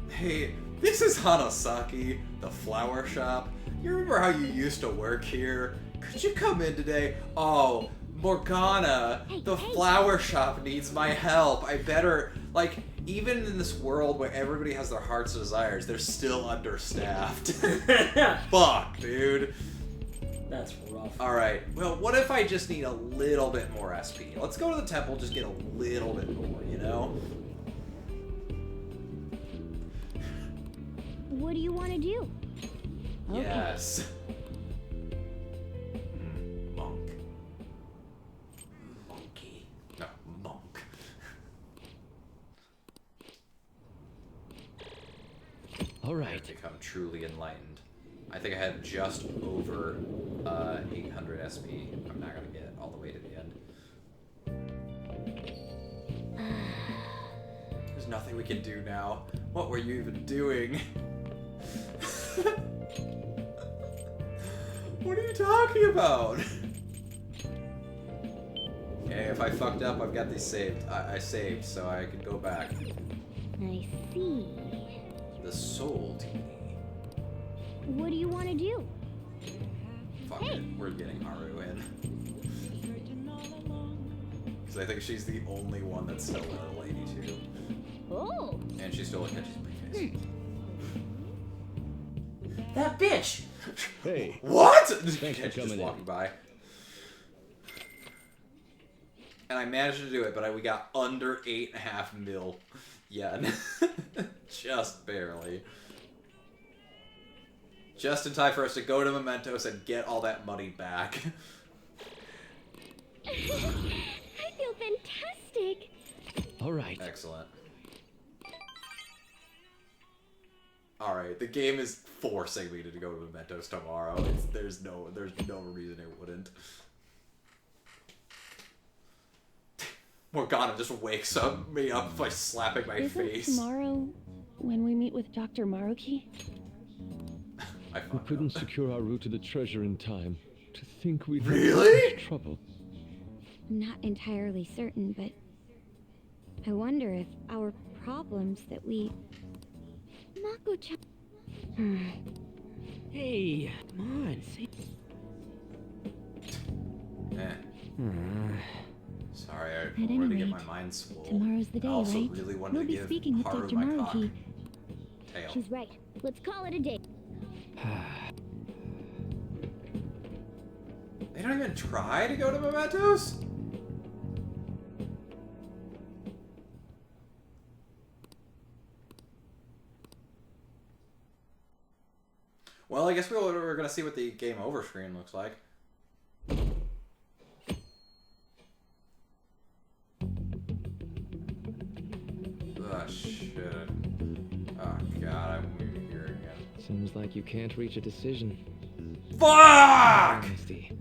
Hey, this is Hanasaki, the flower shop. You remember how you used to work here? Could you come in today? Oh, Morgana, the flower shop needs my help. I better, like, even in this world where everybody has their heart's desires, they're still understaffed. Fuck, dude. That's rough. Alright, well, what if I just need a little bit more SP? Let's go to the temple, just get a little bit more, you know? What do you want to do? Okay. Yes. Monk. Monkey. No, monk. All I right. have become truly enlightened. I think I had just over 800 SP. I'm not gonna get all the way to the end. There's nothing we can do now. What were you even doing? What are you talking about? Okay, if I fucked up, I've got these saved. I saved, so I can go back. I see. The soul TV. What do you want to do? Fuck it, we're getting Haru in. Because I think she's the only one that's still a lady, too. Oh. And she's still a catches my face. That bitch! Hey. What? Thanks for Catch just coming walking in. by. And I managed to do it, but we got under 8.5 mil yen. Just barely. Just in time for us to go to Mementos and get all that money back. I feel fantastic. All right. Excellent. Alright, the game is forcing me to go to Mementos tomorrow. There's no reason it wouldn't. Morgana just wakes me up by slapping my Isn't face. tomorrow when we meet with Dr. Maruki? We couldn't secure our route to the treasure in time. To think we'd Really? have such trouble. I'm not entirely certain, but I wonder if our problems that we... Mako-chan... Hey, come on. Say... Sorry, I At wanted to any get my rate, mind swole. Tomorrow's the day, I also right? really wanted We'll to be give speaking with Haru Dr. my cock Maruki. tail. She's right. Let's call it a day. They don't even try to go to Mementos? Well, I guess we're gonna see what the game over screen looks like. Oh, shit. Oh, God, I'm moving here again. Seems like you can't reach a decision. Fuck! Honesty.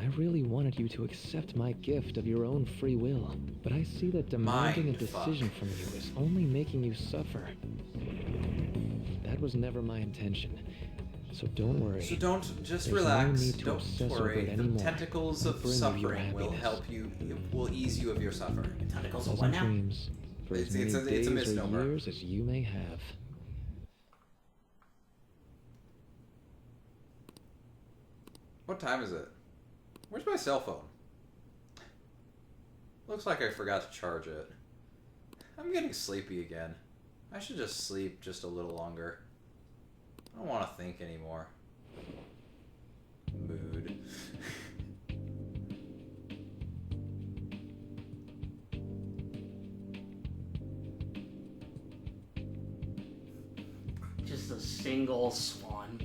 I really wanted you to accept my gift of your own free will, but I see that demanding a decision from you is only making you suffer. That was never my intention, so don't worry. So don't, just There's relax, no need to don't obsess over worry. it The anymore. tentacles I'll of bring you your suffering will happiness. help you, will ease you of your suffering. Tentacles of Pleasant what now? dreams for as It's many a days or misnomer. years as you may have. What time is it? Where's my cell phone? Looks like I forgot to charge it. I'm getting sleepy again. I should just sleep just a little longer. I don't want to think anymore. Mood. Just a single swan.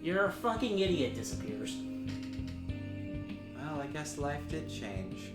You're a fucking idiot disappears. Well, I guess life did change.